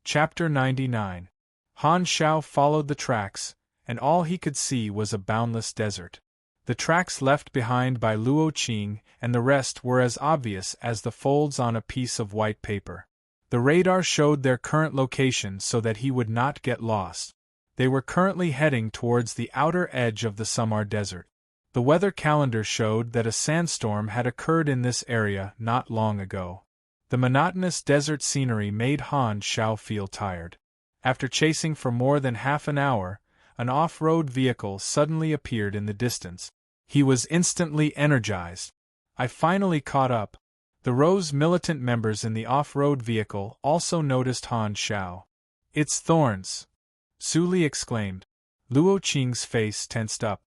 Chapter 99. Han Xiao followed the tracks, and all he could see was a boundless desert. The tracks left behind by Luo Qing and the rest were as obvious as the folds on a piece of white paper. The radar showed their current location so that he would not get lost. They were currently heading towards the outer edge of the Samar Desert. The weather calendar showed that a sandstorm had occurred in this area not long ago. The monotonous desert scenery made Han Xiao feel tired. After chasing for more than half an hour, an off-road vehicle suddenly appeared in the distance. He was instantly energized. I finally caught up. The Rose militant members in the off-road vehicle also noticed Han Xiao. "It's Thorns!" Su Li exclaimed. Luo Qing's face tensed up.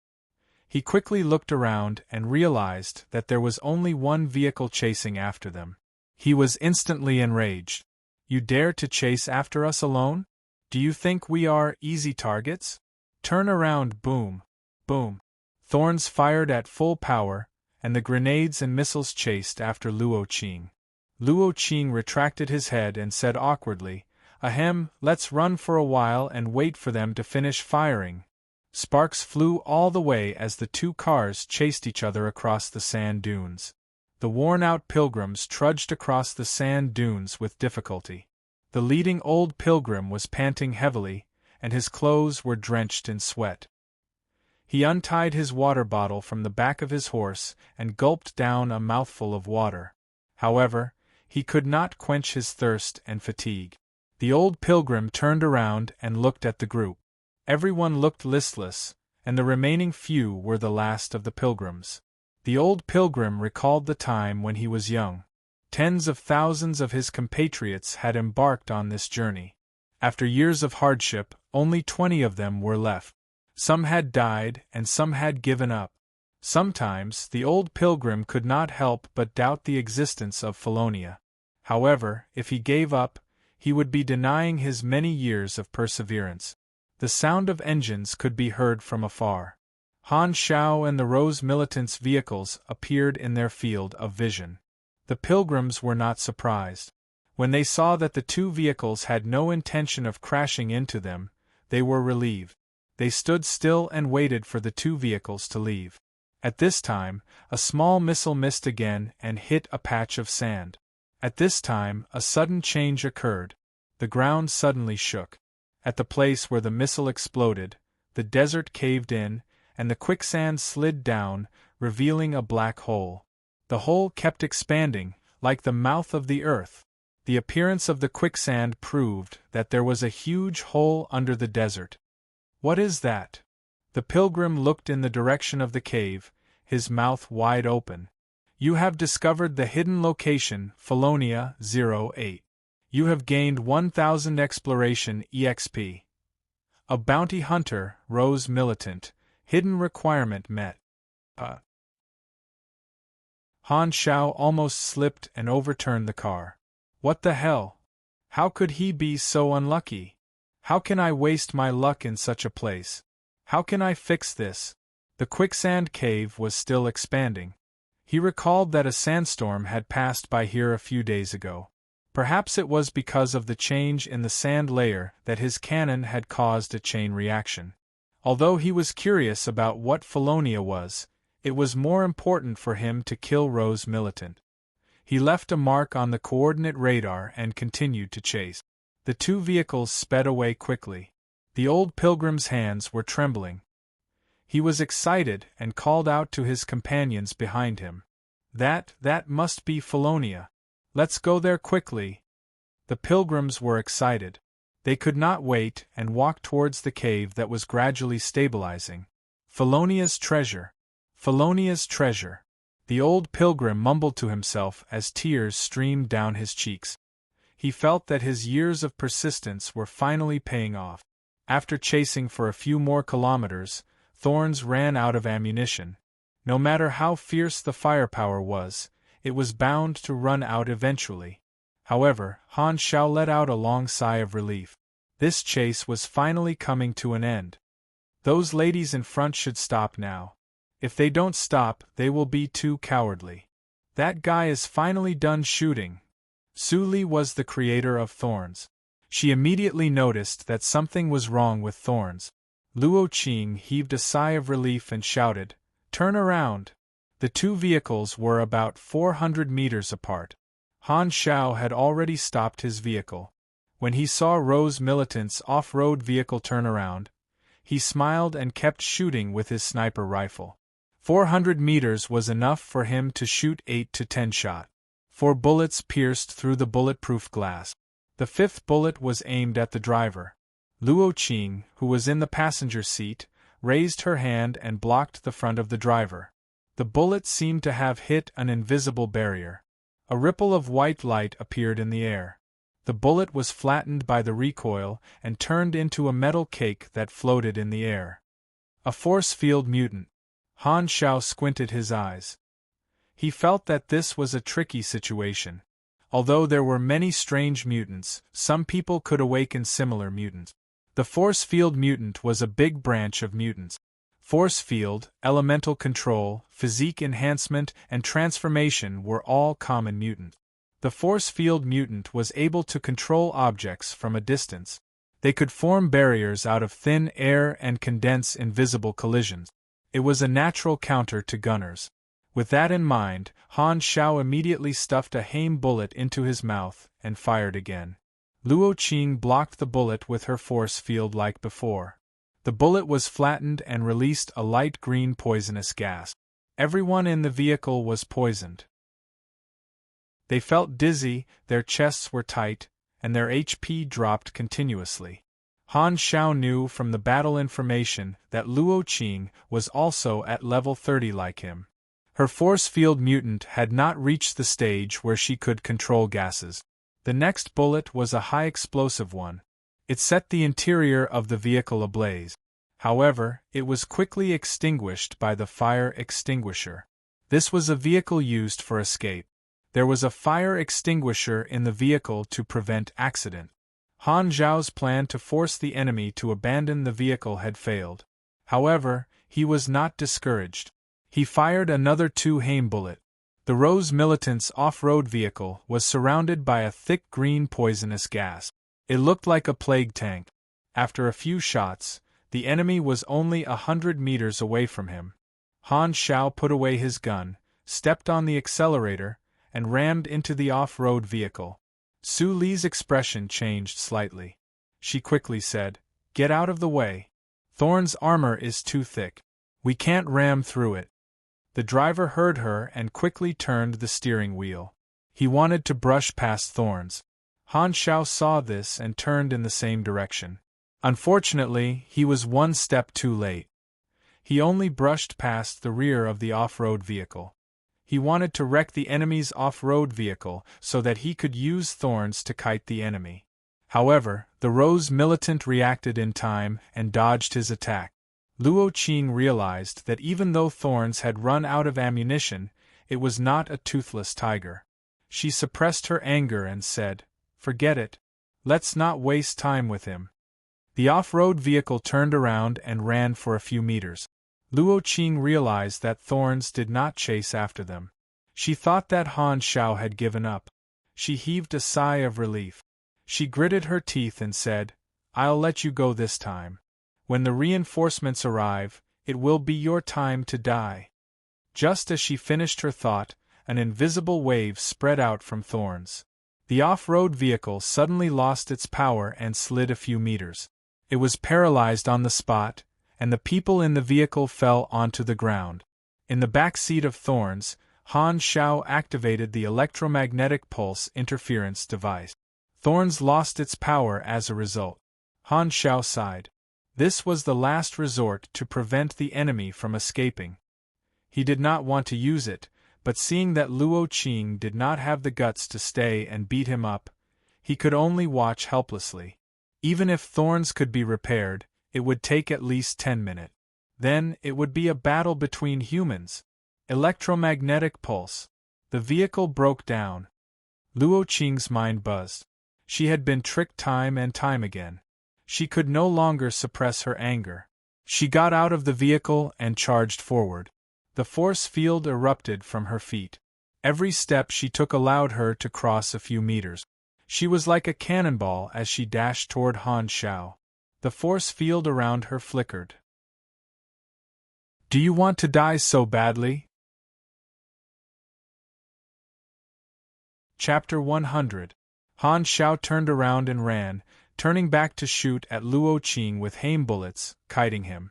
He quickly looked around and realized that there was only one vehicle chasing after them. He was instantly enraged. "You dare to chase after us alone? Do you think we are easy targets? Turn around!" Boom! Boom! Thorns fired at full power, and the grenades and missiles chased after Luo Qing. Luo Qing retracted his head and said awkwardly, "Ahem, let's run for a while and wait for them to finish firing." Sparks flew all the way as the two cars chased each other across the sand dunes. The worn-out pilgrims trudged across the sand dunes with difficulty. The leading old pilgrim was panting heavily, and his clothes were drenched in sweat. He untied his water bottle from the back of his horse and gulped down a mouthful of water. However, he could not quench his thirst and fatigue. The old pilgrim turned around and looked at the group. Everyone looked listless, and the remaining few were the last of the pilgrims. The old pilgrim recalled the time when he was young. Tens of thousands of his compatriots had embarked on this journey. After years of hardship, only 20 of them were left. Some had died and some had given up. Sometimes the old pilgrim could not help but doubt the existence of Felonia. However, if he gave up, he would be denying his many years of perseverance. The sound of engines could be heard from afar. Han Xiao and the Rose militants' vehicles appeared in their field of vision. The pilgrims were not surprised. When they saw that the two vehicles had no intention of crashing into them, they were relieved. They stood still and waited for the two vehicles to leave. At this time, a small missile missed again and hit a patch of sand. At this time, a sudden change occurred. The ground suddenly shook. At the place where the missile exploded, the desert caved in, and the quicksand slid down, revealing a black hole. The hole kept expanding, like the mouth of the earth. The appearance of the quicksand proved that there was a huge hole under the desert. "What is that?" The pilgrim looked in the direction of the cave, his mouth wide open. "You have discovered the hidden location, Felonia 08. You have gained 1000 exploration EXP. A bounty hunter, Rose militant. Hidden requirement met." Han Xiao almost slipped and overturned the car. "What the hell? How could he be so unlucky? How can I waste my luck in such a place? How can I fix this?" The quicksand cave was still expanding. He recalled that a sandstorm had passed by here a few days ago. Perhaps it was because of the change in the sand layer that his cannon had caused a chain reaction. Although he was curious about what Felonia was, it was more important for him to kill Rose militant. He left a mark on the coordinate radar and continued to chase. The two vehicles sped away quickly. The old pilgrim's hands were trembling. He was excited and called out to his companions behind him. That must be Felonia. Let's go there quickly." The pilgrims were excited. They could not wait and walked towards the cave that was gradually stabilizing. "Felonia's treasure! Felonia's treasure!" The old pilgrim mumbled to himself as tears streamed down his cheeks. He felt that his years of persistence were finally paying off. After chasing for a few more kilometers, Thorns ran out of ammunition. No matter how fierce the firepower was, it was bound to run out eventually. However, Han Xiao let out a long sigh of relief. This chase was finally coming to an end. Those ladies in front should stop now. If they don't stop, they will be too cowardly. That guy is finally done shooting. Su Li was the creator of Thorns. She immediately noticed that something was wrong with Thorns. Luo Qing heaved a sigh of relief and shouted, "Turn around!" The two vehicles were about 400 meters apart. Han Shao had already stopped his vehicle. When he saw Rose Militant's off-road vehicle turn around, he smiled and kept shooting with his sniper rifle. 400 meters was enough for him to shoot 8 to 10 shots. 4 bullets pierced through the bulletproof glass. The 5th bullet was aimed at the driver. Luo Qing, who was in the passenger seat, raised her hand and blocked the front of the driver. The bullet seemed to have hit an invisible barrier. A ripple of white light appeared in the air. The bullet was flattened by the recoil and turned into a metal cake that floated in the air. A force field mutant. Han Shao squinted his eyes. He felt that this was a tricky situation. Although there were many strange mutants, some people could awaken similar mutants. The force field mutant was a big branch of mutants. Force field, elemental control, physique enhancement, and transformation were all common mutants. The force field mutant was able to control objects from a distance. They could form barriers out of thin air and condense invisible collisions. It was a natural counter to gunners. With that in mind, Han Shao immediately stuffed a Haim bullet into his mouth and fired again. Luo Qing blocked the bullet with her force field like before. The bullet was flattened and released a light green poisonous gas. Everyone in the vehicle was poisoned. They felt dizzy, their chests were tight, and their HP dropped continuously. Han Shao knew from the battle information that Luo Qing was also at level 30 like him. Her force field mutant had not reached the stage where she could control gases. The next bullet was a high explosive one. It set the interior of the vehicle ablaze. However, it was quickly extinguished by the fire extinguisher. This was a vehicle used for escape. There was a fire extinguisher in the vehicle to prevent accident. Han Zhao's plan to force the enemy to abandon the vehicle had failed. However, he was not discouraged. He fired another 2 Haim bullet. The Rose Militant's off-road vehicle was surrounded by a thick green poisonous gas. It looked like a plague tank. After a few shots, the enemy was only 100 meters away from him. Han Shao put away his gun, stepped on the accelerator, and rammed into the off-road vehicle. Su Li's expression changed slightly. She quickly said, "Get out of the way. Thorn's armor is too thick. We can't ram through it." The driver heard her and quickly turned the steering wheel. He wanted to brush past Thorns. Han Shao saw this and turned in the same direction. Unfortunately, he was one step too late. He only brushed past the rear of the off-road vehicle. He wanted to wreck the enemy's off-road vehicle so that he could use Thorns to kite the enemy. However, the Rose Militant reacted in time and dodged his attack. Luo Qing realized that even though Thorns had run out of ammunition, it was not a toothless tiger. She suppressed her anger and said, "Forget it. Let's not waste time with him." The off-road vehicle turned around and ran for a few meters. Luo Qing realized that Thorns did not chase after them. She thought that Han Shao had given up. She heaved a sigh of relief. She gritted her teeth and said, "I'll let you go this time. When the reinforcements arrive, it will be your time to die." Just as she finished her thought, an invisible wave spread out from Thorns. The off-road vehicle suddenly lost its power and slid a few meters. It was paralyzed on the spot, and the people in the vehicle fell onto the ground. In the back seat of Thorns, Han Shao activated the electromagnetic pulse interference device. Thorns lost its power as a result. Han Shao sighed. This was the last resort to prevent the enemy from escaping. He did not want to use it, but seeing that Luo Qing did not have the guts to stay and beat him up, he could only watch helplessly. Even if Thorns could be repaired, it would take at least 10 minutes. Then it would be a battle between humans. Electromagnetic pulse. The vehicle broke down. Luo Qing's mind buzzed. She had been tricked time and time again. She could no longer suppress her anger. She got out of the vehicle and charged forward. The force field erupted from her feet. Every step she took allowed her to cross a few meters. She was like a cannonball as she dashed toward Han Xiao. The force field around her flickered. Do you want to die so badly? Chapter 100. Han Xiao turned around and ran, turning back to shoot at Luo Qing with haim bullets, kiting him.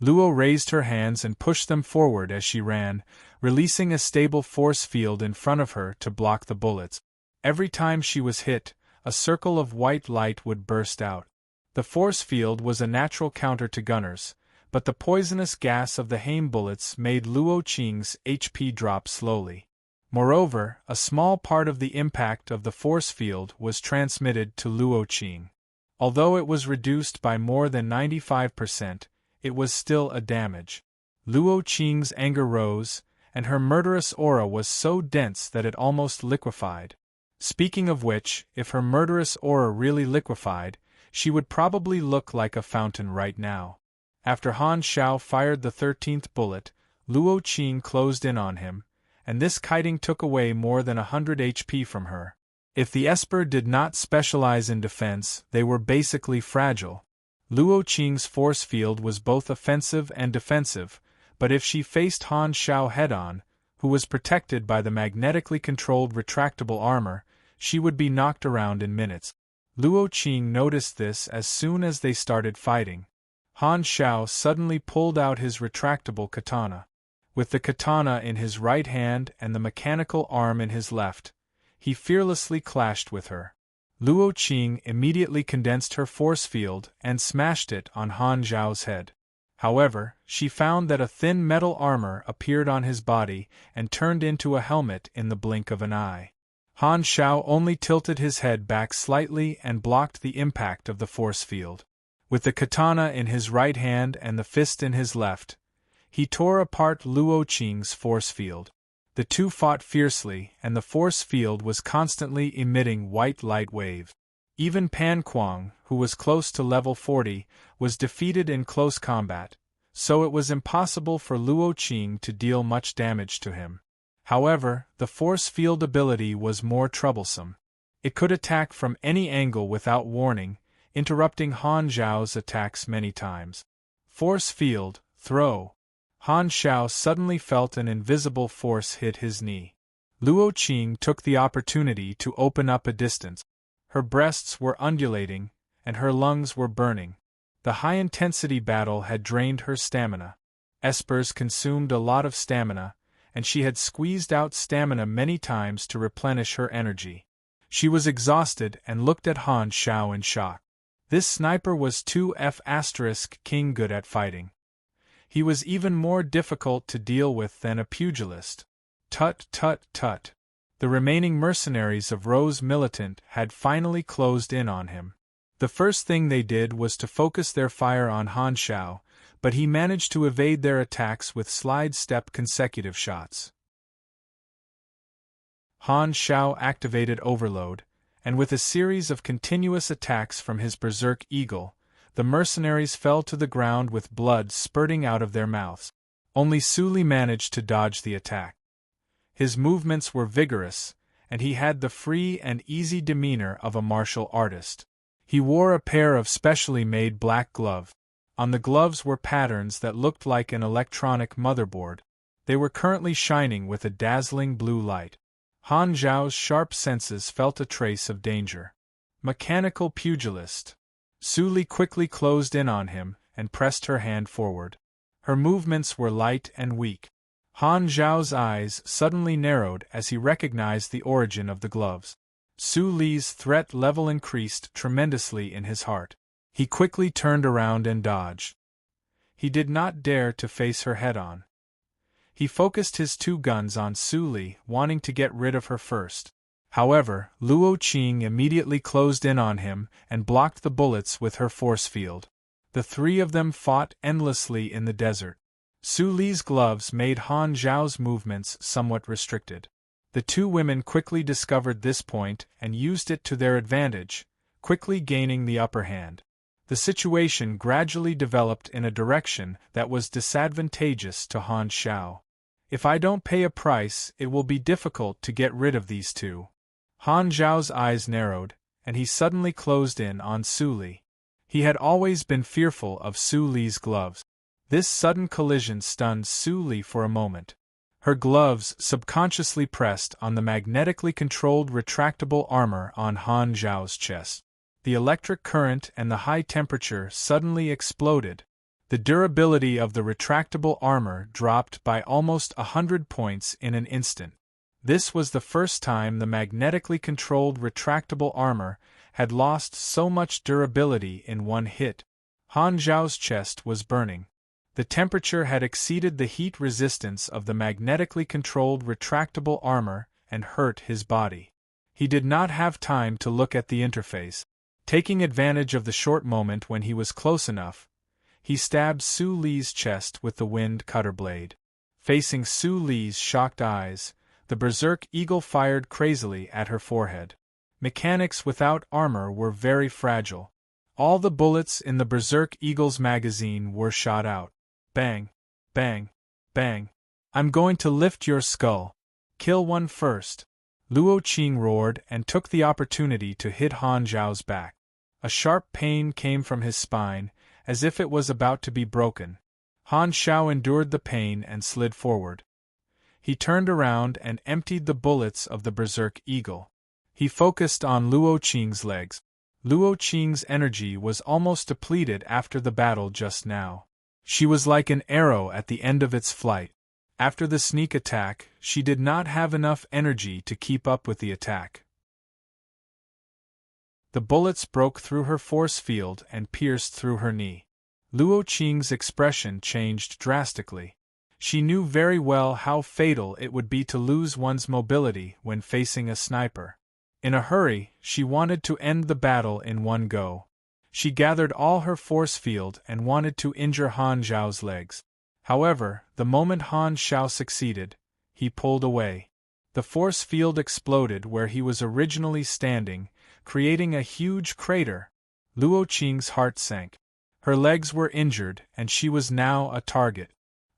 Luo raised her hands and pushed them forward as she ran, releasing a stable force field in front of her to block the bullets. Every time she was hit, a circle of white light would burst out. The force field was a natural counter to gunners, but the poisonous gas of the haim bullets made Luo Qing's HP drop slowly. Moreover, a small part of the impact of the force field was transmitted to Luo Qing. Although it was reduced by more than 95%, it was still a damage. Luo Qing's anger rose, and her murderous aura was so dense that it almost liquefied. Speaking of which, if her murderous aura really liquefied, she would probably look like a fountain right now. After Han Xiao fired the 13th bullet, Luo Qing closed in on him, and this kiting took away more than 100 HP from her. If the Esper did not specialize in defense, they were basically fragile. Luo Qing's force field was both offensive and defensive, but if she faced Han Xiao head-on, who was protected by the magnetically controlled retractable armor, she would be knocked around in minutes. Luo Qing noticed this as soon as they started fighting. Han Xiao suddenly pulled out his retractable katana. With the katana in his right hand and the mechanical arm in his left, he fearlessly clashed with her. Luo Qing immediately condensed her force field and smashed it on Han Xiao's head. However, she found that a thin metal armor appeared on his body and turned into a helmet in the blink of an eye. Han Xiao only tilted his head back slightly and blocked the impact of the force field. With the katana in his right hand and the fist in his left, he tore apart Luo Qing's force field. The two fought fiercely, and the force field was constantly emitting white light waves. Even Pan Kuang, who was close to level 40, was defeated in close combat, so it was impossible for Luo Qing to deal much damage to him. However, the force field ability was more troublesome. It could attack from any angle without warning, interrupting Han Xiao's attacks many times. Force field, throw. Han Xiao suddenly felt an invisible force hit his knee. Luo Qing took the opportunity to open up a distance. Her breasts were undulating, and her lungs were burning. The high-intensity battle had drained her stamina. Espers consumed a lot of stamina, and she had squeezed out stamina many times to replenish her energy. She was exhausted and looked at Han Xiao in shock. This sniper was 2F** king good at fighting. He was even more difficult to deal with than a pugilist. Tut tut tut. The remaining mercenaries of Rose Militant had finally closed in on him. The first thing they did was to focus their fire on Han Xiao, but he managed to evade their attacks with slide-step consecutive shots. Han Xiao activated Overload, and with a series of continuous attacks from his Berserk Eagle, the mercenaries fell to the ground with blood spurting out of their mouths. Only Su Li managed to dodge the attack. His movements were vigorous, and he had the free and easy demeanor of a martial artist. He wore a pair of specially made black gloves. On the gloves were patterns that looked like an electronic motherboard. They were currently shining with a dazzling blue light. Han Zhao's sharp senses felt a trace of danger. Mechanical pugilist. Su Li quickly closed in on him and pressed her hand forward. Her movements were light and weak. Han Zhao's eyes suddenly narrowed as he recognized the origin of the gloves. Su Li's threat level increased tremendously in his heart. He quickly turned around and dodged. He did not dare to face her head-on. He focused his two guns on Su Li, wanting to get rid of her first. However, Luo Qing immediately closed in on him and blocked the bullets with her force field. The three of them fought endlessly in the desert. Su Li's gloves made Han Zhao's movements somewhat restricted. The two women quickly discovered this point and used it to their advantage, quickly gaining the upper hand. The situation gradually developed in a direction that was disadvantageous to Han Xiao. If I don't pay a price, it will be difficult to get rid of these two. Han Zhao's eyes narrowed, and he suddenly closed in on Su Li. He had always been fearful of Su Li's gloves. This sudden collision stunned Su Li for a moment. Her gloves subconsciously pressed on the magnetically controlled retractable armor on Han Zhao's chest. The electric current and the high temperature suddenly exploded. The durability of the retractable armor dropped by almost 100 points in an instant. This was the first time the magnetically controlled retractable armor had lost so much durability in one hit. Han Zhao's chest was burning. The temperature had exceeded the heat resistance of the magnetically controlled retractable armor and hurt his body. He did not have time to look at the interface. Taking advantage of the short moment when he was close enough, he stabbed Su Li's chest with the wind cutter blade. Facing Su Li's shocked eyes, the berserk eagle fired crazily at her forehead. Mechanics without armor were very fragile. All the bullets in the berserk eagle's magazine were shot out. Bang, bang, bang. I'm going to lift your skull. Kill one first. Luo Qing roared and took the opportunity to hit Han Zhao's back. A sharp pain came from his spine, as if it was about to be broken. Han Zhao endured the pain and slid forward. He turned around and emptied the bullets of the berserk eagle. He focused on Luo Qing's legs. Luo Qing's energy was almost depleted after the battle just now. She was like an arrow at the end of its flight. After the sneak attack, she did not have enough energy to keep up with the attack. The bullets broke through her force field and pierced through her knee. Luo Qing's expression changed drastically. She knew very well how fatal it would be to lose one's mobility when facing a sniper. In a hurry, she wanted to end the battle in one go. She gathered all her force field and wanted to injure Han Zhao's legs. However, the moment Han Zhao succeeded, he pulled away. The force field exploded where he was originally standing, creating a huge crater. Luo Qing's heart sank. Her legs were injured, and she was now a target.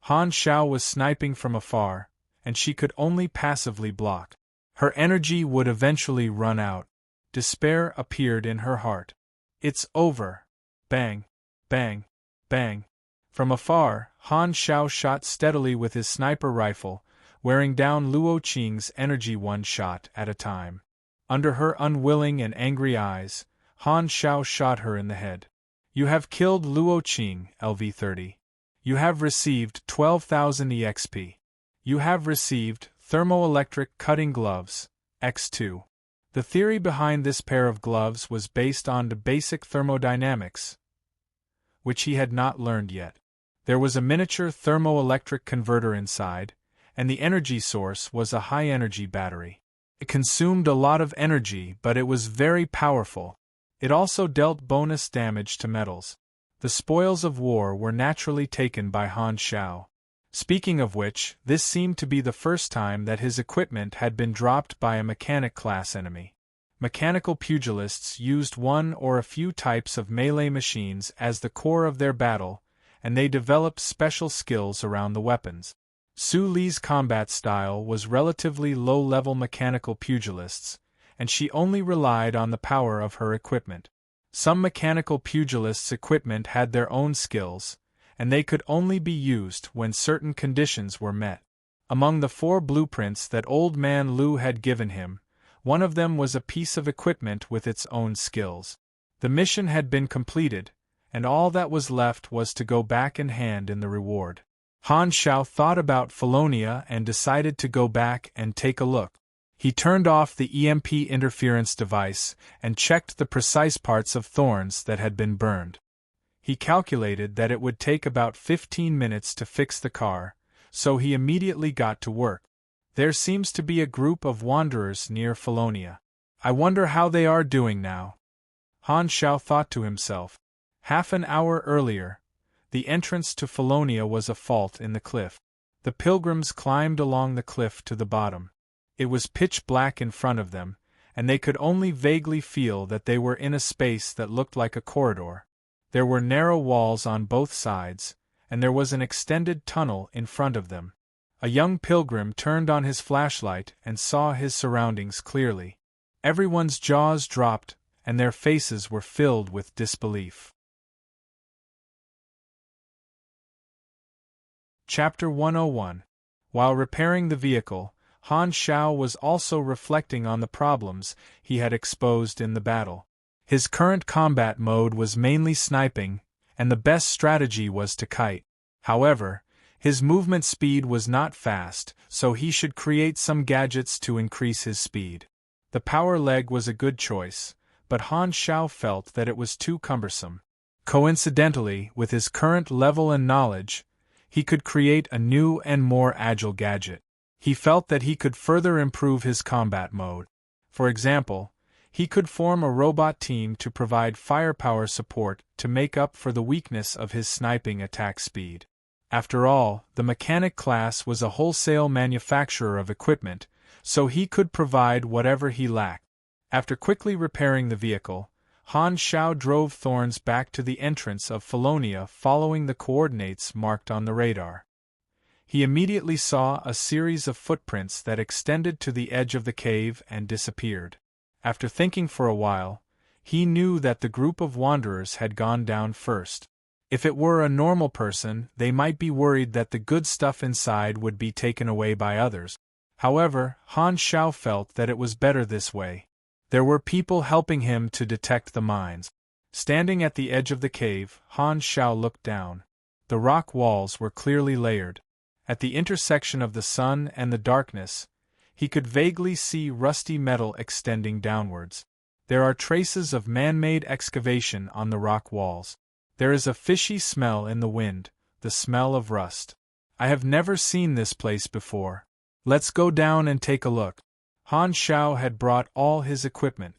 Han Zhao was sniping from afar, and she could only passively block. Her energy would eventually run out. Despair appeared in her heart. It's over. Bang, bang, bang. From afar, Han Zhao shot steadily with his sniper rifle, wearing down Luo Qing's energy one shot at a time. Under her unwilling and angry eyes, Han Zhao shot her in the head. You have killed Luo Qing, LV-30. You have received 12,000 EXP. You have received thermoelectric cutting gloves, X2. The theory behind this pair of gloves was based on the basic thermodynamics, which he had not learned yet. There was a miniature thermoelectric converter inside, and the energy source was a high-energy battery. It consumed a lot of energy, but it was very powerful. It also dealt bonus damage to metals. The spoils of war were naturally taken by Han Zhao. Speaking of which, this seemed to be the first time that his equipment had been dropped by a mechanic-class enemy. Mechanical pugilists used one or a few types of melee machines as the core of their battle, and they developed special skills around the weapons. Su Li's combat style was relatively low-level mechanical pugilists, and she only relied on the power of her equipment. Some mechanical pugilists' equipment had their own skills, and they could only be used when certain conditions were met. Among the 4 blueprints that Old Man Lu had given him, one of them was a piece of equipment with its own skills. The mission had been completed, and all that was left was to go back and hand in the reward. Han Zhao thought about Felonia and decided to go back and take a look. He turned off the EMP interference device and checked the precise parts of thorns that had been burned. He calculated that it would take about 15 minutes to fix the car, so he immediately got to work. There seems to be a group of wanderers near Felonia. I wonder how they are doing now. Han Zhao thought to himself. Half an hour earlier, the entrance to Felonia was a fault in the cliff. The pilgrims climbed along the cliff to the bottom. It was pitch black in front of them, and they could only vaguely feel that they were in a space that looked like a corridor. There were narrow walls on both sides, and there was an extended tunnel in front of them. A young pilgrim turned on his flashlight and saw his surroundings clearly. Everyone's jaws dropped, and their faces were filled with disbelief. Chapter 101. While repairing the vehicle, Han Shao was also reflecting on the problems he had exposed in the battle. His current combat mode was mainly sniping, and the best strategy was to kite. However, his movement speed was not fast, so he should create some gadgets to increase his speed. The power leg was a good choice, but Han Shao felt that it was too cumbersome. Coincidentally, with his current level and knowledge, he could create a new and more agile gadget. He felt that he could further improve his combat mode. For example, he could form a robot team to provide firepower support to make up for the weakness of his sniping attack speed. After all, the mechanic class was a wholesale manufacturer of equipment, so he could provide whatever he lacked. After quickly repairing the vehicle, Han Shao drove Thorns back to the entrance of Felonia following the coordinates marked on the radar. He immediately saw a series of footprints that extended to the edge of the cave and disappeared. After thinking for a while, he knew that the group of wanderers had gone down first. If it were a normal person, they might be worried that the good stuff inside would be taken away by others. However, Han Shao felt that it was better this way. There were people helping him to detect the mines. Standing at the edge of the cave, Han Shao looked down. The rock walls were clearly layered. At the intersection of the sun and the darkness, he could vaguely see rusty metal extending downwards. There are traces of man-made excavation on the rock walls. There is a fishy smell in the wind, the smell of rust. I have never seen this place before. Let's go down and take a look. Han Shao had brought all his equipment.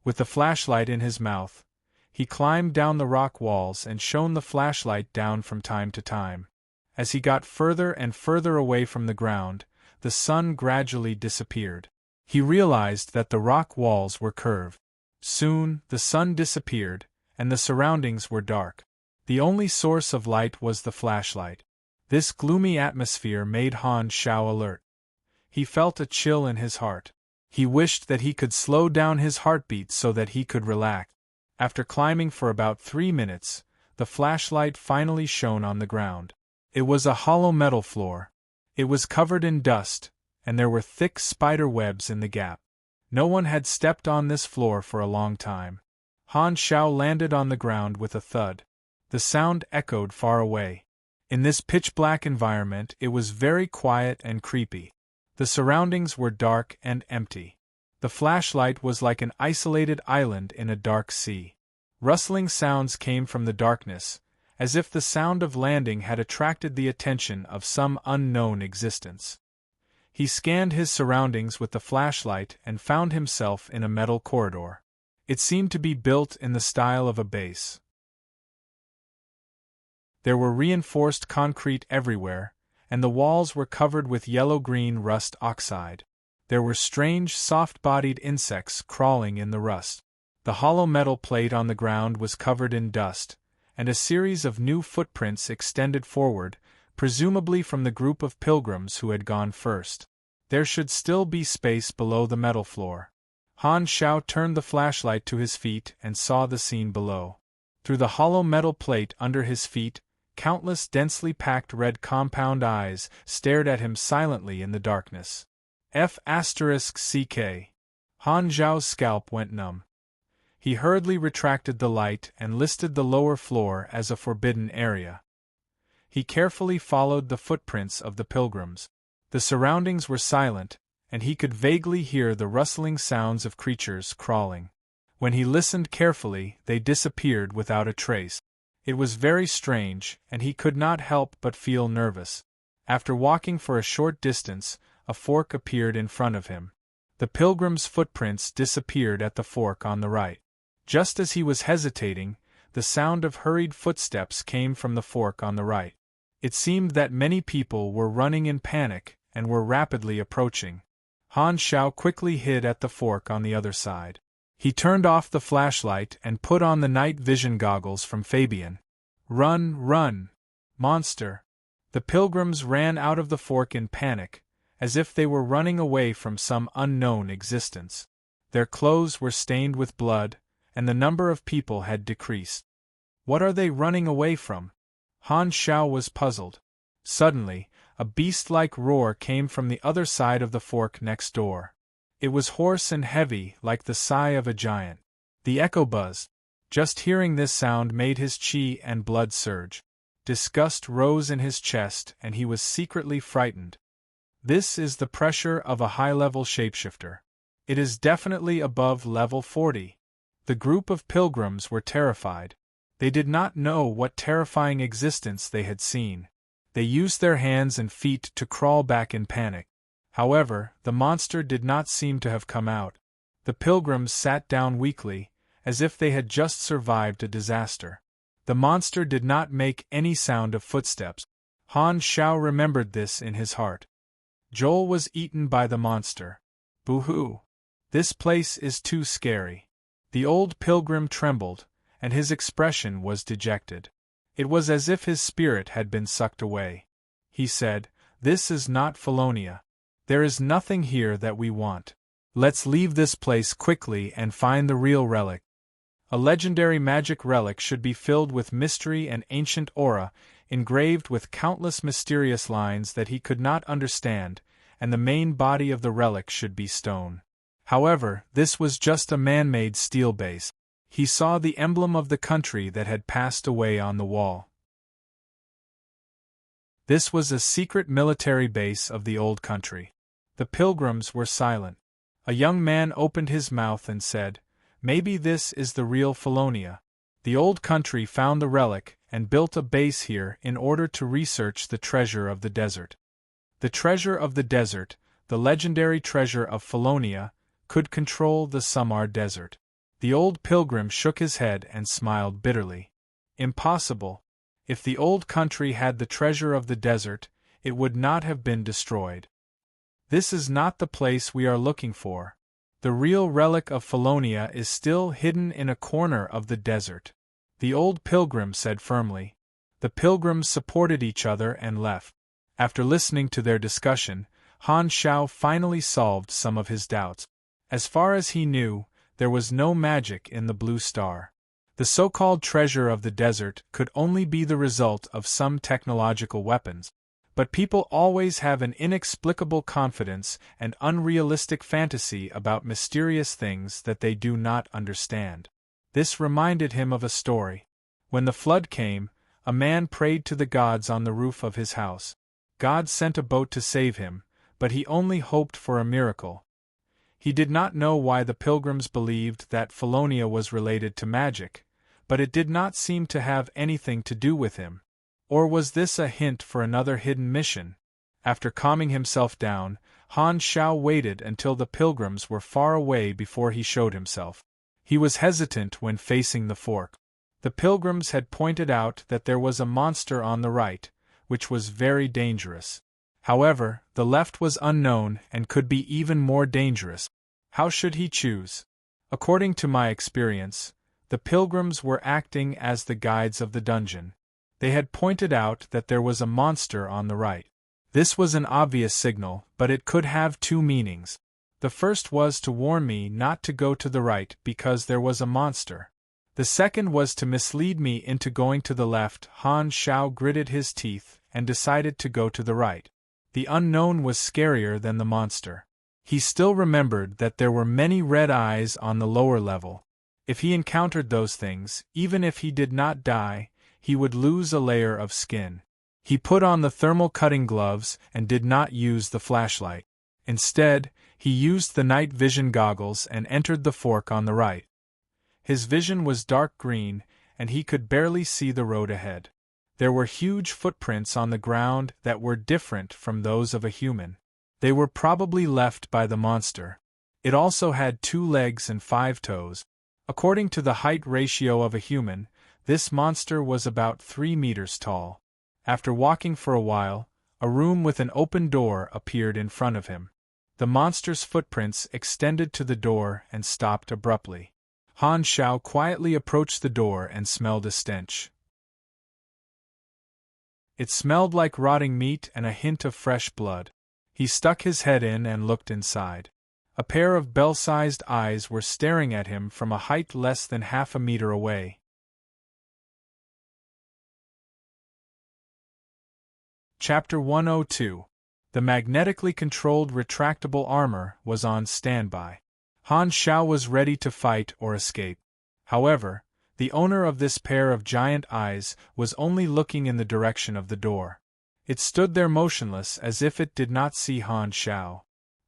With the flashlight in his mouth, he climbed down the rock walls and shone the flashlight down from time to time. As he got further and further away from the ground, the sun gradually disappeared. He realized that the rock walls were curved. Soon, the sun disappeared, and the surroundings were dark. The only source of light was the flashlight. This gloomy atmosphere made Han Shao alert. He felt a chill in his heart. He wished that he could slow down his heartbeat so that he could relax. After climbing for about 3 minutes, the flashlight finally shone on the ground. It was a hollow metal floor. It was covered in dust, and there were thick spider webs in the gap. No one had stepped on this floor for a long time. Han Shao landed on the ground with a thud. The sound echoed far away. In this pitch-black environment, it was very quiet and creepy. The surroundings were dark and empty. The flashlight was like an isolated island in a dark sea. Rustling sounds came from the darkness, as if the sound of landing had attracted the attention of some unknown existence. He scanned his surroundings with the flashlight and found himself in a metal corridor. It seemed to be built in the style of a base. There were reinforced concrete everywhere, and the walls were covered with yellow-green rust oxide. There were strange, soft-bodied insects crawling in the rust. The hollow metal plate on the ground was covered in dust, and a series of new footprints extended forward, presumably from the group of pilgrims who had gone first. There should still be space below the metal floor. Han Shao turned the flashlight to his feet and saw the scene below. Through the hollow metal plate under his feet, countless densely packed red compound eyes stared at him silently in the darkness. F***CK. Han Zhao's scalp went numb. He hurriedly retracted the light and listed the lower floor as a forbidden area. He carefully followed the footprints of the pilgrims. The surroundings were silent, and he could vaguely hear the rustling sounds of creatures crawling. When he listened carefully, they disappeared without a trace. It was very strange, and he could not help but feel nervous. After walking for a short distance, a fork appeared in front of him. The pilgrim's footprints disappeared at the fork on the right. Just as he was hesitating, the sound of hurried footsteps came from the fork on the right. It seemed that many people were running in panic and were rapidly approaching. Han Shao quickly hid at the fork on the other side. He turned off the flashlight and put on the night vision goggles from Fabian. Run, run! Monster! The pilgrims ran out of the fork in panic, as if they were running away from some unknown existence. Their clothes were stained with blood, and the number of people had decreased. What are they running away from? Han Shao was puzzled. Suddenly, a beast-like roar came from the other side of the fork next door. It was hoarse and heavy, like the sigh of a giant. The echo buzzed. Just hearing this sound made his chi and blood surge. Disgust rose in his chest, and he was secretly frightened. This is the pressure of a high-level shapeshifter. It is definitely above level 40. The group of pilgrims were terrified. They did not know what terrifying existence they had seen. They used their hands and feet to crawl back in panic. However, the monster did not seem to have come out. The pilgrims sat down weakly, as if they had just survived a disaster. The monster did not make any sound of footsteps. Han Shao remembered this in his heart. Joel was eaten by the monster. Boo-hoo! This place is too scary. The old pilgrim trembled, and his expression was dejected. It was as if his spirit had been sucked away. He said, "This is not Felonia. There is nothing here that we want. Let's leave this place quickly and find the real relic." A legendary magic relic should be filled with mystery and ancient aura, engraved with countless mysterious lines that he could not understand, and the main body of the relic should be stone. However, this was just a man-made steel base. He saw the emblem of the country that had passed away on the wall. This was a secret military base of the old country. The pilgrims were silent. A young man opened his mouth and said, "Maybe this is the real Felonia." The old country found the relic and built a base here in order to research the treasure of the desert. The treasure of the desert, the legendary treasure of Felonia, could control the Samar desert. The old pilgrim shook his head and smiled bitterly. Impossible. If the old country had the treasure of the desert, it would not have been destroyed. This is not the place we are looking for. The real relic of Felonia is still hidden in a corner of the desert, the old pilgrim said firmly. The pilgrims supported each other and left. After listening to their discussion, Han Shao finally solved some of his doubts. As far as he knew, there was no magic in the blue star. The so-called treasure of the desert could only be the result of some technological weapons. But people always have an inexplicable confidence and unrealistic fantasy about mysterious things that they do not understand. This reminded him of a story. When the flood came, a man prayed to the gods on the roof of his house. God sent a boat to save him, but he only hoped for a miracle. He did not know why the pilgrims believed that Felonia was related to magic, but it did not seem to have anything to do with him. Or was this a hint for another hidden mission? After calming himself down, Han Shao waited until the pilgrims were far away before he showed himself. He was hesitant when facing the fork. The pilgrims had pointed out that there was a monster on the right, which was very dangerous. However, the left was unknown and could be even more dangerous. How should he choose? According to my experience, the pilgrims were acting as the guides of the dungeon. They had pointed out that there was a monster on the right. This was an obvious signal, but it could have two meanings. The first was to warn me not to go to the right because there was a monster. The second was to mislead me into going to the left. Han Shao gritted his teeth and decided to go to the right. The unknown was scarier than the monster. He still remembered that there were many red eyes on the lower level. If he encountered those things, even if he did not die, he would lose a layer of skin. He put on the thermal cutting gloves and did not use the flashlight. Instead, he used the night vision goggles and entered the fork on the right. His vision was dark green, and he could barely see the road ahead. There were huge footprints on the ground that were different from those of a human. They were probably left by the monster. It also had 2 legs and 5 toes. According to the height ratio of a human, this monster was about 3 meters tall. After walking for a while, a room with an open door appeared in front of him. The monster's footprints extended to the door and stopped abruptly. Han Shao quietly approached the door and smelled a stench. It smelled like rotting meat and a hint of fresh blood. He stuck his head in and looked inside. A pair of bell-sized eyes were staring at him from a height less than half a meter away. Chapter 102. The magnetically controlled retractable armor was on standby. Han Xiao was ready to fight or escape. However, the owner of this pair of giant eyes was only looking in the direction of the door. It stood there motionless as if it did not see Han Xiao.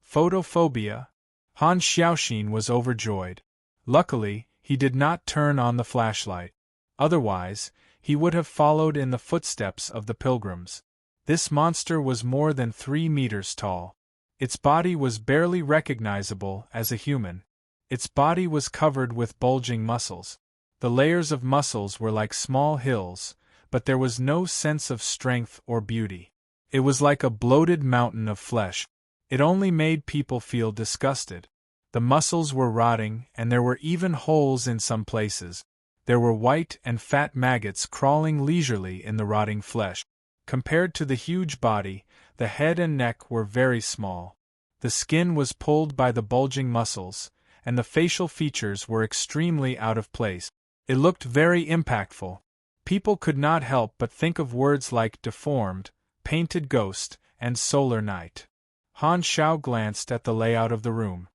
Photophobia? Han Xiaoxin was overjoyed. Luckily, he did not turn on the flashlight. Otherwise, he would have followed in the footsteps of the pilgrims. This monster was more than 3 meters tall. Its body was barely recognizable as a human. Its body was covered with bulging muscles. The layers of muscles were like small hills, but there was no sense of strength or beauty. It was like a bloated mountain of flesh. It only made people feel disgusted. The muscles were rotting, and there were even holes in some places. There were white and fat maggots crawling leisurely in the rotting flesh. Compared to the huge body, the head and neck were very small. The skin was pulled by the bulging muscles, and the facial features were extremely out of place. It looked very impactful. People could not help but think of words like deformed, painted ghost, and solar night. Han Xiao glanced at the layout of the room.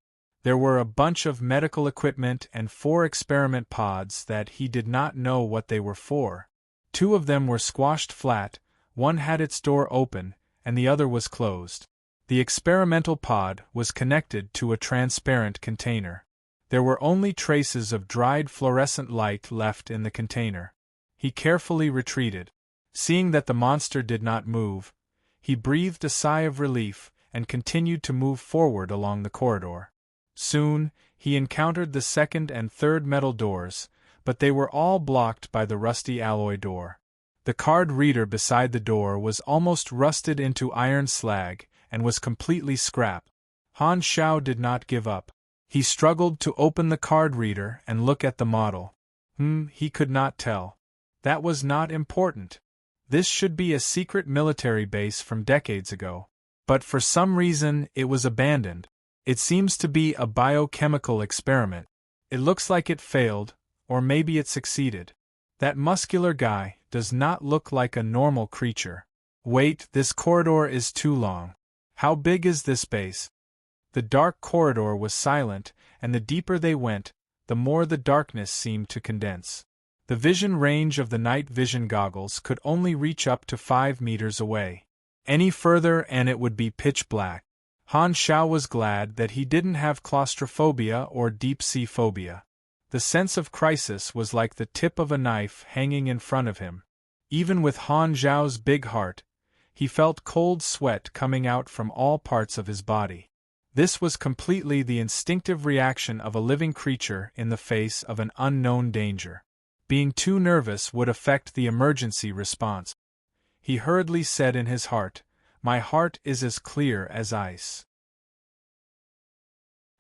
There were a bunch of medical equipment and 4 experiment pods that he did not know what they were for. 2 of them were squashed flat, one had its door open, and the other was closed. The experimental pod was connected to a transparent container. There were only traces of dried fluorescent light left in the container. He carefully retreated. Seeing that the monster did not move, he breathed a sigh of relief and continued to move forward along the corridor. Soon, he encountered the second and third metal doors, but they were all blocked by the rusty alloy door. The card reader beside the door was almost rusted into iron slag and was completely scrap. Han Xiao did not give up. He struggled to open the card reader and look at the model. He could not tell. That was not important. This should be a secret military base from decades ago. But for some reason it was abandoned. It seems to be a biochemical experiment. It looks like it failed, or maybe it succeeded. That muscular guy does not look like a normal creature. Wait, this corridor is too long. How big is this base? The dark corridor was silent, and the deeper they went, the more the darkness seemed to condense. The vision range of the night vision goggles could only reach up to 5 meters away. Any further and it would be pitch black. Han Xiao was glad that he didn't have claustrophobia or deep-sea phobia. The sense of crisis was like the tip of a knife hanging in front of him. Even with Han Xiao's big heart, he felt cold sweat coming out from all parts of his body. This was completely the instinctive reaction of a living creature in the face of an unknown danger. Being too nervous would affect the emergency response. He hurriedly said in his heart, "My heart is as clear as ice.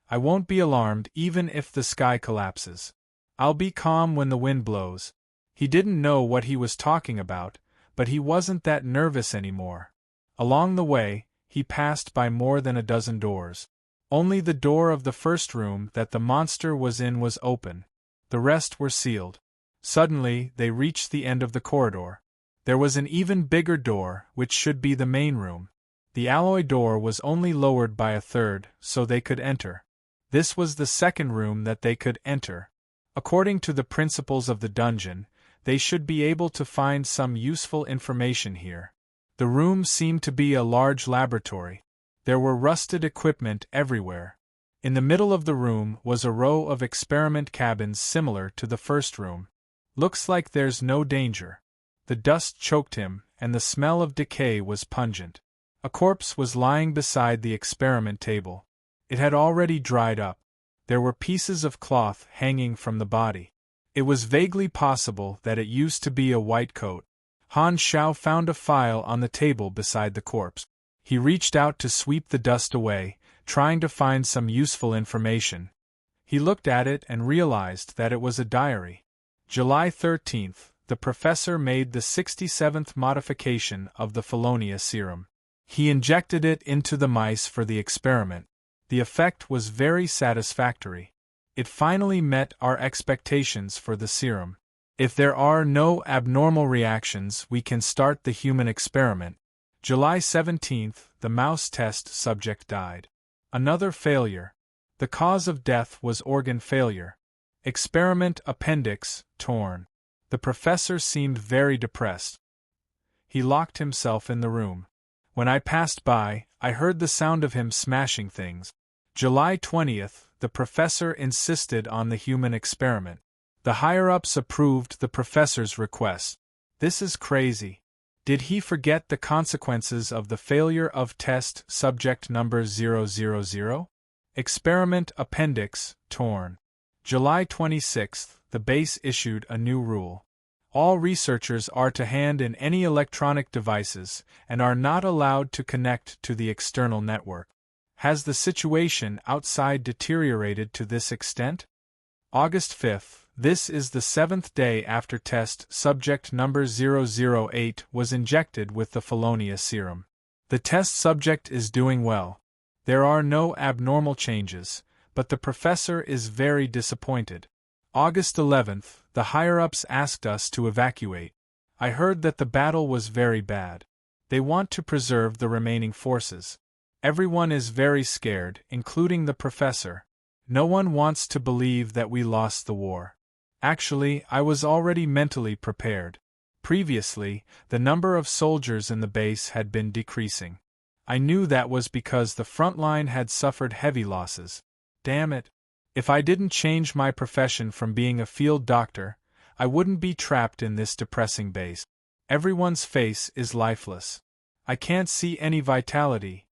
I won't be alarmed even if the sky collapses. I'll be calm when the wind blows." He didn't know what he was talking about, but he wasn't that nervous anymore. Along the way, he passed by more than a dozen doors. Only the door of the first room that the monster was in was open. The rest were sealed. Suddenly, they reached the end of the corridor. There was an even bigger door, which should be the main room. The alloy door was only lowered by a third, so they could enter. This was the second room that they could enter. According to the principles of the dungeon, they should be able to find some useful information here. The room seemed to be a large laboratory. There were rusted equipment everywhere. In the middle of the room was a row of experiment cabins similar to the first room. Looks like there's no danger. The dust choked him, and the smell of decay was pungent. A corpse was lying beside the experiment table. It had already dried up. There were pieces of cloth hanging from the body. It was vaguely possible that it used to be a white coat. Han Xiao found a file on the table beside the corpse. He reached out to sweep the dust away, trying to find some useful information. He looked at it and realized that it was a diary. July 13th, the professor made the 67th modification of the Felonia serum. He injected it into the mice for the experiment. The effect was very satisfactory. It finally met our expectations for the serum. If there are no abnormal reactions, we can start the human experiment. July 17th, the mouse test subject died. Another failure. The cause of death was organ failure. Experiment appendix torn. The professor seemed very depressed. He locked himself in the room. When I passed by, I heard the sound of him smashing things. July 20th, the professor insisted on the human experiment. The higher-ups approved the professor's request. This is crazy. Did he forget the consequences of the failure of test subject number 000? Experiment appendix torn. July 26th, the base issued a new rule. All researchers are to hand in any electronic devices and are not allowed to connect to the external network. Has the situation outside deteriorated to this extent? August 5th, this is the 7th day after test subject number 008 was injected with the Felonia serum. The test subject is doing well. There are no abnormal changes, but the professor is very disappointed. August 11th, the higher-ups asked us to evacuate. I heard that the battle was very bad. They want to preserve the remaining forces. Everyone is very scared, including the professor. No one wants to believe that we lost the war. Actually, I was already mentally prepared. Previously, the number of soldiers in the base had been decreasing. I knew that was because the front line had suffered heavy losses. Damn it. If I didn't change my profession from being a field doctor, I wouldn't be trapped in this depressing base. Everyone's face is lifeless. I can't see any vitality.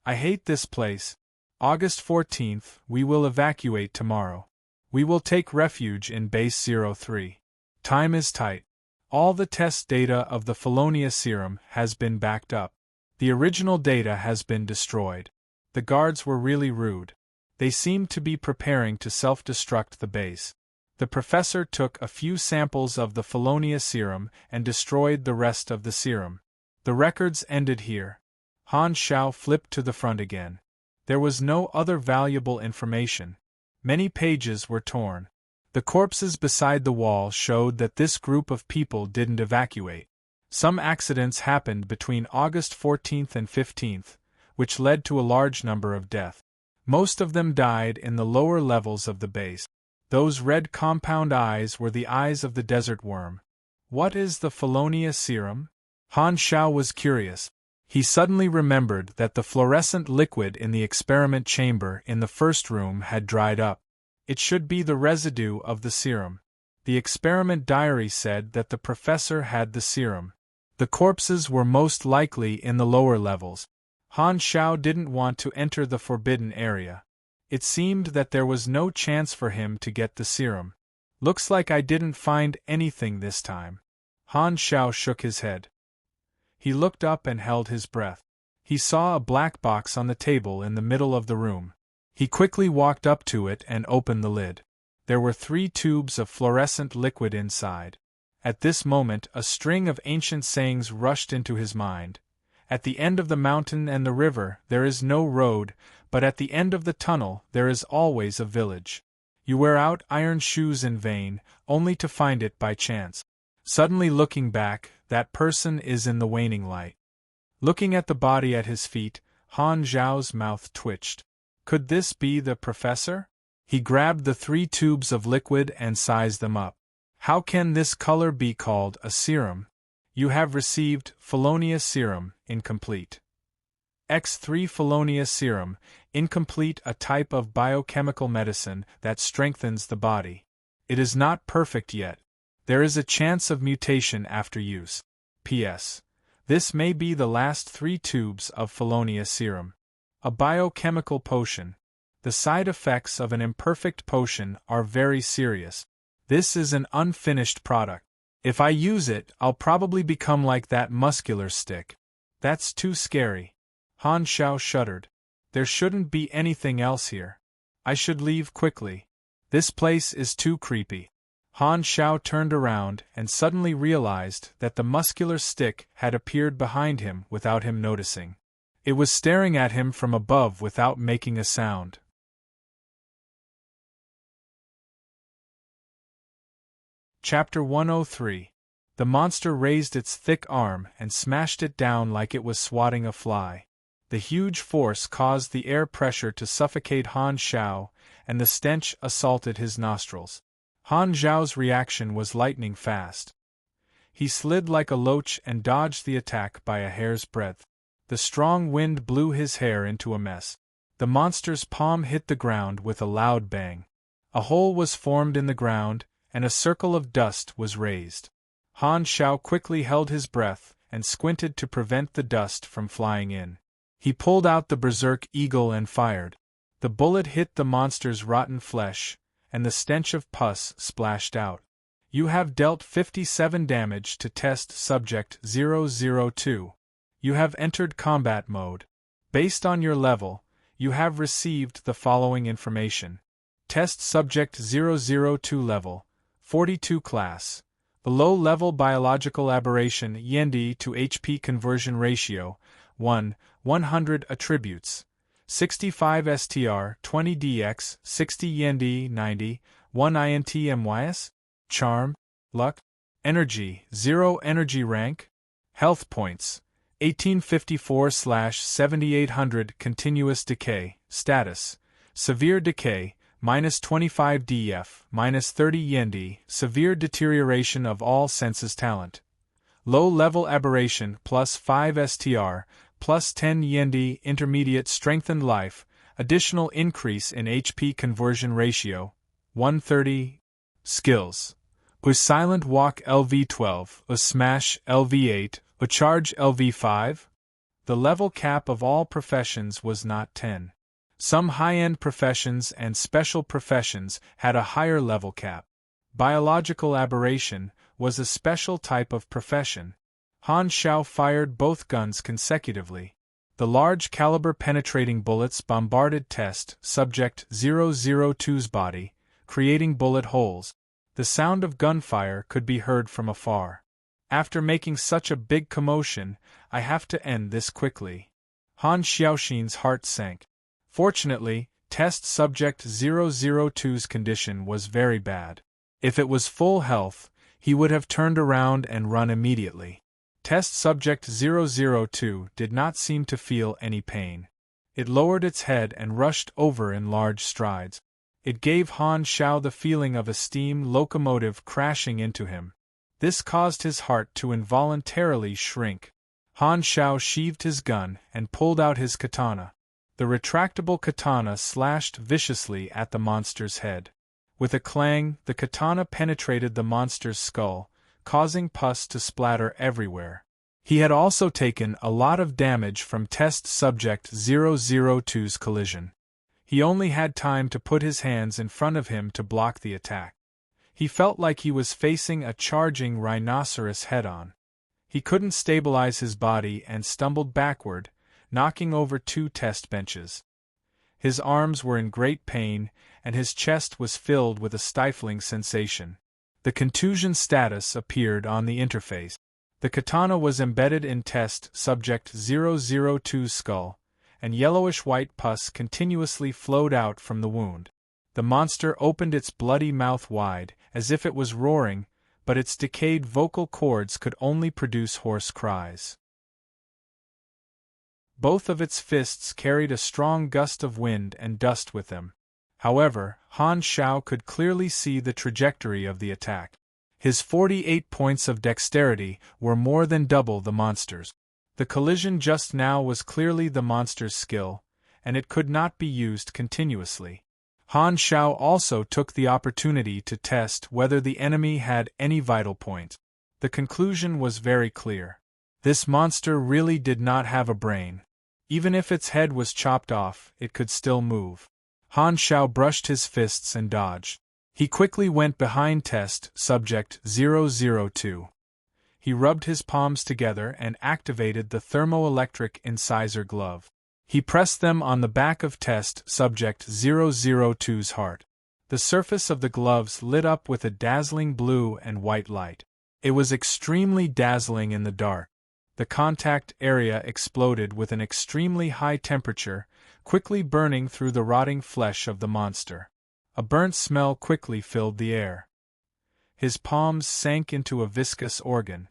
I hate this place. August 14th, we will evacuate tomorrow. We will take refuge in Base 03. Time is tight. All the test data of the Felonia serum has been backed up. The original data has been destroyed. The guards were really rude. They seemed to be preparing to self-destruct the base. The professor took a few samples of the Felonia serum and destroyed the rest of the serum. The records ended here. Han Xiao flipped to the front again. There was no other valuable information. Many pages were torn. The corpses beside the wall showed that this group of people didn't evacuate. Some accidents happened between August 14th and 15th, which led to a large number of deaths. Most of them died in the lower levels of the base. Those red compound eyes were the eyes of the desert worm. What is the Felonia serum? Han Xiao was curious. He suddenly remembered that the fluorescent liquid in the experiment chamber in the first room had dried up. It should be the residue of the serum. The experiment diary said that the professor had the serum. The corpses were most likely in the lower levels. Han Xiao didn't want to enter the forbidden area. It seemed that there was no chance for him to get the serum. Looks like I didn't find anything this time. Han Xiao shook his head. He looked up and held his breath. He saw a black box on the table in the middle of the room. He quickly walked up to it and opened the lid. There were 3 tubes of fluorescent liquid inside. At this moment, a string of ancient sayings rushed into his mind. At the end of the mountain and the river, there is no road, but at the end of the tunnel, there is always a village. You wear out iron shoes in vain, only to find it by chance. Suddenly looking back, that person is in the waning light. Looking at the body at his feet, Han Xiao's mouth twitched. Could this be the professor? He grabbed the 3 tubes of liquid and sized them up. How can this color be called a serum? You have received Felonia serum, incomplete. X3 Felonia serum, incomplete, a type of biochemical medicine that strengthens the body. It is not perfect yet. There is a chance of mutation after use. P.S. This may be the last 3 tubes of Felonia serum. A biochemical potion. The side effects of an imperfect potion are very serious. This is an unfinished product. If I use it, I'll probably become like that muscular stick. That's too scary. Han Xiao shuddered. There shouldn't be anything else here. I should leave quickly. This place is too creepy. Han Xiao turned around and suddenly realized that the muscular stick had appeared behind him without him noticing. It was staring at him from above without making a sound. Chapter 103. The monster raised its thick arm and smashed it down like it was swatting a fly. The huge force caused the air pressure to suffocate Han Xiao, and the stench assaulted his nostrils. Han Xiao's reaction was lightning fast. He slid like a loach and dodged the attack by a hair's breadth. The strong wind blew his hair into a mess. The monster's palm hit the ground with a loud bang. A hole was formed in the ground, and a circle of dust was raised. Han Xiao quickly held his breath and squinted to prevent the dust from flying in. He pulled out the berserk eagle and fired. The bullet hit the monster's rotten flesh, and the stench of pus splashed out. You have dealt 57 damage to test subject 002. You have entered combat mode. Based on your level, you have received the following information. Test subject 002 level, 42 class. The low-level biological aberration Yendi to HP conversion ratio, 100 attributes. 65 STR, 20 DX, 60 Yendi, 90, 1 INT MYS. Charm, Luck, Energy, 0 Energy rank, Health points, 1854/7800 Continuous decay, Status, Severe decay, -25 DF, -30 Yendi, Severe deterioration of all senses talent. Low-level aberration, +5 STR, +10 Yendi Intermediate strengthened life, additional increase in HP conversion ratio, 130. Skills. A silent walk LV12, a smash LV8, a charge LV5? The level cap of all professions was not 10. Some high-end professions and special professions had a higher level cap. Biological aberration was a special type of profession. Han Xiao fired both guns consecutively. The large-caliber penetrating bullets bombarded test subject 002's body, creating bullet holes. The sound of gunfire could be heard from afar. After making such a big commotion, I have to end this quickly. Han Xiaoxin's heart sank. Fortunately, test subject 002's condition was very bad. If it was full health, he would have turned around and run immediately. Test subject 002 did not seem to feel any pain. It lowered its head and rushed over in large strides. It gave Han Xiao the feeling of a steam locomotive crashing into him. This caused his heart to involuntarily shrink. Han Xiao sheathed his gun and pulled out his katana. The retractable katana slashed viciously at the monster's head. With a clang, the katana penetrated the monster's skull, causing pus to splatter everywhere. He had also taken a lot of damage from test subject 002's collision. He only had time to put his hands in front of him to block the attack. He felt like he was facing a charging rhinoceros head-on. He couldn't stabilize his body and stumbled backward, knocking over 2 test benches. His arms were in great pain, and his chest was filled with a stifling sensation. The contusion status appeared on the interface. The katana was embedded in test subject 002's skull, and yellowish-white pus continuously flowed out from the wound. The monster opened its bloody mouth wide, as if it was roaring, but its decayed vocal cords could only produce hoarse cries. Both of its fists carried a strong gust of wind and dust with them. However, Han Xiao could clearly see the trajectory of the attack. His 48 points of dexterity were more than double the monster's. The collision just now was clearly the monster's skill, and it could not be used continuously. Han Xiao also took the opportunity to test whether the enemy had any vital point. The conclusion was very clear. This monster really did not have a brain. Even if its head was chopped off, it could still move. Han Xiao brushed his fists and dodged. He quickly went behind test subject 002. He rubbed his palms together and activated the thermoelectric incisor glove. He pressed them on the back of test subject 002's heart. The surface of the gloves lit up with a dazzling blue and white light. It was extremely dazzling in the dark. The contact area exploded with an extremely high temperature, quickly burning through the rotting flesh of the monster. A burnt smell quickly filled the air. His palms sank into a viscous organ.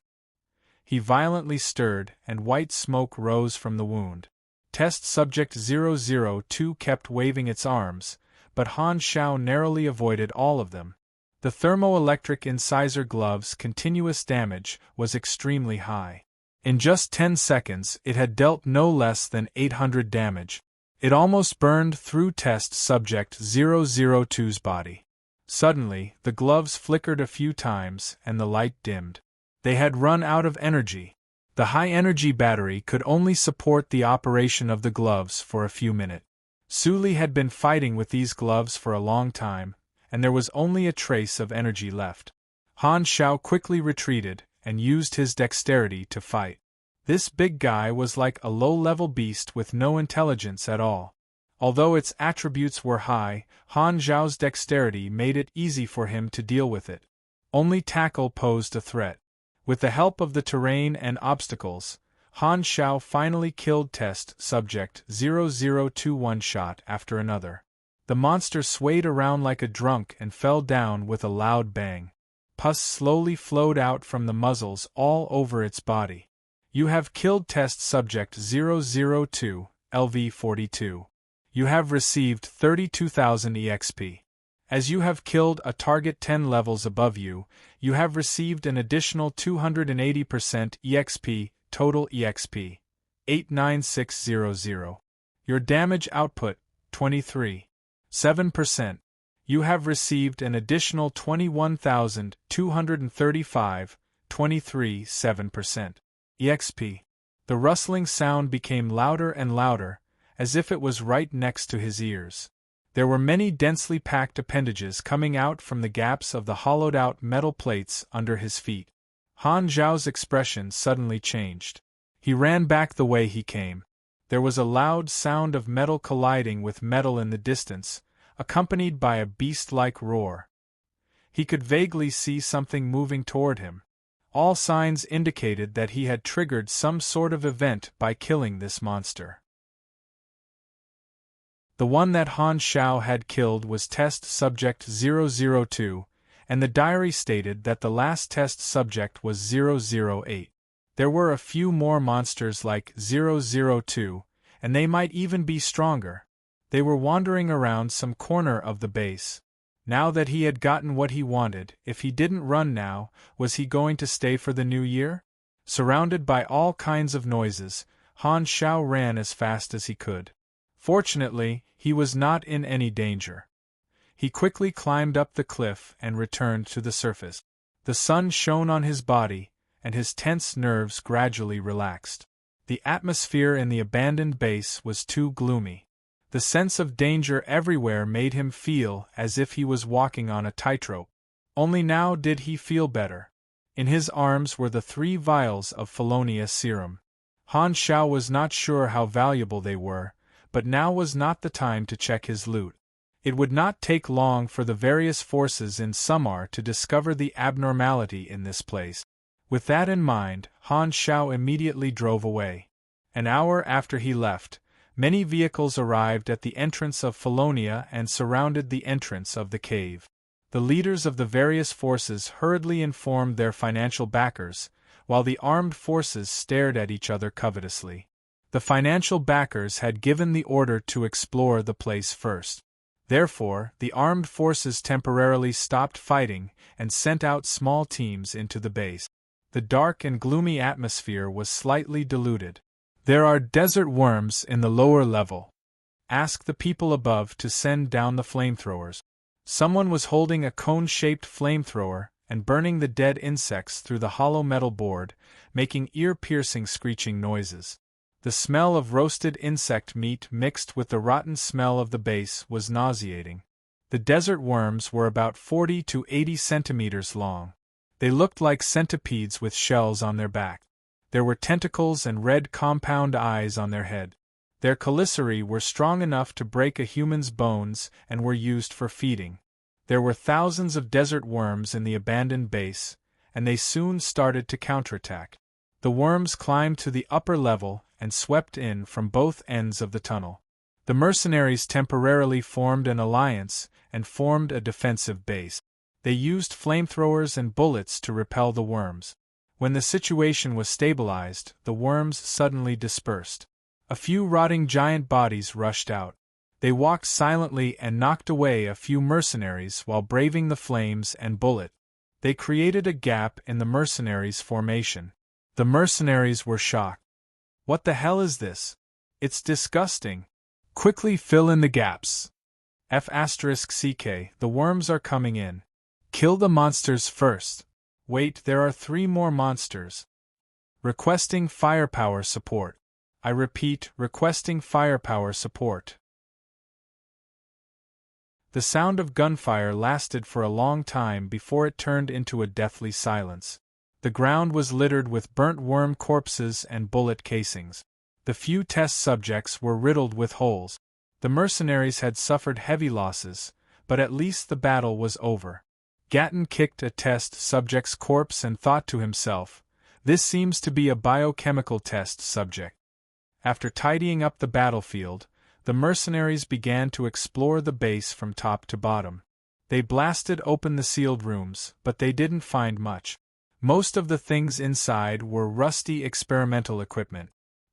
He violently stirred, and white smoke rose from the wound. Test Subject 002 kept waving its arms, but Han Shao narrowly avoided all of them. The thermoelectric incisor glove's continuous damage was extremely high. In just 10 seconds it had dealt no less than 800 damage. It almost burned through Test Subject 002's body. Suddenly, the gloves flickered a few times and the light dimmed. They had run out of energy. The high-energy battery could only support the operation of the gloves for a few minutes. Su Li had been fighting with these gloves for a long time, and there was only a trace of energy left. Han Shao quickly retreated and used his dexterity to fight. This big guy was like a low-level beast with no intelligence at all. Although its attributes were high, Han Zhao's dexterity made it easy for him to deal with it. Only tackle posed a threat. With the help of the terrain and obstacles, Han Shao finally killed Test Subject 002 one shot after another. The monster swayed around like a drunk and fell down with a loud bang. Pus slowly flowed out from the muzzles all over its body. You have killed Test Subject 002, LV-42. You have received 32,000 EXP. As you have killed a target 10 levels above you, you have received an additional 280% EXP, total EXP, 89600. Your damage output, 23.7%. You have received an additional 21,235, 23.7%. EXP. The rustling sound became louder and louder, as if it was right next to his ears. There were many densely packed appendages coming out from the gaps of the hollowed-out metal plates under his feet. Han Zhao's expression suddenly changed. He ran back the way he came. There was a loud sound of metal colliding with metal in the distance, accompanied by a beast-like roar. He could vaguely see something moving toward him. All signs indicated that he had triggered some sort of event by killing this monster. The one that Han Shao had killed was Test Subject 002, and the diary stated that the last test subject was 008. There were a few more monsters like 002, and they might even be stronger. They were wandering around some corner of the base. Now that he had gotten what he wanted, if he didn't run now, was he going to stay for the new year? Surrounded by all kinds of noises, Han Shao ran as fast as he could. Fortunately, he was not in any danger. He quickly climbed up the cliff and returned to the surface. The sun shone on his body, and his tense nerves gradually relaxed. The atmosphere in the abandoned base was too gloomy. The sense of danger everywhere made him feel as if he was walking on a tightrope. Only now did he feel better. In his arms were the 3 vials of Felonia serum. Han Shao was not sure how valuable they were, but now was not the time to check his loot. It would not take long for the various forces in Sumar to discover the abnormality in this place. With that in mind, Han Shao immediately drove away. An hour after he left, many vehicles arrived at the entrance of Felonia and surrounded the entrance of the cave. The leaders of the various forces hurriedly informed their financial backers, while the armed forces stared at each other covetously. The financial backers had given the order to explore the place first. Therefore, the armed forces temporarily stopped fighting and sent out small teams into the base. The dark and gloomy atmosphere was slightly diluted. There are desert worms in the lower level. Ask the people above to send down the flamethrowers. Someone was holding a cone-shaped flamethrower and burning the dead insects through the hollow metal board, making ear-piercing screeching noises. The smell of roasted insect meat mixed with the rotten smell of the base was nauseating. The desert worms were about 40 to 80 centimeters long. They looked like centipedes with shells on their back. There were tentacles and red compound eyes on their head. Their chelicerae were strong enough to break a human's bones and were used for feeding. There were thousands of desert worms in the abandoned base, and they soon started to counterattack. The worms climbed to the upper level and swept in from both ends of the tunnel. The mercenaries temporarily formed an alliance and formed a defensive base. They used flamethrowers and bullets to repel the worms. When the situation was stabilized, the worms suddenly dispersed. A few rotting giant bodies rushed out. They walked silently and knocked away a few mercenaries while braving the flames and bullet. They created a gap in the mercenaries' formation. The mercenaries were shocked. What the hell is this? It's disgusting. Quickly fill in the gaps. F***CK, the worms are coming in. Kill the monsters first. Wait, there are 3 more monsters. Requesting firepower support. I repeat, requesting firepower support. The sound of gunfire lasted for a long time before it turned into a deathly silence. The ground was littered with burnt worm corpses and bullet casings. The few test subjects were riddled with holes. The mercenaries had suffered heavy losses, but at least the battle was over. Gatton kicked a test subject's corpse and thought to himself, "This seems to be a biochemical test subject." After tidying up the battlefield, the mercenaries began to explore the base from top to bottom. They blasted open the sealed rooms, but they didn't find much. Most of the things inside were rusty experimental equipment.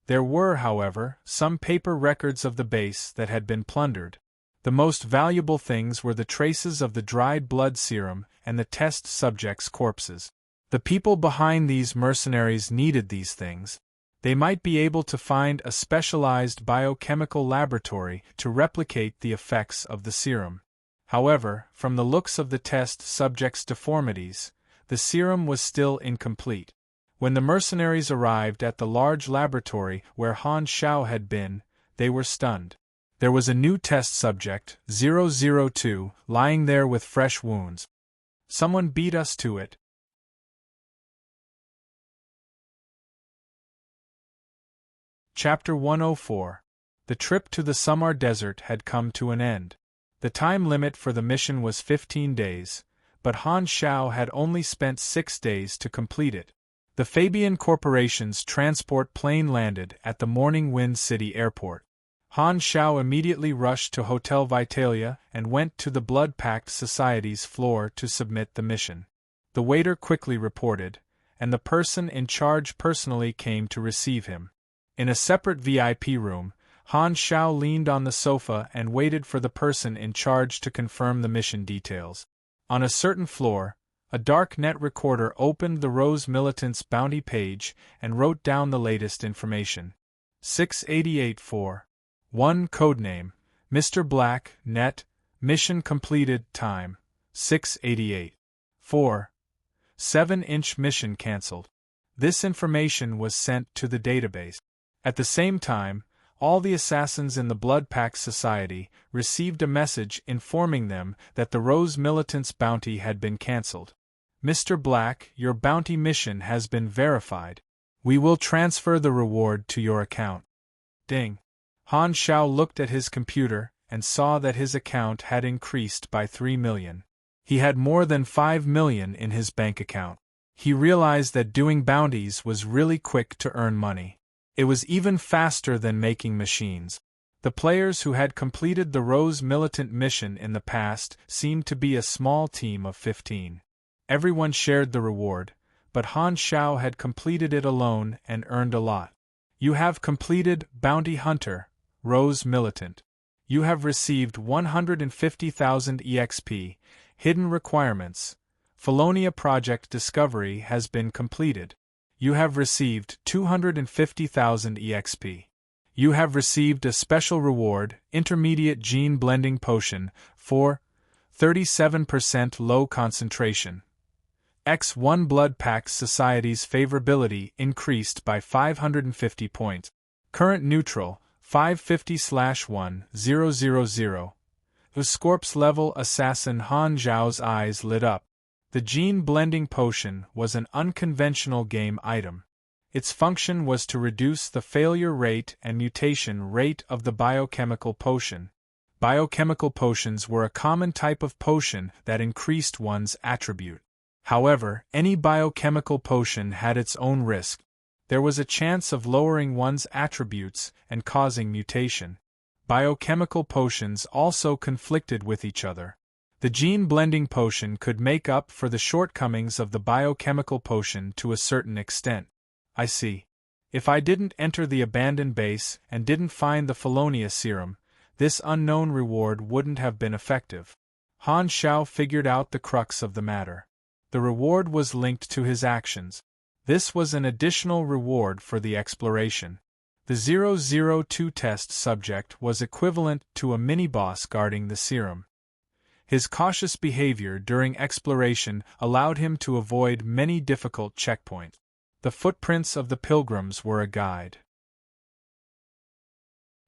There were, however, some paper records of the base that had been plundered. The most valuable things were the traces of the dried blood serum and the test subjects' corpses. The people behind these mercenaries needed these things. They might be able to find a specialized biochemical laboratory to replicate the effects of the serum. However, from the looks of the test subjects' deformities, the serum was still incomplete. When the mercenaries arrived at the large laboratory where Han Shao had been, they were stunned. There was a new test subject, 002, lying there with fresh wounds. Someone beat us to it. Chapter 104. The trip to the Samar Desert had come to an end. The time limit for the mission was 15 days, but Han Shao had only spent 6 days to complete it. The Fabian Corporation's transport plane landed at the Morning Wind City Airport. Han Shao immediately rushed to Hotel Vitalia and went to the Blood Pact Society's floor to submit the mission. The waiter quickly reported, and the person in charge personally came to receive him. In a separate VIP room, Han Shao leaned on the sofa and waited for the person in charge to confirm the mission details. On a certain floor, a dark net recorder opened the Rose Militant's bounty page and wrote down the latest information. 688-4. 1 Codename, Mr. Black, Net, Mission completed, time, 688. 4. 7-inch mission cancelled. This information was sent to the database. At the same time, all the assassins in the Blood Pact Society received a message informing them that the Rose Militant's bounty had been cancelled. Mr. Black, your bounty mission has been verified. We will transfer the reward to your account. Ding. Han Shao looked at his computer and saw that his account had increased by 3 million. He had more than 5 million in his bank account. He realized that doing bounties was really quick to earn money. It was even faster than making machines. The players who had completed the Rose Militant mission in the past seemed to be a small team of 15. Everyone shared the reward, but Han Shao had completed it alone and earned a lot. You have completed Bounty Hunter, Rose Militant. You have received 150,000 EXP. Hidden requirements. Felonia Project Discovery has been completed. You have received 250,000 EXP. You have received a special reward, Intermediate Gene Blending Potion, for 37% low concentration. X1 Blood Pact Society's favorability increased by 550 points. Current neutral, 550/1000. Scorp's level assassin Han Zhao's eyes lit up. The Gene Blending Potion was an unconventional game item. Its function was to reduce the failure rate and mutation rate of the biochemical potion. Biochemical potions were a common type of potion that increased one's attribute. However, any biochemical potion had its own risk. There was a chance of lowering one's attributes and causing mutation. Biochemical potions also conflicted with each other. The gene-blending potion could make up for the shortcomings of the biochemical potion to a certain extent. I see. If I didn't enter the abandoned base and didn't find the Felonia serum, this unknown reward wouldn't have been effective. Han Xiao figured out the crux of the matter. The reward was linked to his actions. This was an additional reward for the exploration. The 002 test subject was equivalent to a mini-boss guarding the serum. His cautious behavior during exploration allowed him to avoid many difficult checkpoints. The footprints of the pilgrims were a guide.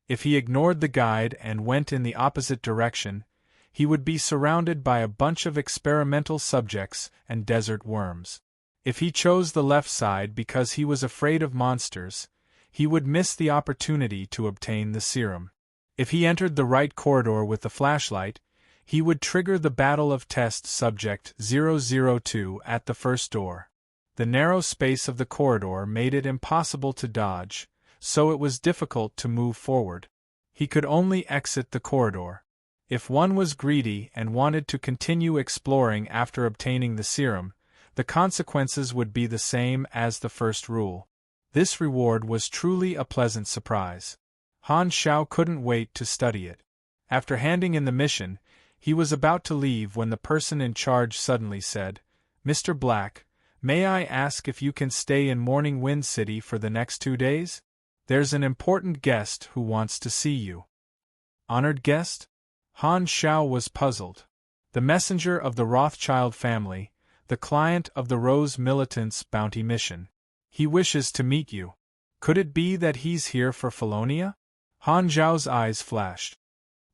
If he ignored the guide and went in the opposite direction, he would be surrounded by a bunch of experimental subjects and desert worms. If he chose the left side because he was afraid of monsters, he would miss the opportunity to obtain the serum. If he entered the right corridor with the flashlight, he would trigger the battle of test subject 002 at the first door. The narrow space of the corridor made it impossible to dodge, so it was difficult to move forward. He could only exit the corridor. If one was greedy and wanted to continue exploring after obtaining the serum, the consequences would be the same as the first rule. This reward was truly a pleasant surprise. Han Xiao couldn't wait to study it. After handing in the mission, he was about to leave when the person in charge suddenly said, "Mr. Black, may I ask if you can stay in Morning Wind City for the next 2 days? There's an important guest who wants to see you." Honored guest? Han Xiao was puzzled. The messenger of the Rothschild family, the client of the Rose Militant's bounty mission. He wishes to meet you. Could it be that he's here for Felonia? Han Xiao's eyes flashed.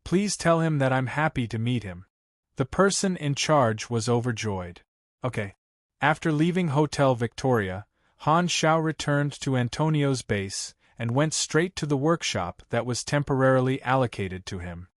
Please tell him that I'm happy to meet him. The person in charge was overjoyed. Okay. After leaving Hotel Victoria, Han Xiao returned to Antonio's base and went straight to the workshop that was temporarily allocated to him.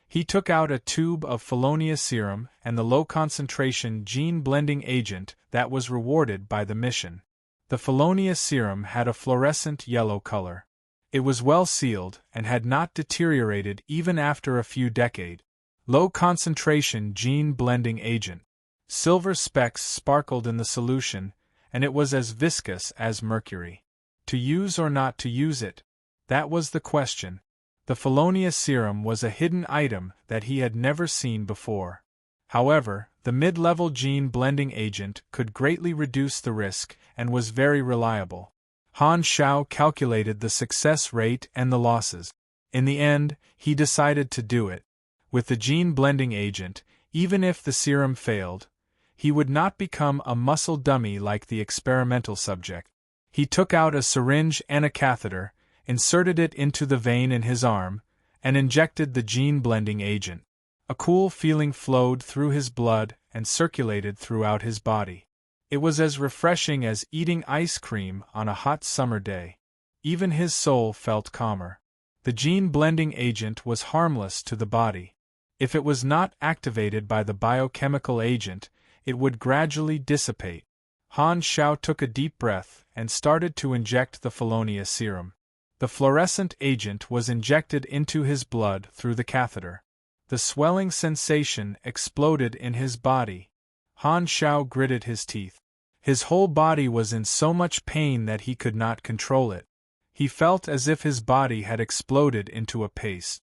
He took out a tube of Felonia serum and the low-concentration gene-blending agent that was rewarded by the mission. The Felonia serum had a fluorescent yellow color. It was well sealed and had not deteriorated even after a few decades. Low-concentration gene-blending agent. Silver specks sparkled in the solution, and it was as viscous as mercury. To use or not to use it? That was the question. The Felonia serum was a hidden item that he had never seen before. However, the mid-level gene-blending agent could greatly reduce the risk and was very reliable. Han Xiao calculated the success rate and the losses. In the end, he decided to do it. With the gene-blending agent, even if the serum failed, he would not become a muscle dummy like the experimental subject. He took out a syringe and a catheter, inserted it into the vein in his arm, and injected the gene-blending agent. A cool feeling flowed through his blood and circulated throughout his body. It was as refreshing as eating ice cream on a hot summer day. Even his soul felt calmer. The gene-blending agent was harmless to the body. If it was not activated by the biochemical agent, it would gradually dissipate. Han Xiao took a deep breath and started to inject the Felonia serum. The fluorescent agent was injected into his blood through the catheter. The swelling sensation exploded in his body. Han Xiao gritted his teeth. His whole body was in so much pain that he could not control it. He felt as if his body had exploded into a paste.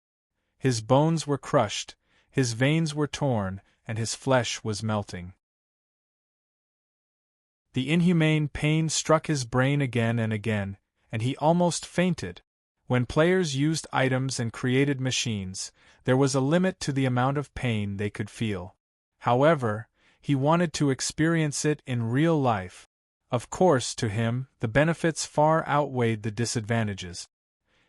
His bones were crushed, his veins were torn, and his flesh was melting. The inhumane pain struck his brain again and again, and he almost fainted. When players used items and created machines, there was a limit to the amount of pain they could feel. However, he wanted to experience it in real life. Of course, to him, the benefits far outweighed the disadvantages.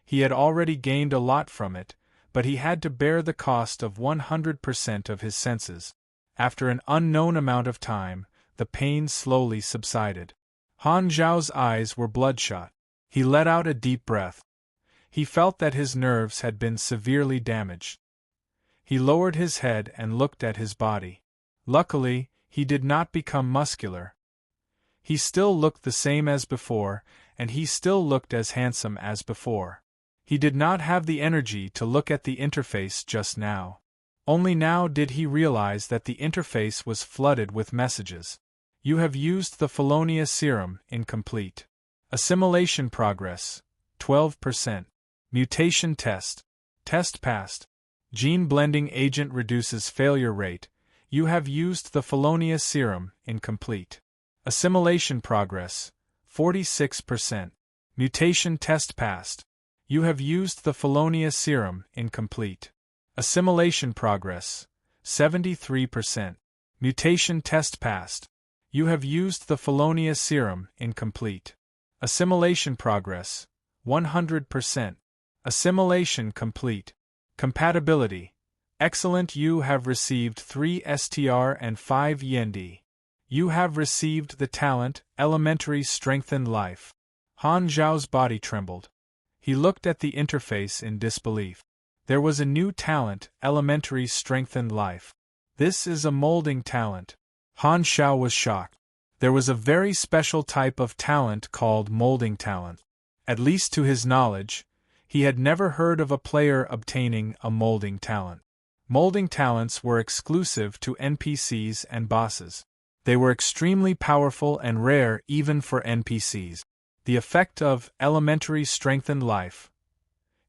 He had already gained a lot from it, but he had to bear the cost of 100% of his senses. After an unknown amount of time, the pain slowly subsided. Han Zhao's eyes were bloodshot. He let out a deep breath. He felt that his nerves had been severely damaged. He lowered his head and looked at his body. Luckily, he did not become muscular. He still looked the same as before, and he still looked as handsome as before. He did not have the energy to look at the interface just now. Only now did he realize that the interface was flooded with messages. You have used the Felonia serum, incomplete. Assimilation progress, 12%. Mutation test. Test passed. Gene blending agent reduces failure rate. You have used the Felonia serum, incomplete. Assimilation progress, 46%. Mutation test passed. You have used the Felonia serum, incomplete. Assimilation progress, 73%. Mutation test passed. You have used the Felonia serum, incomplete. Assimilation progress, 100%. Assimilation complete. Compatibility. Excellent. You have received 3 STR and 5 YND. You have received the talent, Elementary Strengthened Life. Han Zhao's body trembled. He looked at the interface in disbelief. There was a new talent, Elementary Strengthened Life. This is a molding talent. Han Zhao was shocked. There was a very special type of talent called molding talent. At least to his knowledge, he had never heard of a player obtaining a molding talent. Molding talents were exclusive to NPCs and bosses. They were extremely powerful and rare even for NPCs. The effect of Elementary Strengthened Life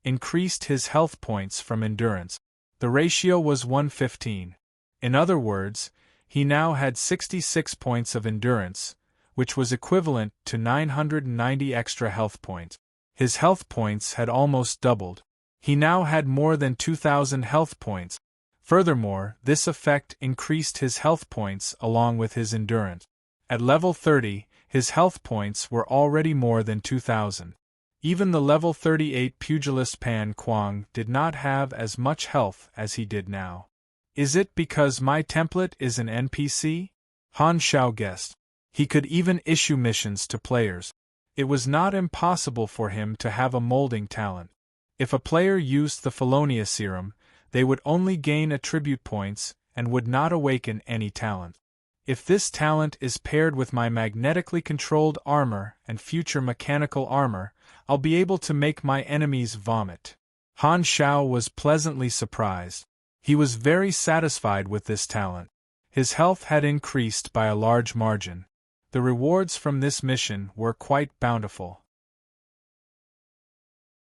increased his health points from endurance. The ratio was 1:15. In other words, he now had 66 points of endurance, which was equivalent to 990 extra health points. His health points had almost doubled. He now had more than 2,000 health points. Furthermore, this effect increased his health points along with his endurance. At level 30, his health points were already more than 2,000. Even the level 38 pugilist Pan Kuang did not have as much health as he did now. Is it because my template is an NPC? Han Zhao guessed. He could even issue missions to players. It was not impossible for him to have a molding talent. If a player used the Felonia serum, they would only gain attribute points and would not awaken any talent. If this talent is paired with my magnetically controlled armor and future mechanical armor, I'll be able to make my enemies vomit. Han Zhao was pleasantly surprised. He was very satisfied with this talent. His health had increased by a large margin. The rewards from this mission were quite bountiful.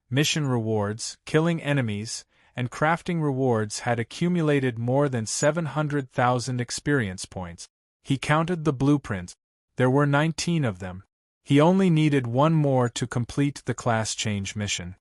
Mission rewards, killing enemies, and crafting rewards had accumulated more than 700,000 experience points. He counted the blueprints. There were 19 of them. He only needed one more to complete the class change mission.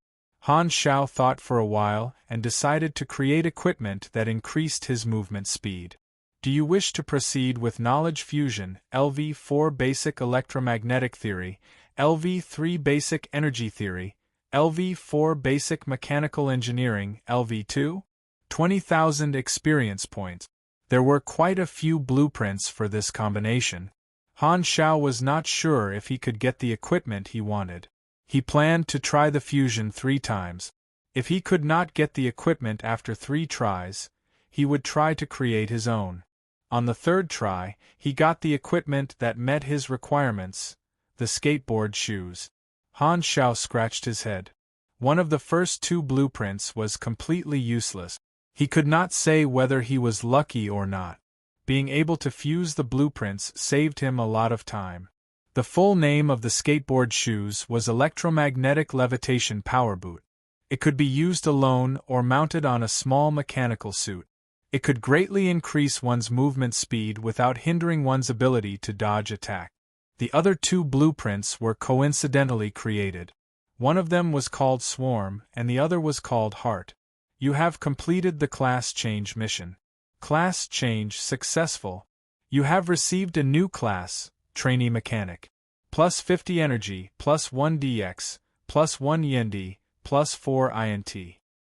Han Zhao thought for a while and decided to create equipment that increased his movement speed. Do you wish to proceed with Knowledge Fusion, LV4 Basic Electromagnetic Theory, LV3 Basic Energy Theory, LV4 Basic Mechanical Engineering, LV2? 20,000 experience points. There were quite a few blueprints for this combination. Han Zhao was not sure if he could get the equipment he wanted. He planned to try the fusion 3 times. If he could not get the equipment after 3 tries, he would try to create his own. On the 3rd try, he got the equipment that met his requirements, the skateboard shoes. Han Zhao scratched his head. One of the first 2 blueprints was completely useless. He could not say whether he was lucky or not. Being able to fuse the blueprints saved him a lot of time. The full name of the skateboard shoes was Electromagnetic Levitation Power Boot. It could be used alone or mounted on a small mechanical suit. It could greatly increase one's movement speed without hindering one's ability to dodge attack. The other 2 blueprints were coincidentally created. One of them was called Swarm and the other was called Heart. You have completed the class change mission. Class change successful. You have received a new class, Trainee Mechanic. Plus 50 energy, plus 1 DX, plus 1 YND, plus 4 INT.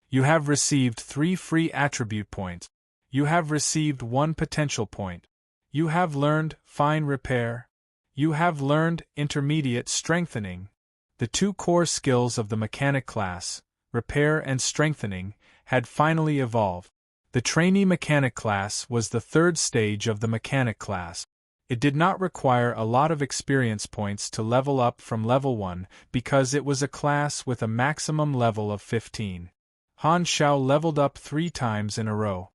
You have received 3 free attribute points. You have received 1 potential point. You have learned Fine Repair. You have learned Intermediate Strengthening. The 2 core skills of the Mechanic class, Repair and Strengthening, had finally evolved. The Trainee Mechanic class was the 3rd stage of the Mechanic class. It did not require a lot of experience points to level up from level 1 because it was a class with a maximum level of 15. Han Xiao leveled up 3 times in a row.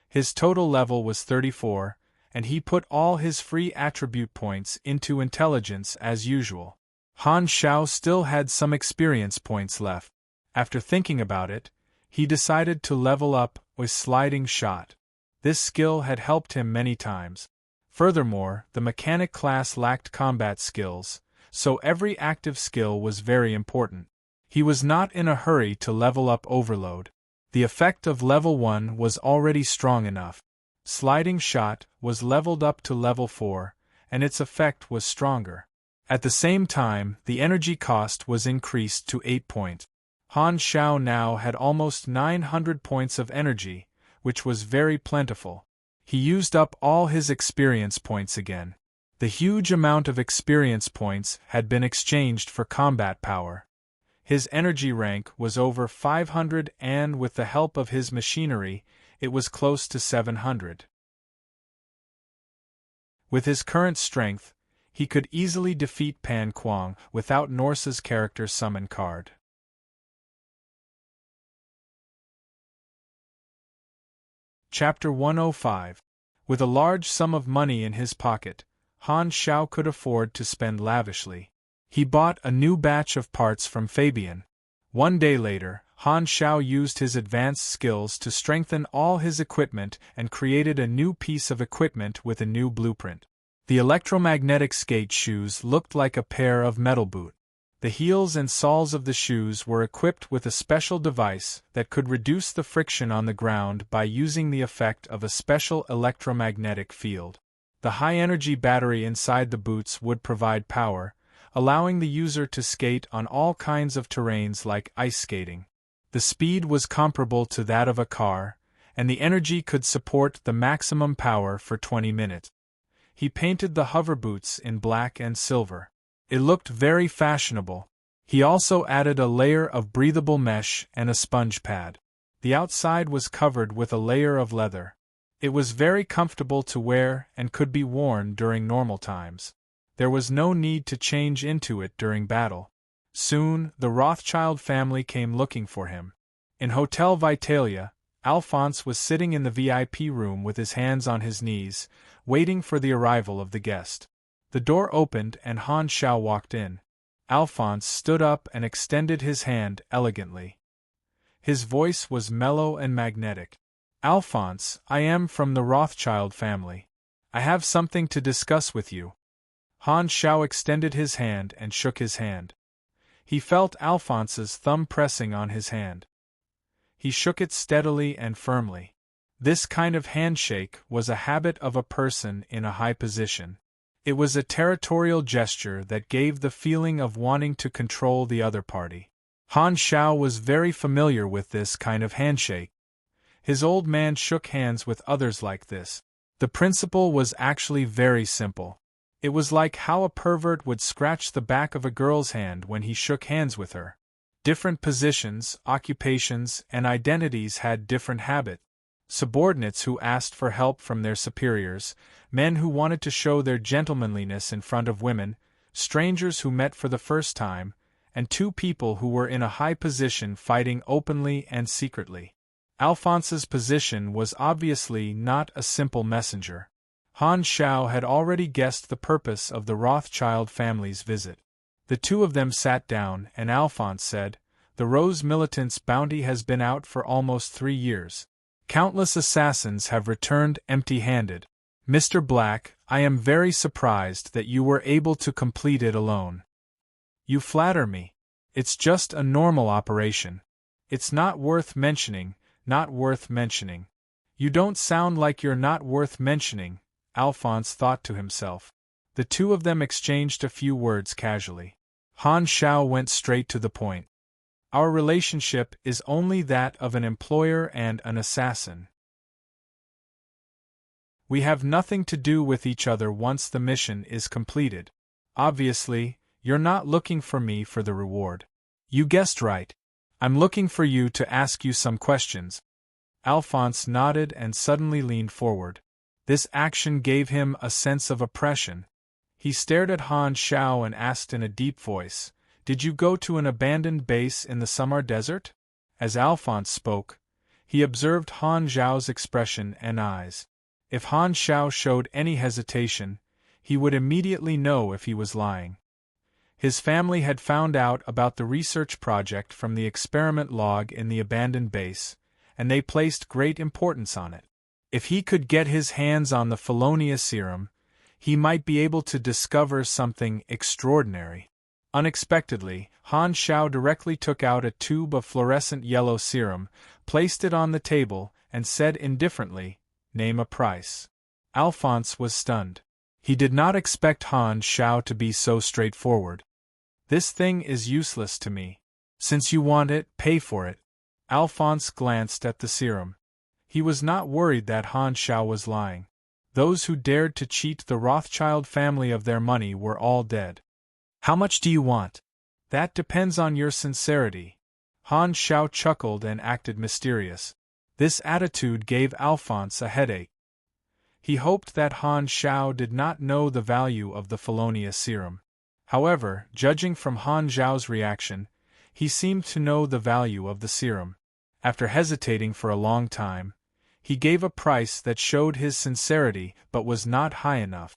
His total level was 34, and he put all his free attribute points into intelligence as usual. Han Xiao still had some experience points left. After thinking about it, he decided to level up with sliding shot. This skill had helped him many times. Furthermore, the mechanic class lacked combat skills, so every active skill was very important. He was not in a hurry to level up overload. The effect of level 1 was already strong enough. Sliding shot was leveled up to level 4, and its effect was stronger. At the same time, the energy cost was increased to 8 points. Han Xiao now had almost 900 points of energy, which was very plentiful. He used up all his experience points again. The huge amount of experience points had been exchanged for combat power. His energy rank was over 500 and with the help of his machinery, it was close to 700. With his current strength, he could easily defeat Pan Kuang without Norse's character summon card. Chapter 105. With a large sum of money in his pocket, Han Xiao could afford to spend lavishly. He bought a new batch of parts from Fabian. One day later, Han Xiao used his advanced skills to strengthen all his equipment and created a new piece of equipment with a new blueprint. The electromagnetic skate shoes looked like a pair of metal boots. The heels and soles of the shoes were equipped with a special device that could reduce the friction on the ground by using the effect of a special electromagnetic field. The high-energy battery inside the boots would provide power, allowing the user to skate on all kinds of terrains like ice skating. The speed was comparable to that of a car, and the energy could support the maximum power for 20 minutes. He painted the hover boots in black and silver. It looked very fashionable. He also added a layer of breathable mesh and a sponge pad. The outside was covered with a layer of leather. It was very comfortable to wear and could be worn during normal times. There was no need to change into it during battle. Soon, the Rothschild family came looking for him. In Hotel Vitalia, Alphonse was sitting in the VIP room with his hands on his knees, waiting for the arrival of the guest. The door opened and Han Xiao walked in. Alphonse stood up and extended his hand elegantly. His voice was mellow and magnetic. "Alphonse, I am from the Rothschild family. I have something to discuss with you." Han Xiao extended his hand and shook his hand. He felt Alphonse's thumb pressing on his hand. He shook it steadily and firmly. This kind of handshake was a habit of a person in a high position. It was a territorial gesture that gave the feeling of wanting to control the other party. Han Xiao was very familiar with this kind of handshake. His old man shook hands with others like this. The principle was actually very simple. It was like how a pervert would scratch the back of a girl's hand when he shook hands with her. Different positions, occupations, and identities had different habits. Subordinates who asked for help from their superiors, men who wanted to show their gentlemanliness in front of women, strangers who met for the first time, and two people who were in a high position fighting openly and secretly. Alphonse's position was obviously not a simple messenger. Han Xiao had already guessed the purpose of the Rothschild family's visit. The two of them sat down and Alphonse said, "The Rose Militant's bounty has been out for almost 3 years. Countless assassins have returned empty-handed. Mr. Black, I am very surprised that you were able to complete it alone." "You flatter me. It's just a normal operation. It's not worth mentioning, not worth mentioning." "You don't sound like you're not worth mentioning," Alphonse thought to himself. The two of them exchanged a few words casually. Han Xiao went straight to the point. "Our relationship is only that of an employer and an assassin. We have nothing to do with each other once the mission is completed. Obviously, you're not looking for me for the reward." "You guessed right. I'm looking for you to ask you some questions." Alphonse nodded and suddenly leaned forward. This action gave him a sense of oppression. He stared at Han Xiao and asked in a deep voice, "Did you go to an abandoned base in the Samar Desert?" As Alphonse spoke, he observed Han Xiao's expression and eyes. If Han Xiao showed any hesitation, he would immediately know if he was lying. His family had found out about the research project from the experiment log in the abandoned base, and they placed great importance on it. If he could get his hands on the Felonia serum, he might be able to discover something extraordinary. Unexpectedly, Han Xiao directly took out a tube of fluorescent yellow serum, placed it on the table, and said indifferently, "Name a price." Alphonse was stunned. He did not expect Han Xiao to be so straightforward. "This thing is useless to me. Since you want it, pay for it." Alphonse glanced at the serum. He was not worried that Han Xiao was lying. Those who dared to cheat the Rothschild family of their money were all dead. "How much do you want?" "That depends on your sincerity." Han Xiao chuckled and acted mysterious. This attitude gave Alphonse a headache. He hoped that Han Xiao did not know the value of the Felonia serum. However, judging from Han Xiao's reaction, he seemed to know the value of the serum. After hesitating for a long time, he gave a price that showed his sincerity but was not high enough.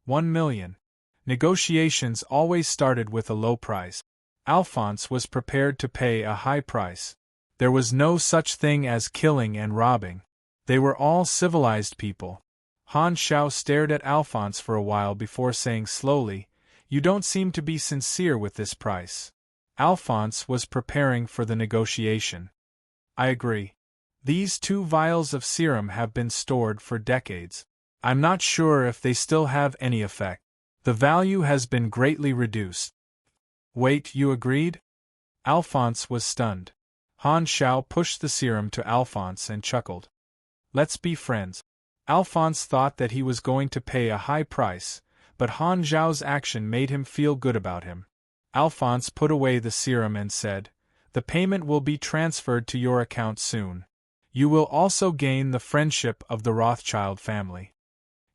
1 million. Negotiations always started with a low price. Alphonse was prepared to pay a high price. There was no such thing as killing and robbing. They were all civilized people. Han Xiao stared at Alphonse for a while before saying slowly, "You don't seem to be sincere with this price." Alphonse was preparing for the negotiation. "I agree. These 2 vials of serum have been stored for decades. I'm not sure if they still have any effect. The value has been greatly reduced." "Wait, you agreed?" Alphonse was stunned. Han Xiao pushed the serum to Alphonse and chuckled. "Let's be friends." Alphonse thought that he was going to pay a high price, but Han Xiao's action made him feel good about him. Alphonse put away the serum and said, "The payment will be transferred to your account soon. You will also gain the friendship of the Rothschild family.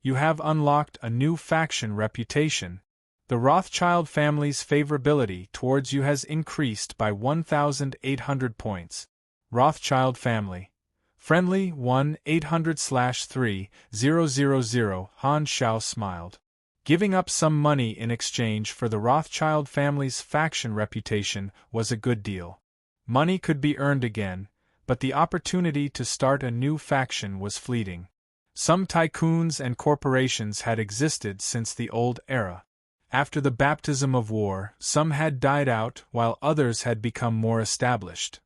You have unlocked a new faction reputation. The Rothschild family's favorability towards you has increased by 1,800 points. Rothschild family. Friendly 1-800/3000. Han Xiao smiled. Giving up some money in exchange for the Rothschild family's faction reputation was a good deal. Money could be earned again, but the opportunity to start a new faction was fleeting. Some tycoons and corporations had existed since the old era. After the baptism of war, some had died out while others had become more established.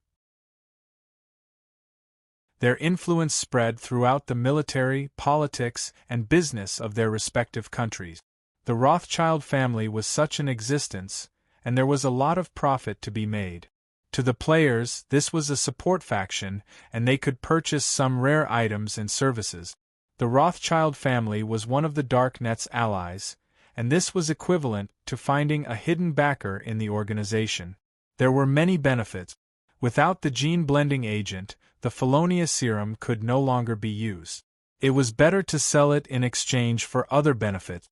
Their influence spread throughout the military, politics, and business of their respective countries. The Rothschild family was such an existence, and there was a lot of profit to be made. To the players, this was a support faction, and they could purchase some rare items and services. The Rothschild family was one of the Darknet's allies, and this was equivalent to finding a hidden backer in the organization. There were many benefits. Without the gene-blending agent, the Felonia serum could no longer be used. It was better to sell it in exchange for other benefits.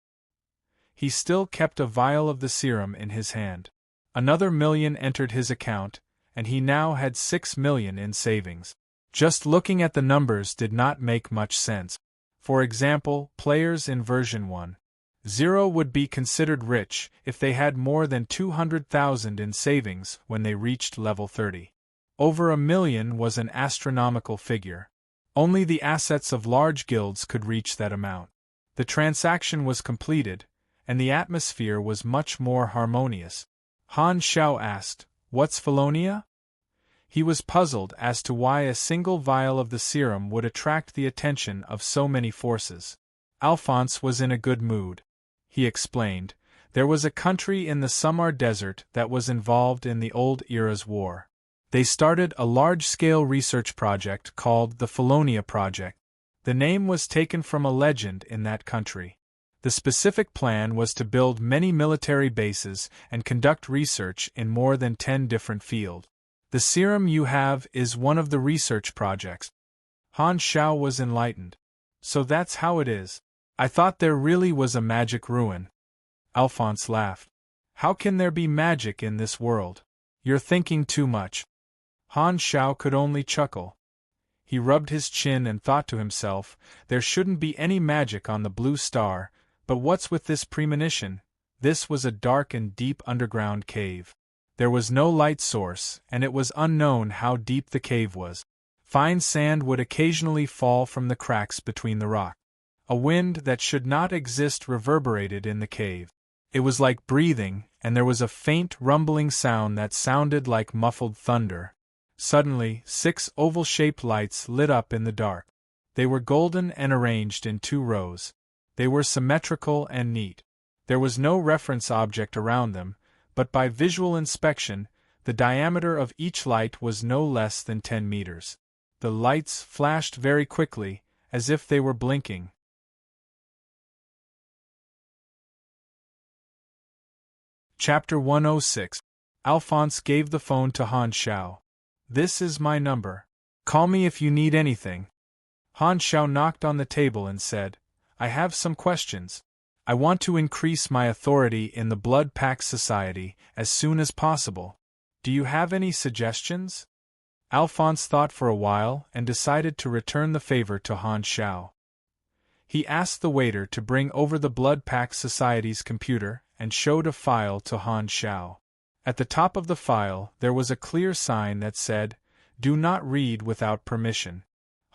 He still kept a vial of the serum in his hand. Another million entered his account, and he now had 6 million in savings. Just looking at the numbers did not make much sense. For example, players in version 1.0 would be considered rich if they had more than 200,000 in savings when they reached level 30. Over 1 million was an astronomical figure. Only the assets of large guilds could reach that amount. The transaction was completed, and the atmosphere was much more harmonious. Han Xiao asked, "What's Felonia?" He was puzzled as to why a single vial of the serum would attract the attention of so many forces. Alphonse was in a good mood. He explained, there was a country in the Samar Desert that was involved in the old era's war. They started a large-scale research project called the Felonia Project. The name was taken from a legend in that country. The specific plan was to build many military bases and conduct research in more than 10 different fields. The serum you have is one of the research projects. Han Xiao was enlightened. So that's how it is. I thought there really was a magic ruin. Alphonse laughed. How can there be magic in this world? You're thinking too much. Han Shao could only chuckle. He rubbed his chin and thought to himself, there shouldn't be any magic on the blue star, but what's with this premonition? This was a dark and deep underground cave. There was no light source, and it was unknown how deep the cave was. Fine sand would occasionally fall from the cracks between the rock. A wind that should not exist reverberated in the cave. It was like breathing, and there was a faint rumbling sound that sounded like muffled thunder. Suddenly, 6 oval-shaped lights lit up in the dark. They were golden and arranged in 2 rows. They were symmetrical and neat. There was no reference object around them, but by visual inspection, the diameter of each light was no less than 10 meters. The lights flashed very quickly, as if they were blinking. Chapter 106. Alphonse gave the phone to Han Shao. This is my number. Call me if you need anything. Han Shao knocked on the table and said, I have some questions. I want to increase my authority in the Blood Pact Society as soon as possible. Do you have any suggestions? Alphonse thought for a while and decided to return the favor to Han Shao. He asked the waiter to bring over the Blood Pact Society's computer and showed a file to Han Shao. At the top of the file there was a clear sign that said, Do not read without permission.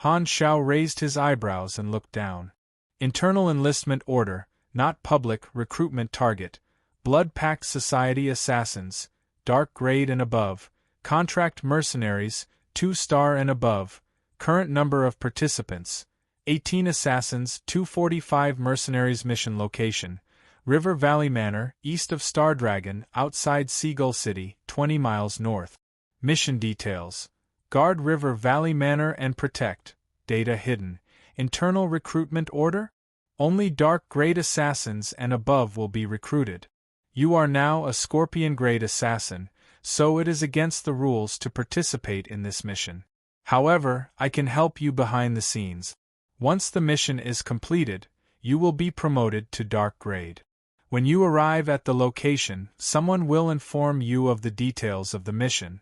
Han Shao raised his eyebrows and looked down. Internal enlistment order, not public recruitment target. Blood Pact Society assassins, dark grade and above. Contract mercenaries, 2-star and above. Current number of participants, 18 assassins, 245 mercenaries. Mission location, River Valley Manor, east of Stardragon, outside Seagull City, 20 miles north. Mission details: guard River Valley Manor and protect. Data hidden. Internal recruitment order? Only dark grade assassins and above will be recruited. You are now a Scorpion grade assassin, so it is against the rules to participate in this mission. However, I can help you behind the scenes. Once the mission is completed, you will be promoted to dark grade. When you arrive at the location, someone will inform you of the details of the mission.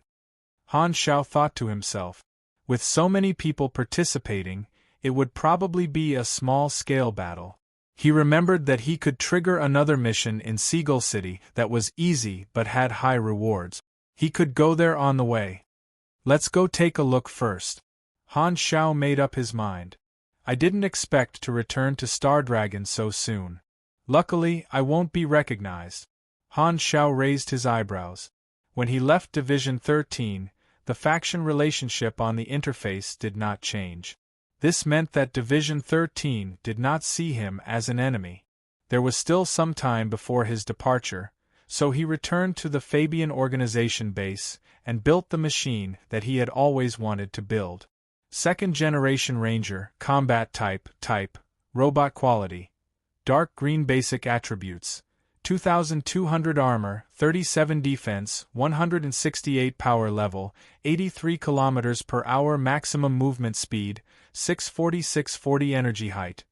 Han Shao thought to himself, with so many people participating, it would probably be a small-scale battle. He remembered that he could trigger another mission in Seagull City that was easy but had high rewards. He could go there on the way. Let's go take a look first. Han Shao made up his mind. I didn't expect to return to Stardragon so soon. Luckily, I won't be recognized. Han Shao raised his eyebrows. When he left Division 13, the faction relationship on the interface did not change. This meant that Division 13 did not see him as an enemy. There was still some time before his departure, so he returned to the Fabian organization base and built the machine that he had always wanted to build. Second-generation Ranger, combat type, robot quality. Dark green basic attributes, 2,200 armor, 37 defense, 168 power level, 83 km per hour maximum movement speed, 640 energy height,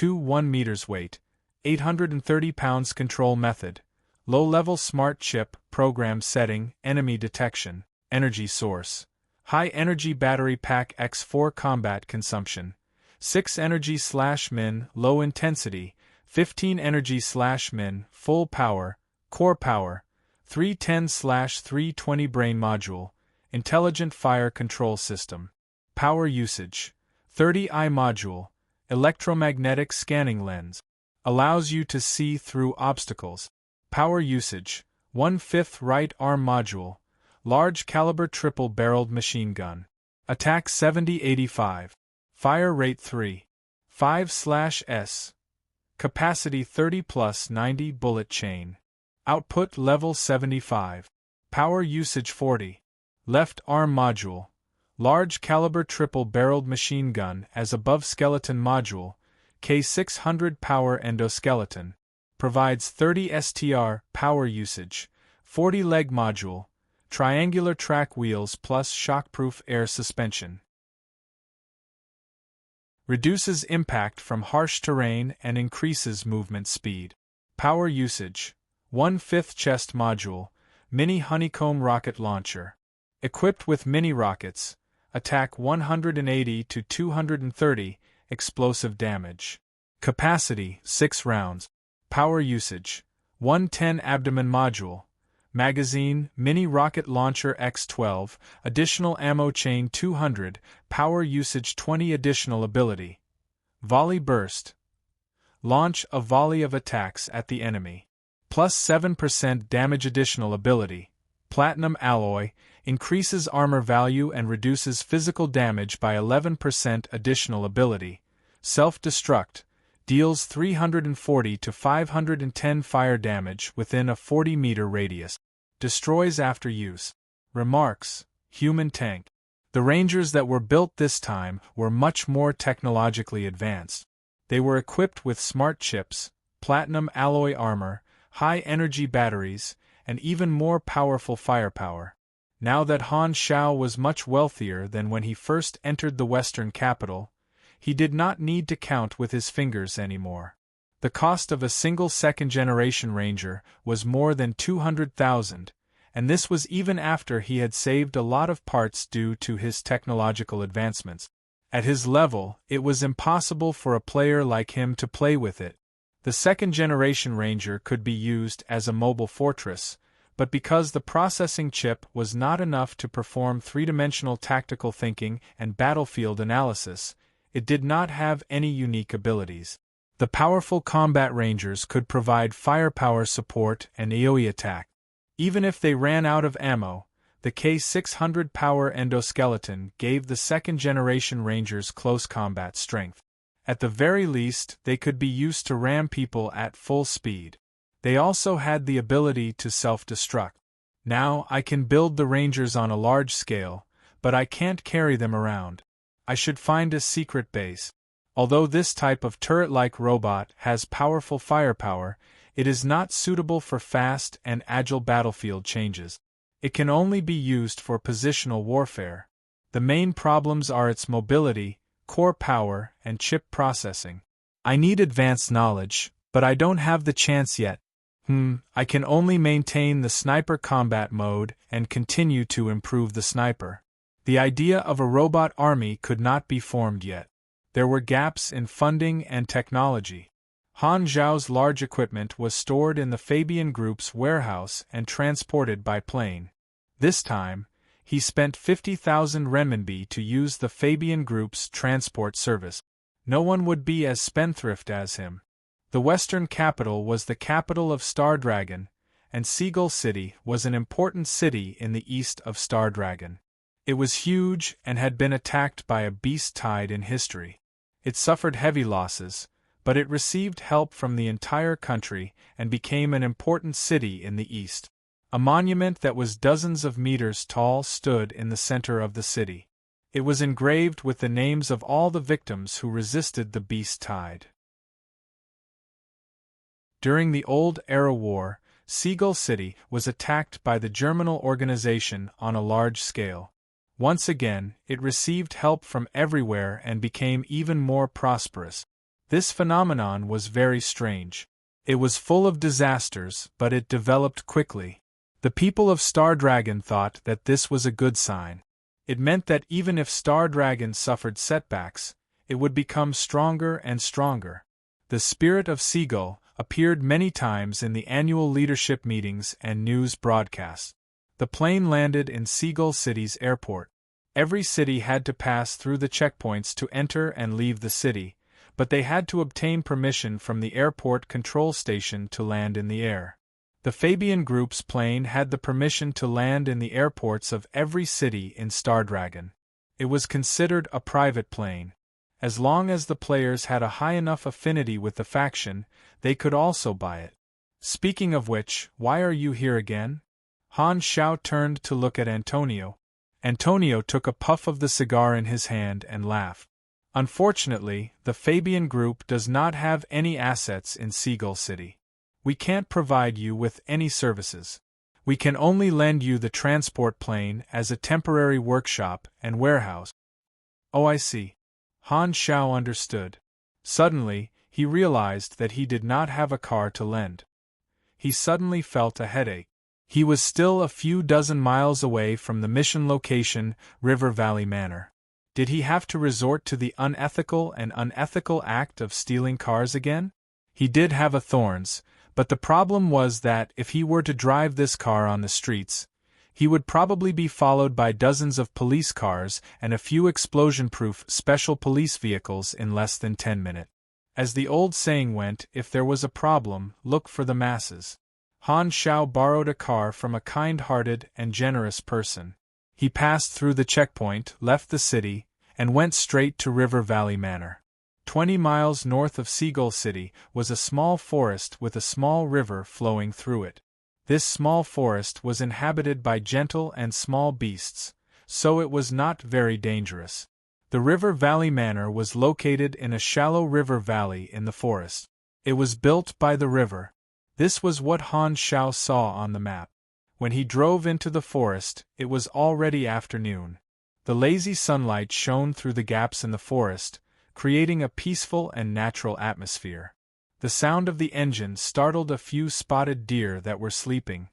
1 meters weight, 830 pounds control method, low-level smart chip, program setting, enemy detection, energy source, high energy battery pack X4 combat consumption, 6 energy/min, low intensity, 15 energy/min, full power, core power, 310/320 brain module, intelligent fire control system. Power usage, 30 eye module, electromagnetic scanning lens. Allows you to see through obstacles. Power usage, 1/5 right arm module, large caliber triple-barreled machine gun. Attack 70-85. Fire rate 3. 5/S. Capacity 30 plus 90 bullet chain. Output level 75. Power usage 40. Left arm module. Large caliber triple-barreled machine gun as above skeleton module. K600 power endoskeleton. Provides 30 STR power usage. 40 leg module. Triangular track wheels plus shockproof air suspension. Reduces impact from harsh terrain and increases movement speed. Power usage. 1/5 chest module, mini honeycomb rocket launcher. Equipped with mini rockets, attack 180 to 230, explosive damage. Capacity 6 rounds. Power usage. 110 abdomen module. Magazine, mini rocket launcher X12, additional ammo chain 200, power usage 20 additional ability. Volley burst. Launch a volley of attacks at the enemy. Plus 7% damage additional ability. Platinum alloy, increases armor value and reduces physical damage by 11% additional ability. Self-destruct, deals 340 to 510 fire damage within a 40-meter radius. Destroys after use. Remarks: human tank. The Rangers that were built this time were much more technologically advanced. They were equipped with smart chips, platinum alloy armor, high-energy batteries, and even more powerful firepower. Now that Han Shao was much wealthier than when he first entered the Western capital, he did not need to count with his fingers anymore. The cost of a single second-generation Ranger was more than 200,000, and this was even after he had saved a lot of parts due to his technological advancements. At his level, it was impossible for a player like him to play with it. The second-generation Ranger could be used as a mobile fortress, but because the processing chip was not enough to perform three-dimensional tactical thinking and battlefield analysis, it did not have any unique abilities. The powerful combat Rangers could provide firepower support and AoE attack. Even if they ran out of ammo, the K600 power endoskeleton gave the second-generation Rangers close combat strength. At the very least, they could be used to ram people at full speed. They also had the ability to self-destruct. Now I can build the Rangers on a large scale, but I can't carry them around. I should find a secret base. Although this type of turret-like robot has powerful firepower, it is not suitable for fast and agile battlefield changes. It can only be used for positional warfare. The main problems are its mobility, core power, and chip processing. I need advanced knowledge, but I don't have the chance yet. I can only maintain the sniper combat mode and continue to improve the sniper. The idea of a robot army could not be formed yet. There were gaps in funding and technology. Han Zhao's large equipment was stored in the Fabian Group's warehouse and transported by plane. This time, he spent 50,000 renminbi to use the Fabian Group's transport service. No one would be as spendthrift as him. The Western capital was the capital of Star Dragon, and Seagull City was an important city in the east of Star Dragon. It was huge and had been attacked by a beast tide in history. It suffered heavy losses, but it received help from the entire country and became an important city in the east. A monument that was dozens of meters tall stood in the center of the city. It was engraved with the names of all the victims who resisted the beast tide. During the Old Era War, Seagull City was attacked by the Germinal organization on a large scale. Once again, it received help from everywhere and became even more prosperous. This phenomenon was very strange. It was full of disasters, but it developed quickly. The people of Star Dragon thought that this was a good sign. It meant that even if Star Dragon suffered setbacks, it would become stronger and stronger. The spirit of Seagull appeared many times in the annual leadership meetings and news broadcasts. The plane landed in Seagull City's airport. Every city had to pass through the checkpoints to enter and leave the city, but they had to obtain permission from the airport control station to land in the air. The Fabian Group's plane had the permission to land in the airports of every city in Star Dragon. It was considered a private plane. As long as the players had a high enough affinity with the faction, they could also buy it. Speaking of which, why are you here again? Han Shao turned to look at Antonio. Antonio took a puff of the cigar in his hand and laughed. Unfortunately, the Fabian Group does not have any assets in Seagull City. We can't provide you with any services. We can only lend you the transport plane as a temporary workshop and warehouse. Oh, I see. Han Shao understood. Suddenly, he realized that he did not have a car to lend. He suddenly felt a headache. He was still a few dozen miles away from the mission location, River Valley Manor. Did he have to resort to the unethical act of stealing cars again? He did have a Thorns, but the problem was that if he were to drive this car on the streets, he would probably be followed by dozens of police cars and a few explosion-proof special police vehicles in less than 10 minutes. As the old saying went, if there was a problem, look for the masses. Han Shao borrowed a car from a kind-hearted and generous person. He passed through the checkpoint, left the city, and went straight to River Valley Manor. 20 miles north of Seagull City was a small forest with a small river flowing through it. This small forest was inhabited by gentle and small beasts, so it was not very dangerous. The River Valley Manor was located in a shallow river valley in the forest. It was built by the river. This was what Han Shao saw on the map. When he drove into the forest, it was already afternoon. The lazy sunlight shone through the gaps in the forest, creating a peaceful and natural atmosphere. The sound of the engine startled a few spotted deer that were sleeping.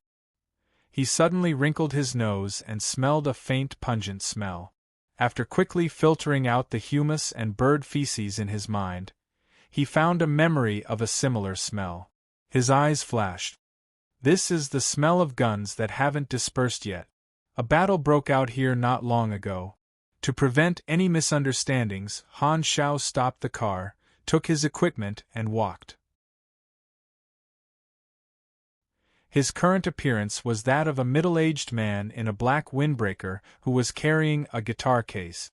He suddenly wrinkled his nose and smelled a faint pungent smell. After quickly filtering out the humus and bird feces in his mind, he found a memory of a similar smell. His eyes flashed. This is the smell of guns that haven't dispersed yet. A battle broke out here not long ago. To prevent any misunderstandings, Han Shao stopped the car, took his equipment, and walked. His current appearance was that of a middle-aged man in a black windbreaker who was carrying a guitar case.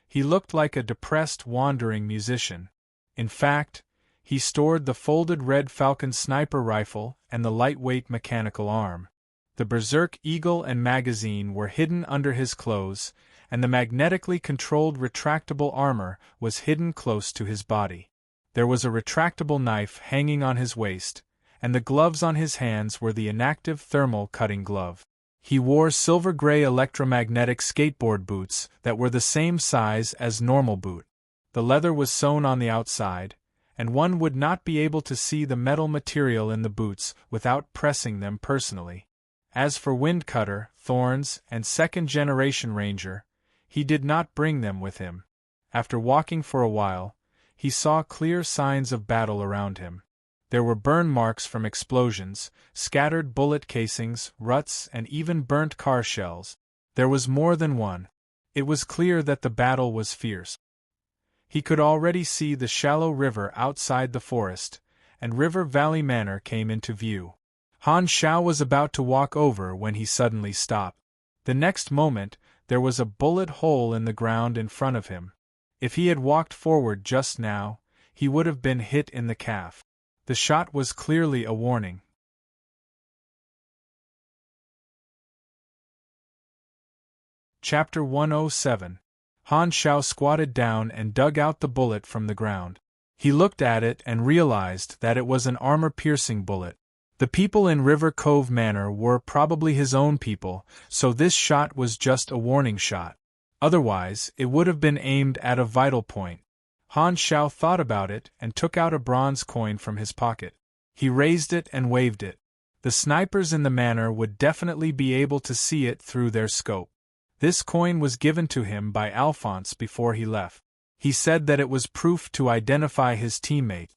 He looked like a depressed, wandering musician. In fact, he stored the folded Red Falcon sniper rifle and the lightweight mechanical arm. The Berserk Eagle and magazine were hidden under his clothes, and the magnetically controlled retractable armor was hidden close to his body. There was a retractable knife hanging on his waist, and the gloves on his hands were the inactive thermal cutting glove. He wore silver-gray electromagnetic skateboard boots that were the same size as normal boot. The leather was sewn on the outside, and one would not be able to see the metal material in the boots without pressing them personally. As for Windcutter, Thorns, and second-generation Ranger, he did not bring them with him. After walking for a while, he saw clear signs of battle around him. There were burn marks from explosions, scattered bullet casings, ruts, and even burnt car shells. There was more than one. It was clear that the battle was fierce. He could already see the shallow river outside the forest, and River Valley Manor came into view. Han Shao was about to walk over when he suddenly stopped. The next moment, there was a bullet hole in the ground in front of him. If he had walked forward just now, he would have been hit in the calf. The shot was clearly a warning. Chapter 107. Han Shao squatted down and dug out the bullet from the ground. He looked at it and realized that it was an armor-piercing bullet. The people in River Cove Manor were probably his own people, so this shot was just a warning shot. Otherwise, it would have been aimed at a vital point. Han Shao thought about it and took out a bronze coin from his pocket. He raised it and waved it. The snipers in the manor would definitely be able to see it through their scope. This coin was given to him by Alphonse before he left. He said that it was proof to identify his teammate.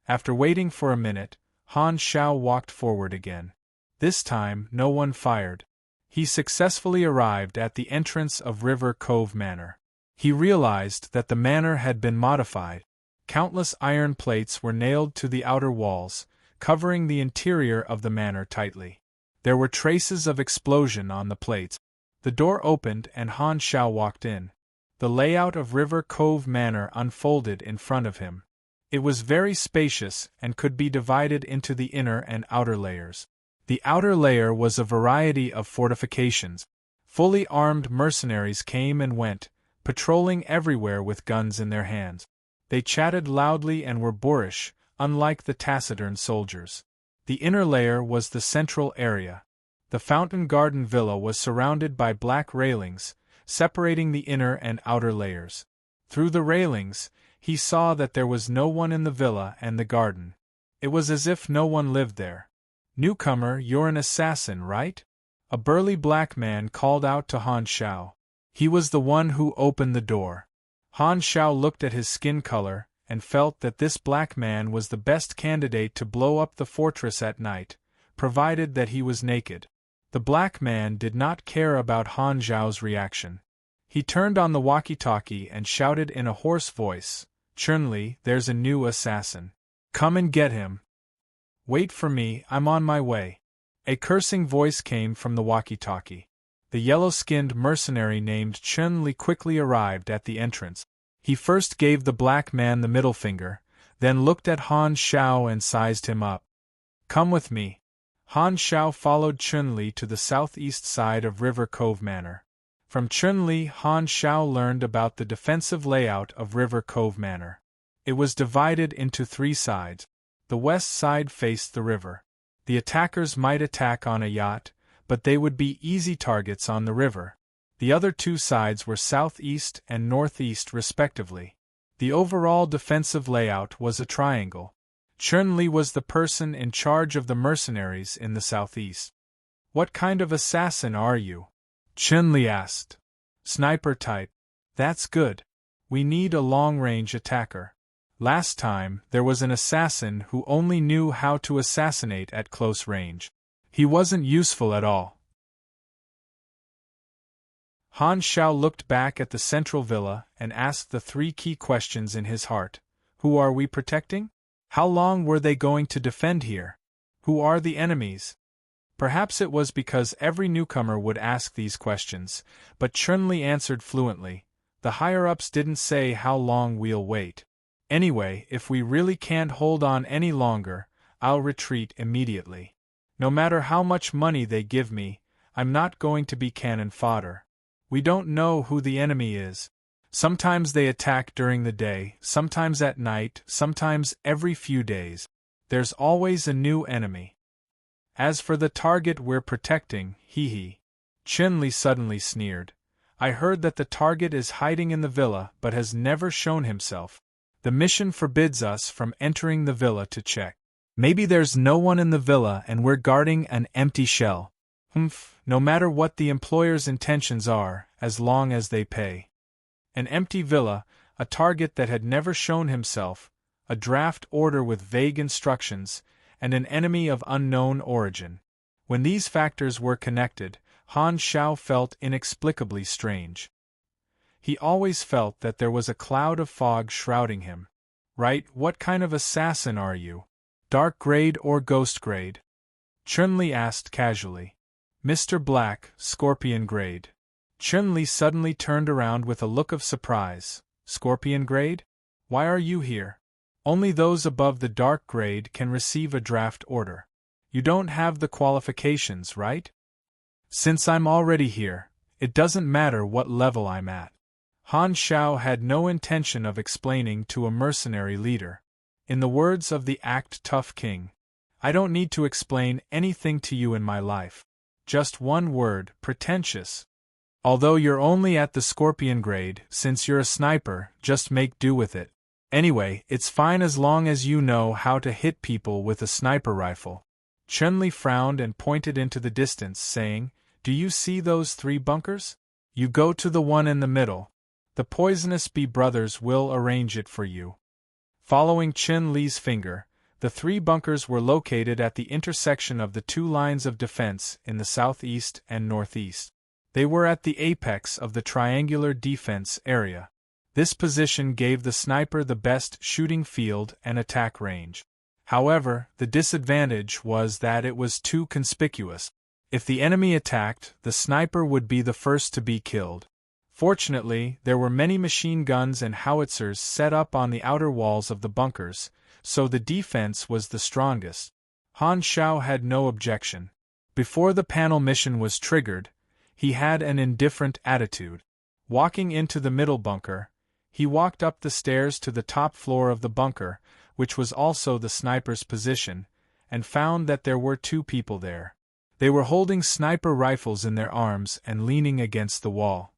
After waiting for a minute, Han Shao walked forward again. This time, no one fired. He successfully arrived at the entrance of River Cove Manor. He realized that the manor had been modified. Countless iron plates were nailed to the outer walls, covering the interior of the manor tightly. There were traces of explosion on the plates. The door opened and Han Shao walked in. The layout of River Cove Manor unfolded in front of him. It was very spacious and could be divided into the inner and outer layers. The outer layer was a variety of fortifications. Fully armed mercenaries came and went, patrolling everywhere with guns in their hands. They chatted loudly and were boorish, unlike the taciturn soldiers. The inner layer was the central area. The Fountain Garden Villa was surrounded by black railings, separating the inner and outer layers. Through the railings, he saw that there was no one in the villa and the garden. It was as if no one lived there. "Newcomer, you're an assassin, right?" A burly black man called out to Han Shao. He was the one who opened the door. Han Shao looked at his skin color and felt that this black man was the best candidate to blow up the fortress at night, provided that he was naked. The black man did not care about Han Zhao's reaction. He turned on the walkie-talkie and shouted in a hoarse voice, "Chun-Li, there's a new assassin. Come and get him." "Wait for me, I'm on my way." A cursing voice came from the walkie-talkie. The yellow-skinned mercenary named Chun-Li quickly arrived at the entrance. He first gave the black man the middle finger, then looked at Han Shao and sized him up. "Come with me." Han Shao followed Chun-Li to the southeast side of River Cove Manor. From Chun-Li, Han Shao learned about the defensive layout of River Cove Manor. It was divided into 3 sides. The west side faced the river. The attackers might attack on a yacht, but they would be easy targets on the river. The other 2 sides were southeast and northeast respectively. The overall defensive layout was a triangle. Chun-Li was the person in charge of the mercenaries in the southeast. "What kind of assassin are you?" Chun-Li asked. "Sniper type." "That's good. We need a long-range attacker. Last time, there was an assassin who only knew how to assassinate at close range. He wasn't useful at all." Han Shao looked back at the central villa and asked the 3 key questions in his heart. Who are we protecting? How long were they going to defend here? Who are the enemies? Perhaps it was because every newcomer would ask these questions, but Chun-Li answered fluently. "The higher-ups didn't say how long we'll wait. Anyway, if we really can't hold on any longer, I'll retreat immediately. No matter how much money they give me, I'm not going to be cannon fodder. We don't know who the enemy is. Sometimes they attack during the day, sometimes at night, sometimes every few days. There's always a new enemy. As for the target we're protecting, hee." Chun-Li suddenly sneered. "I heard that the target is hiding in the villa but has never shown himself. The mission forbids us from entering the villa to check. Maybe there's no one in the villa and we're guarding an empty shell. No matter what the employer's intentions are, as long as they pay." An empty villa, a target that had never shown himself, a draft order with vague instructions, and an enemy of unknown origin. When these factors were connected, Han Shao felt inexplicably strange. He always felt that there was a cloud of fog shrouding him. "Right, what kind of assassin are you? Dark grade or ghost grade?" Chun-Li asked casually. "Mr. Black, Scorpion grade." Chun-Li suddenly turned around with a look of surprise. "Scorpion grade? Why are you here? Only those above the dark grade can receive a draft order. You don't have the qualifications, right?" "Since I'm already here, it doesn't matter what level I'm at." Han Shao had no intention of explaining to a mercenary leader. In the words of the Act Tough King, "I don't need to explain anything to you in my life. Just one word, pretentious. Although you're only at the Scorpion grade, since you're a sniper, just make do with it. Anyway, it's fine as long as you know how to hit people with a sniper rifle." Chun-Li frowned and pointed into the distance, saying, "Do you see those 3 bunkers? You go to the one in the middle. The Poisonous Bee brothers will arrange it for you." Following Chun-Li's finger, the 3 bunkers were located at the intersection of the 2 lines of defense in the southeast and northeast. They were at the apex of the triangular defense area. This position gave the sniper the best shooting field and attack range. However, the disadvantage was that it was too conspicuous. If the enemy attacked, the sniper would be the first to be killed. Fortunately, there were many machine guns and howitzers set up on the outer walls of the bunkers, so the defense was the strongest. Han Shao had no objection. Before the panel mission was triggered, he had an indifferent attitude. Walking into the middle bunker, he walked up the stairs to the top floor of the bunker, which was also the sniper's position, and found that there were 2 people there. They were holding sniper rifles in their arms and leaning against the wall.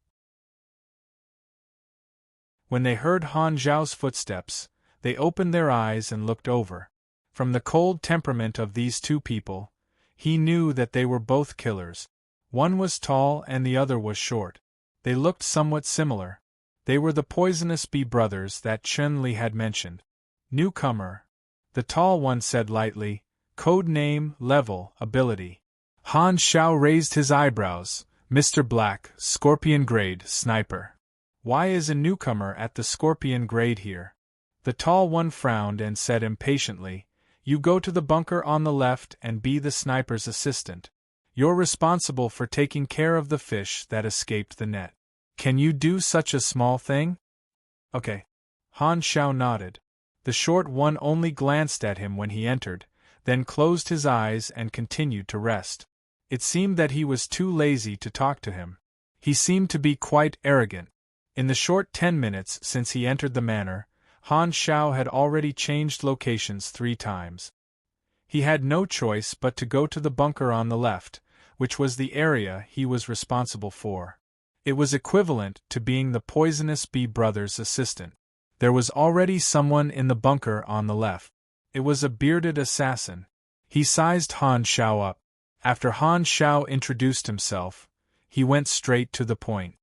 When they heard Han Zhao's footsteps, they opened their eyes and looked over. From the cold temperament of these two people, he knew that they were both killers. One was tall and the other was short. They looked somewhat similar. They were the poisonous bee brothers that Chun-Li had mentioned. Newcomer. The tall one said lightly, code name, level, ability. Han Xiao raised his eyebrows. Mr. Black, Scorpion Grade, Sniper. Why is a newcomer at the Scorpion Grade here? The tall one frowned and said impatiently, you go to the bunker on the left and be the sniper's assistant. You're responsible for taking care of the fish that escaped the net. Can you do such a small thing? Okay. Han Xiao nodded. The short one only glanced at him when he entered, then closed his eyes and continued to rest. It seemed that he was too lazy to talk to him. He seemed to be quite arrogant. In the short 10 minutes since he entered the manor, Han Xiao had already changed locations 3 times. He had no choice but to go to the bunker on the left, which was the area he was responsible for. It was equivalent to being the poisonous bee brothers' assistant. There was already someone in the bunker on the left. It was a bearded assassin. He sized Han Xiao up. After Han Xiao introduced himself, he went straight to the point.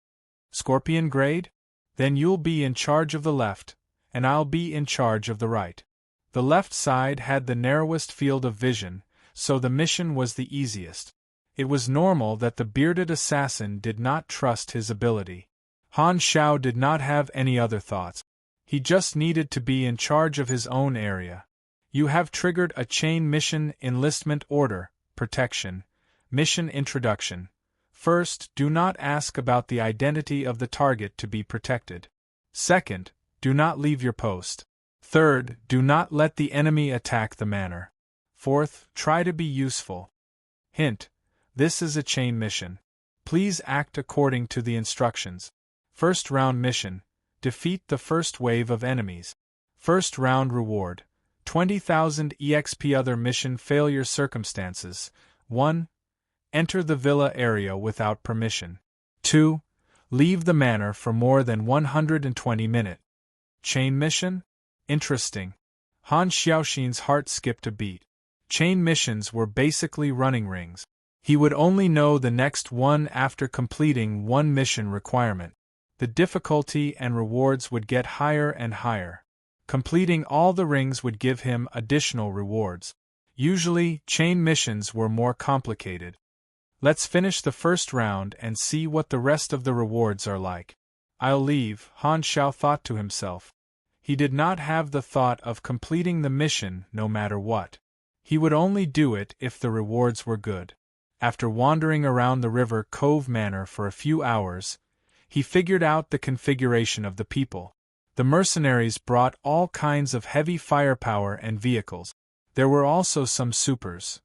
Scorpion Grade? Then you'll be in charge of the left, and I'll be in charge of the right. The left side had the narrowest field of vision, so the mission was the easiest. It was normal that the bearded assassin did not trust his ability. Han Xiao did not have any other thoughts. He just needed to be in charge of his own area. You have triggered a chain mission enlistment order, protection, mission introduction. First, do not ask about the identity of the target to be protected. Second, do not leave your post. Third, do not let the enemy attack the manor. Fourth, try to be useful. Hint: this is a chain mission. Please act according to the instructions. First round mission: defeat the first wave of enemies. First round reward: 20,000 EXP. Other mission failure circumstances: 1. Enter the villa area without permission. 2. Leave the manor for more than 120 minutes. Chain mission? Interesting. Han Xiaoxin's heart skipped a beat. Chain missions were basically running rings. He would only know the next one after completing one mission requirement. The difficulty and rewards would get higher and higher. Completing all the rings would give him additional rewards. Usually, chain missions were more complicated. Let's finish the first round and see what the rest of the rewards are like. I'll leave, Han Xiao thought to himself. He did not have the thought of completing the mission no matter what. He would only do it if the rewards were good. After wandering around the River Cove Manor for a few hours, he figured out the configuration of the people. The mercenaries brought all kinds of heavy firepower and vehicles. There were also some supers.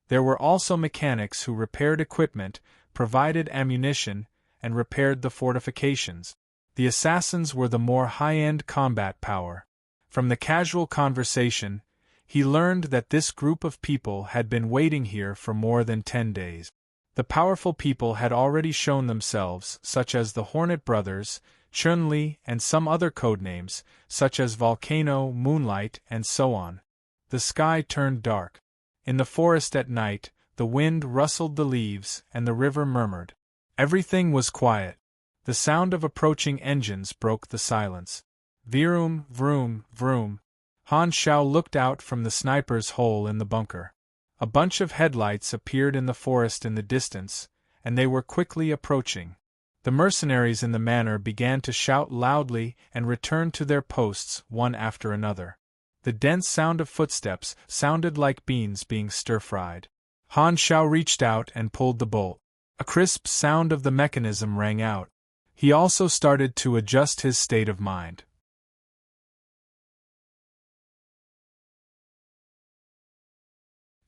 There were also mechanics who repaired equipment, provided ammunition, and repaired the fortifications. The assassins were the more high-end combat power. From the casual conversation, he learned that this group of people had been waiting here for more than 10 days. The powerful people had already shown themselves, such as the Hornet Brothers, Chun-Li, and some other codenames, such as Volcano, Moonlight, and so on. The sky turned dark. In the forest at night, the wind rustled the leaves and the river murmured. Everything was quiet. The sound of approaching engines broke the silence. Vroom, vroom, vroom. Han Xiao looked out from the sniper's hole in the bunker. A bunch of headlights appeared in the forest in the distance, and they were quickly approaching. The mercenaries in the manor began to shout loudly and returned to their posts one after another. The dense sound of footsteps sounded like beans being stir-fried. Han Xiao reached out and pulled the bolt. A crisp sound of the mechanism rang out. He also started to adjust his state of mind.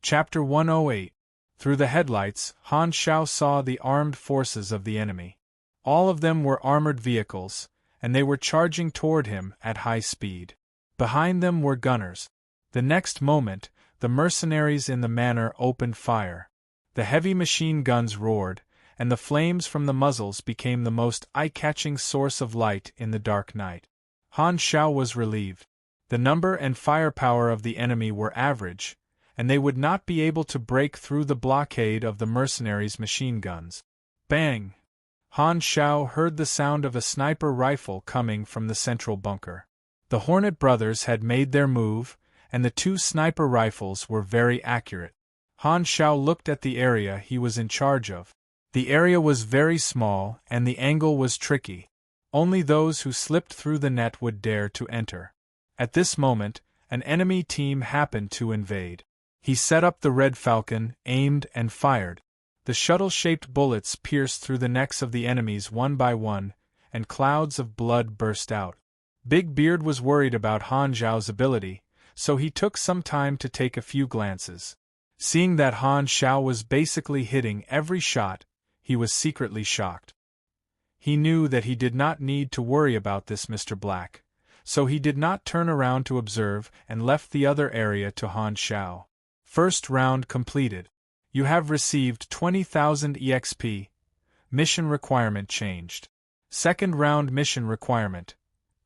Chapter 108. Through the headlights, Han Xiao saw the armed forces of the enemy. All of them were armored vehicles, and they were charging toward him at high speed. Behind them were gunners. The next moment, the mercenaries in the manor opened fire. The heavy machine guns roared, and the flames from the muzzles became the most eye-catching source of light in the dark night. Han Shao was relieved. The number and firepower of the enemy were average, and they would not be able to break through the blockade of the mercenaries' machine guns. Bang! Han Shao heard the sound of a sniper rifle coming from the central bunker. The Hornet brothers had made their move, and the two sniper rifles were very accurate. Han Shao looked at the area he was in charge of. The area was very small and the angle was tricky. Only those who slipped through the net would dare to enter. At this moment, an enemy team happened to invade. He set up the Red Falcon, aimed and fired. The shuttle-shaped bullets pierced through the necks of the enemies one by one, and clouds of blood burst out. Big Beard was worried about Han Zhao's ability, so he took some time to take a few glances. Seeing that Han Shao was basically hitting every shot, he was secretly shocked. He knew that he did not need to worry about this Mr. Black, so he did not turn around to observe and left the other area to Han Shao. First round completed. You have received 20,000 EXP. Mission requirement changed. Second round mission requirement.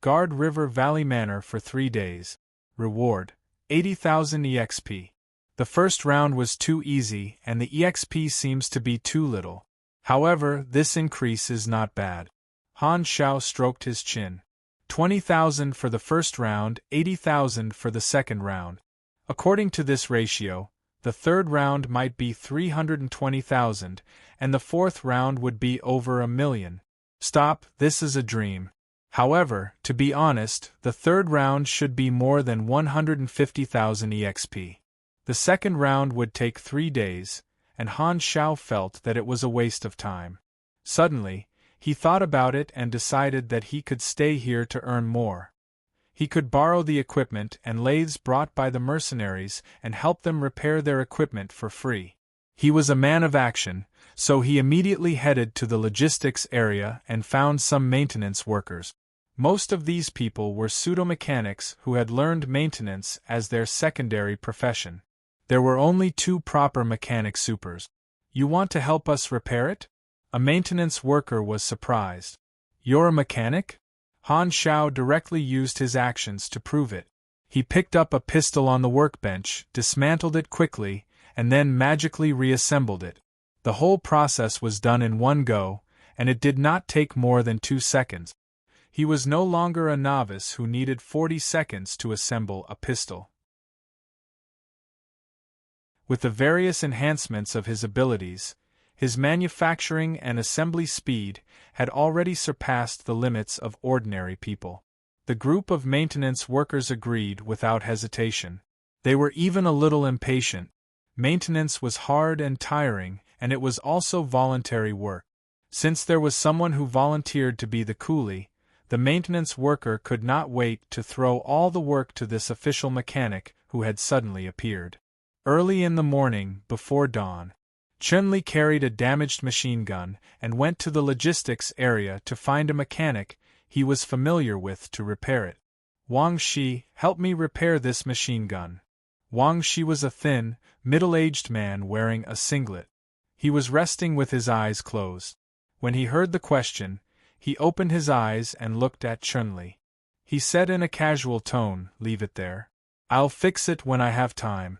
Guard River Valley Manor for 3 days. Reward, 80,000 EXP. The first round was too easy and the EXP seems to be too little. However, this increase is not bad. Han Shao stroked his chin. 20,000 for the first round, 80,000 for the second round. According to this ratio, the third round might be 320,000, and the fourth round would be over 1 million. Stop, this is a dream. However, to be honest, the third round should be more than 150,000 EXP. The second round would take 3 days, and Han Shao felt that it was a waste of time. Suddenly, he thought about it and decided that he could stay here to earn more. He could borrow the equipment and lathes brought by the mercenaries and help them repair their equipment for free. He was a man of action, so he immediately headed to the logistics area and found some maintenance workers. Most of these people were pseudo-mechanics who had learned maintenance as their secondary profession. There were only 2 proper mechanic supers. You want to help us repair it? A maintenance worker was surprised. You're a mechanic? Han Shao directly used his actions to prove it. He picked up a pistol on the workbench, dismantled it quickly, and then magically reassembled it. The whole process was done in one go, and it did not take more than 2 seconds. He was no longer a novice who needed 40 seconds to assemble a pistol. With the various enhancements of his abilities, his manufacturing and assembly speed had already surpassed the limits of ordinary people. The group of maintenance workers agreed without hesitation. They were even a little impatient. Maintenance was hard and tiring, and it was also voluntary work. Since there was someone who volunteered to be the coolie, the maintenance worker could not wait to throw all the work to this official mechanic who had suddenly appeared. Early in the morning, before dawn, Chun-Li carried a damaged machine gun and went to the logistics area to find a mechanic he was familiar with to repair it. Wang Shi, help me repair this machine gun. Wang Shi was a thin, middle-aged man wearing a singlet. He was resting with his eyes closed. When he heard the question, he opened his eyes and looked at Chun-Li. He said in a casual tone, "Leave it there. I'll fix it when I have time.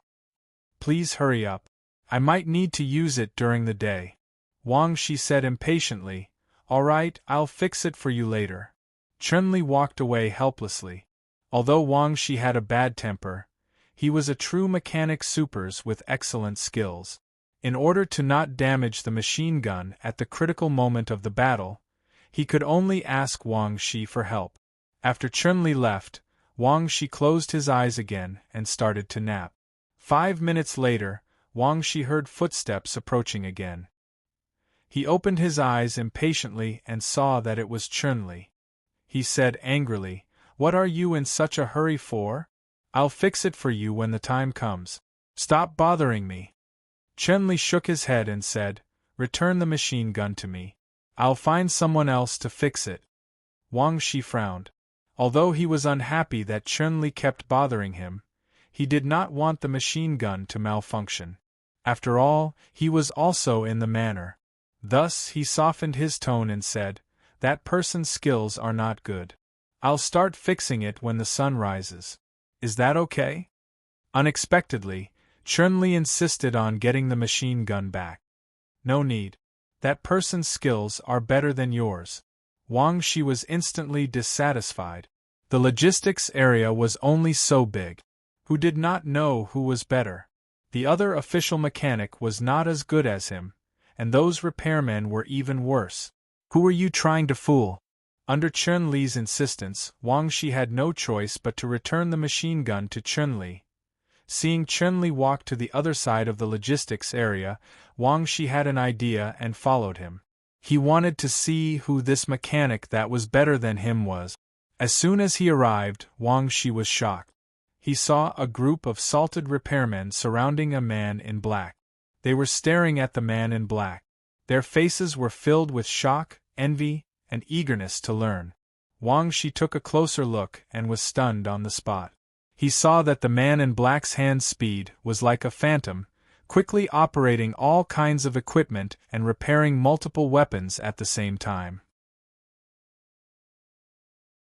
Please hurry up. I might need to use it during the day." Wang Shi said impatiently, "All right, I'll fix it for you later." Chun-Li walked away helplessly. Although Wang Shi had a bad temper, he was a true mechanic supers with excellent skills. In order to not damage the machine gun at the critical moment of the battle, he could only ask Wang Shi for help. After Chun-Li left, Wang Shi closed his eyes again and started to nap. 5 minutes later, Wang Shi heard footsteps approaching again. He opened his eyes impatiently and saw that it was Chun-Li. He said angrily, "What are you in such a hurry for? I'll fix it for you when the time comes. Stop bothering me." Chun-Li shook his head and said, "Return the machine gun to me. I'll find someone else to fix it." Wang Shi frowned. Although he was unhappy that Chun-Li kept bothering him, he did not want the machine gun to malfunction. After all, he was also in the manor. Thus he softened his tone and said, "That person's skills are not good. I'll start fixing it when the sun rises. Is that okay?" Unexpectedly, Chun-Li insisted on getting the machine gun back. "No need. That person's skills are better than yours." Wang Shi was instantly dissatisfied. The logistics area was only so big. Who did not know who was better? The other official mechanic was not as good as him, and those repairmen were even worse. Who were you trying to fool? Under Chun-Li's insistence, Wang Shi had no choice but to return the machine gun to Chun-Li. Seeing Chun-Li walk to the other side of the logistics area, Wang Shi had an idea and followed him. He wanted to see who this mechanic that was better than him was. As soon as he arrived, Wang Shi was shocked. He saw a group of salted repairmen surrounding a man in black. They were staring at the man in black. Their faces were filled with shock, envy, and eagerness to learn. Wang Shi took a closer look and was stunned on the spot. He saw that the man in black's hand speed was like a phantom, quickly operating all kinds of equipment and repairing multiple weapons at the same time.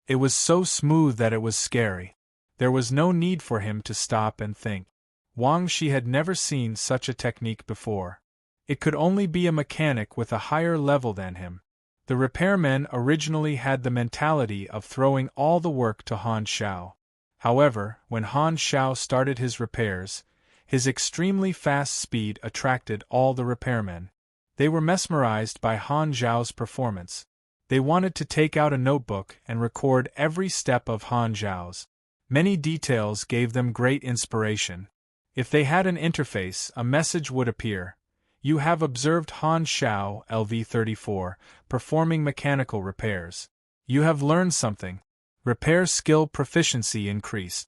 It was so smooth that it was scary. There was no need for him to stop and think. Wang Shi had never seen such a technique before. It could only be a mechanic with a higher level than him. The repairmen originally had the mentality of throwing all the work to Han Xiao. However, when Han Xiao started his repairs, his extremely fast speed attracted all the repairmen. They were mesmerized by Han Xiao's performance. They wanted to take out a notebook and record every step of Han Xiao's. Many details gave them great inspiration. If they had an interface, a message would appear. "You have observed Han Xiao, LV34, performing mechanical repairs. You have learned something. Repair skill proficiency increased."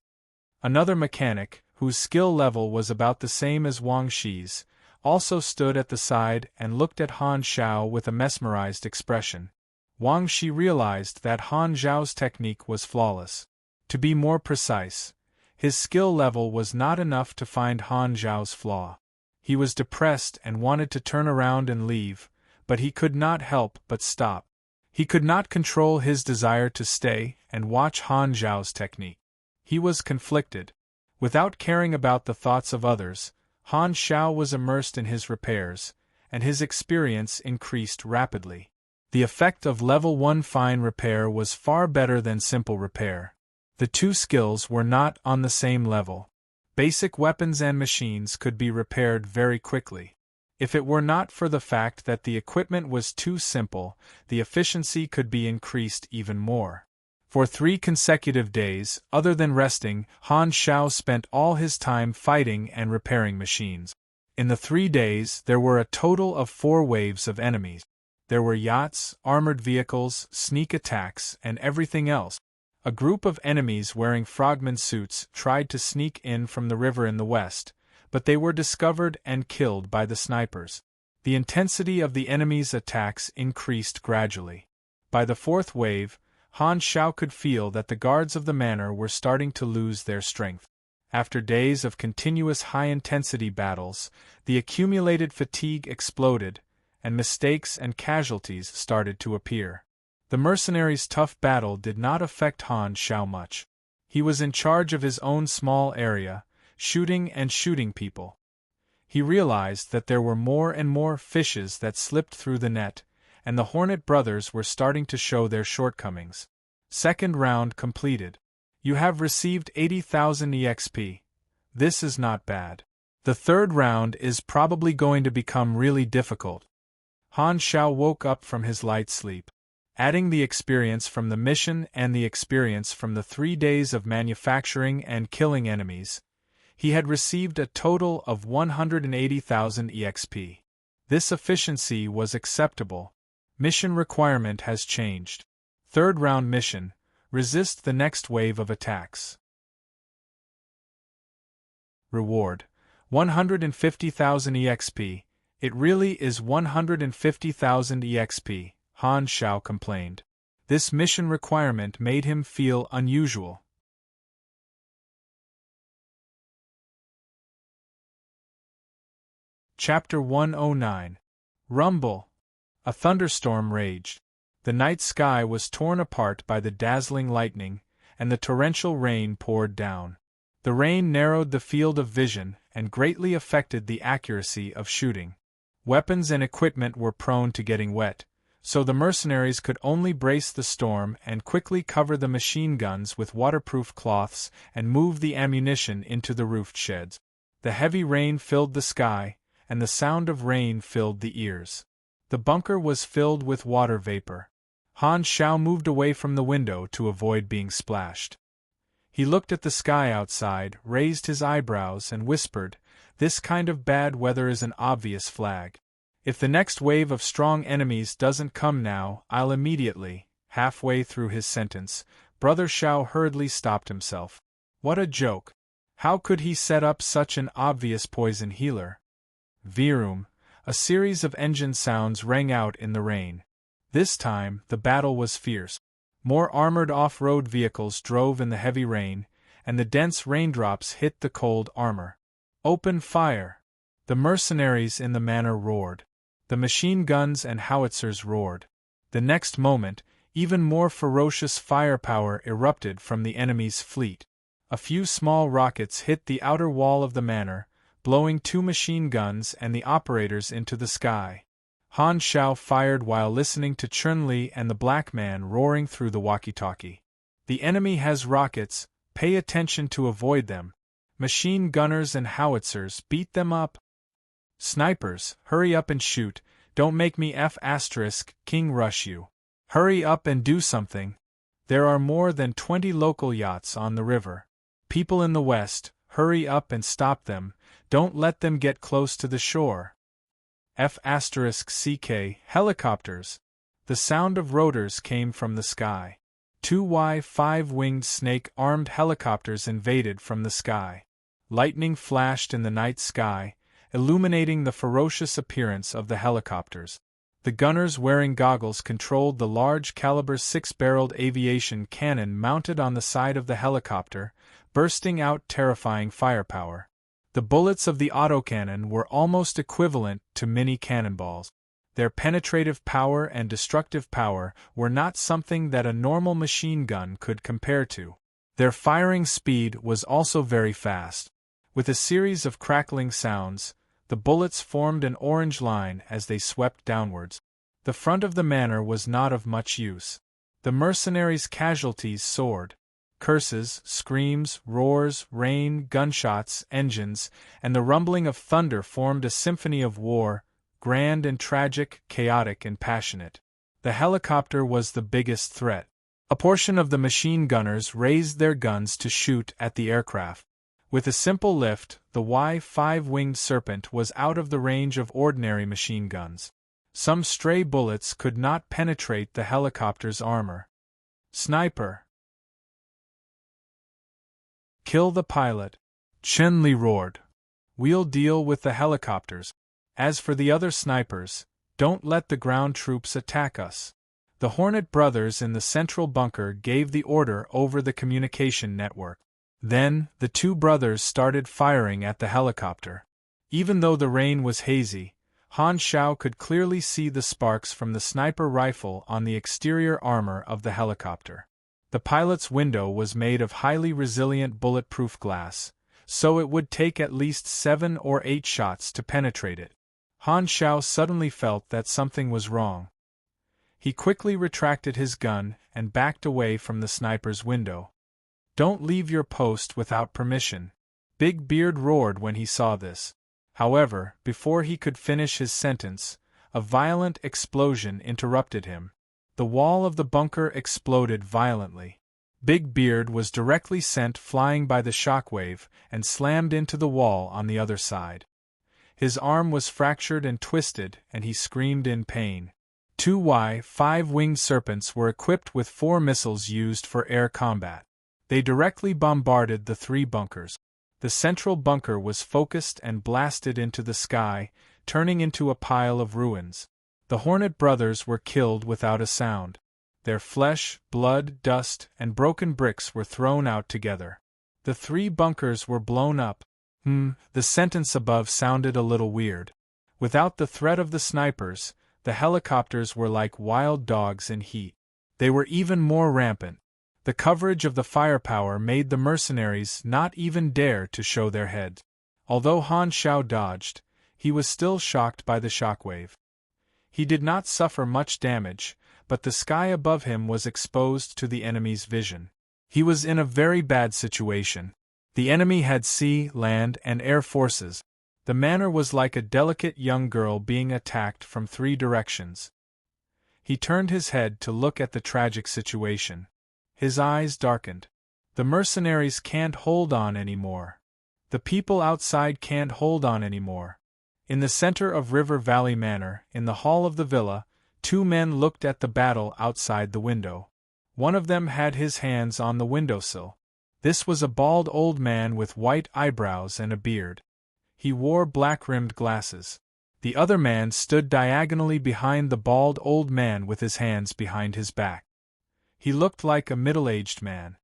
Another mechanic, whose skill level was about the same as Wang Shi's, also stood at the side and looked at Han Xiao with a mesmerized expression. Wang Shi realized that Han Xiao's technique was flawless. To be more precise, his skill level was not enough to find Han Xiao's flaw. He was depressed and wanted to turn around and leave, but he could not help but stop. He could not control his desire to stay and watch Han Xiao's technique. He was conflicted. Without caring about the thoughts of others, Han Xiao was immersed in his repairs, and his experience increased rapidly. The effect of level 1 fine repair was far better than simple repair. The two skills were not on the same level. Basic weapons and machines could be repaired very quickly. If it were not for the fact that the equipment was too simple, the efficiency could be increased even more. For 3 consecutive days, other than resting, Han Xiao spent all his time fighting and repairing machines. In the 3 days, there were a total of 4 waves of enemies. There were yachts, armored vehicles, sneak attacks, and everything else. A group of enemies wearing frogman suits tried to sneak in from the river in the west, but they were discovered and killed by the snipers. The intensity of the enemies' attacks increased gradually. By the 4th wave, Han Xiao could feel that the guards of the manor were starting to lose their strength. After days of continuous high-intensity battles, the accumulated fatigue exploded, and mistakes and casualties started to appear. The mercenaries' tough battle did not affect Han Xiao much. He was in charge of his own small area, shooting people. He realized that there were more and more fishes that slipped through the net, and the Hornet brothers were starting to show their shortcomings. Second round completed. You have received 80,000 EXP. This is not bad. The third round is probably going to become really difficult. Han Xiao woke up from his light sleep. Adding the experience from the mission and the experience from the 3 days of manufacturing and killing enemies, he had received a total of 180,000 EXP. This efficiency was acceptable. Mission requirement has changed. Third round mission: resist the next wave of attacks. Reward: 150,000 EXP. It really is 150,000 EXP, Han Xiao complained. This mission requirement made him feel unusual. Chapter 109. Rumble. A thunderstorm raged. The night sky was torn apart by the dazzling lightning, and the torrential rain poured down. The rain narrowed the field of vision and greatly affected the accuracy of shooting. Weapons and equipment were prone to getting wet, so the mercenaries could only brace the storm and quickly cover the machine guns with waterproof cloths and move the ammunition into the roofed sheds. The heavy rain filled the sky, and the sound of rain filled the ears. The bunker was filled with water vapor. Han Shao moved away from the window to avoid being splashed. He looked at the sky outside, raised his eyebrows, and whispered, "This kind of bad weather is an obvious flag. If the next wave of strong enemies doesn't come now, I'll immediately." Halfway through his sentence, Brother Shao hurriedly stopped himself. What a joke! How could he set up such an obvious poison healer? Virum! A series of engine sounds rang out in the rain. This time, the battle was fierce. More armored off-road vehicles drove in the heavy rain, and the dense raindrops hit the cold armor. "Open fire!" The mercenaries in the manor roared. The machine guns and howitzers roared. The next moment, even more ferocious firepower erupted from the enemy's fleet. A few small rockets hit the outer wall of the manor, blowing 2 machine guns and the operators into the sky. Han Shao fired while listening to Chun-Li and the black man roaring through the walkie-talkie. "The enemy has rockets, pay attention to avoid them. Machine gunners and howitzers, beat them up. Snipers, hurry up and shoot, don't make me King rush you. Hurry up and do something. There are more than 20 local yachts on the river. People in the west, hurry up and stop them, don't let them get close to the shore. CK, helicopters." The sound of rotors came from the sky. 2 Y-5-winged snake-armed helicopters invaded from the sky. Lightning flashed in the night sky, illuminating the ferocious appearance of the helicopters. The gunners wearing goggles controlled the large-caliber 6-barreled aviation cannon mounted on the side of the helicopter, bursting out terrifying firepower. The bullets of the autocannon were almost equivalent to mini cannonballs. Their penetrative power and destructive power were not something that a normal machine gun could compare to. Their firing speed was also very fast. With a series of crackling sounds, the bullets formed an orange line as they swept downwards. The front of the manor was not of much use. The mercenaries' casualties soared. Curses, screams, roars, rain, gunshots, engines, and the rumbling of thunder formed a symphony of war, grand and tragic, chaotic and passionate. The helicopter was the biggest threat. A portion of the machine gunners raised their guns to shoot at the aircraft. With a simple lift, the Y-5-winged serpent was out of the range of ordinary machine guns. Some stray bullets could not penetrate the helicopter's armor. "Sniper! Kill the pilot!" Chun-Li roared. "We'll deal with the helicopters. As for the other snipers, don't let the ground troops attack us." The Hornet brothers in the central bunker gave the order over the communication network. Then, the 2 brothers started firing at the helicopter. Even though the rain was hazy, Han Shao could clearly see the sparks from the sniper rifle on the exterior armor of the helicopter. The pilot's window was made of highly resilient bulletproof glass, so it would take at least 7 or 8 shots to penetrate it. Han Shao suddenly felt that something was wrong. He quickly retracted his gun and backed away from the sniper's window. "Don't leave your post without permission," Big Beard roared when he saw this. However, before he could finish his sentence, a violent explosion interrupted him. The wall of the bunker exploded violently. Big Beard was directly sent flying by the shockwave and slammed into the wall on the other side. His arm was fractured and twisted, and he screamed in pain. 2 Y-5-winged serpents were equipped with 4 missiles used for air combat. They directly bombarded the 3 bunkers. The central bunker was focused and blasted into the sky, turning into a pile of ruins. The Hornet brothers were killed without a sound. Their flesh, blood, dust, and broken bricks were thrown out together. The 3 bunkers were blown up. The sentence above sounded a little weird. Without the threat of the snipers, the helicopters were like wild dogs in heat. They were even more rampant. The coverage of the firepower made the mercenaries not even dare to show their heads. Although Han Shao dodged, he was still shocked by the shockwave. He did not suffer much damage, but the sky above him was exposed to the enemy's vision. He was in a very bad situation. The enemy had sea, land, and air forces. The manor was like a delicate young girl being attacked from 3 directions. He turned his head to look at the tragic situation. His eyes darkened. The mercenaries can't hold on anymore. The people outside can't hold on anymore. In the center of River Valley Manor, in the hall of the villa, 2 men looked at the battle outside the window. One of them had his hands on the windowsill. This was a bald old man with white eyebrows and a beard. He wore black-rimmed glasses. The other man stood diagonally behind the bald old man with his hands behind his back. He looked like a middle-aged man.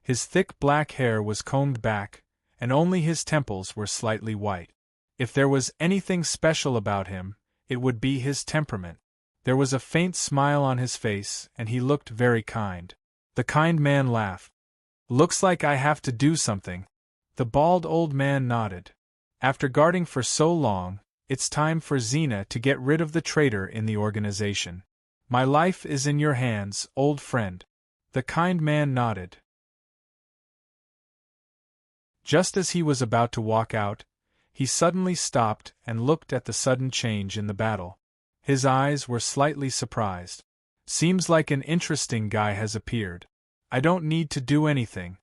His thick black hair was combed back, and only his temples were slightly white. If there was anything special about him, it would be his temperament. There was a faint smile on his face, and he looked very kind. The kind man laughed. "Looks like I have to do something." The bald old man nodded. "After guarding for so long, it's time for Xena to get rid of the traitor in the organization. My life is in your hands, old friend." The kind man nodded. Just as he was about to walk out, he suddenly stopped and looked at the sudden change in the battle. His eyes were slightly surprised. "Seems like an interesting guy has appeared. I don't need to do anything."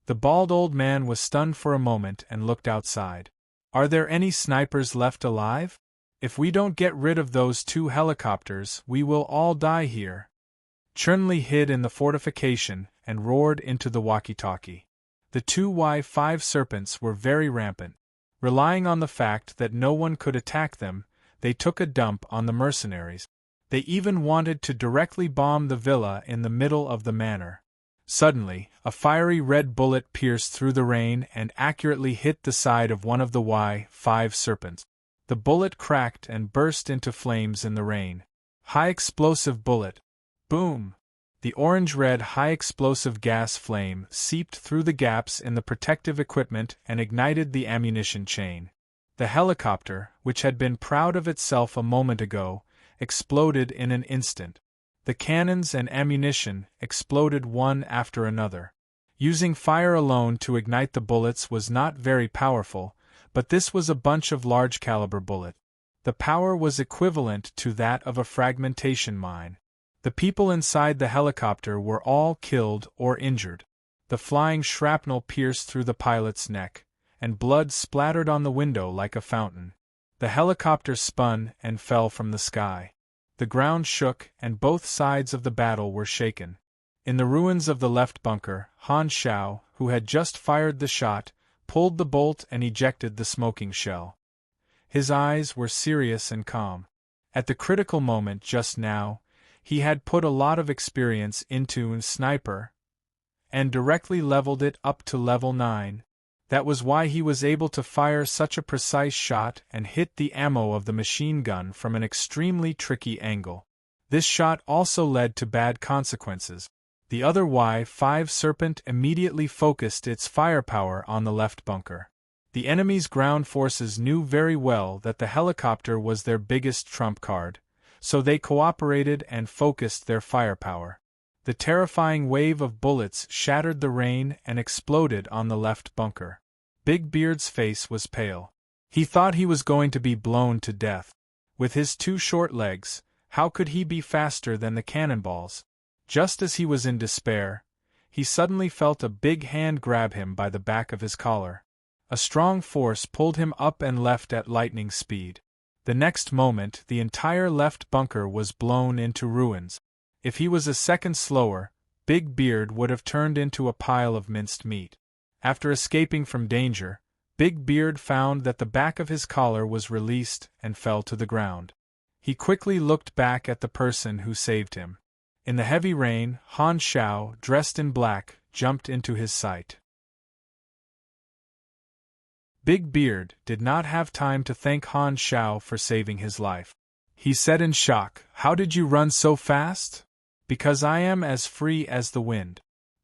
The bald old man was stunned for a moment and looked outside. "Are there any snipers left alive? If we don't get rid of those 2 helicopters, we will all die here." Chun-Li hid in the fortification and roared into the walkie-talkie. The 2 Y-5 serpents were very rampant. Relying on the fact that no one could attack them, they took a dump on the mercenaries. They even wanted to directly bomb the villa in the middle of the manor. Suddenly, a fiery red bullet pierced through the rain and accurately hit the side of one of the Y-5 serpents. The bullet cracked and burst into flames in the rain. High-explosive bullet. Boom! The orange-red high-explosive gas flame seeped through the gaps in the protective equipment and ignited the ammunition chain. The helicopter, which had been proud of itself a moment ago, exploded in an instant. The cannons and ammunition exploded one after another. Using fire alone to ignite the bullets was not very powerful, but this was a bunch of large-caliber bullets. The power was equivalent to that of a fragmentation mine. The people inside the helicopter were all killed or injured. The flying shrapnel pierced through the pilot's neck, and blood splattered on the window like a fountain. The helicopter spun and fell from the sky. The ground shook and both sides of the battle were shaken. In the ruins of the left bunker, Han Shao, who had just fired the shot, pulled the bolt and ejected the smoking shell. His eyes were serious and calm. At the critical moment just now, he had put a lot of experience into sniper, and directly leveled it up to level 9. That was why he was able to fire such a precise shot and hit the ammo of the machine gun from an extremely tricky angle. This shot also led to bad consequences. The other Y-5 Serpent immediately focused its firepower on the left bunker. The enemy's ground forces knew very well that the helicopter was their biggest trump card, so they cooperated and focused their firepower. The terrifying wave of bullets shattered the rain and exploded on the left bunker. Big Beard's face was pale. He thought he was going to be blown to death. With his 2 short legs, how could he be faster than the cannonballs? Just as he was in despair, he suddenly felt a big hand grab him by the back of his collar. A strong force pulled him up and left at lightning speed. The next moment, the entire left bunker was blown into ruins. If he was a second slower, Big Beard would have turned into a pile of minced meat. After escaping from danger, Big Beard found that the back of his collar was released and fell to the ground. He quickly looked back at the person who saved him. In the heavy rain, Han Shao, dressed in black, jumped into his sight. Big Beard did not have time to thank Han Shao for saving his life. he said in shock. How did you run so fast? Because I am as free as the wind.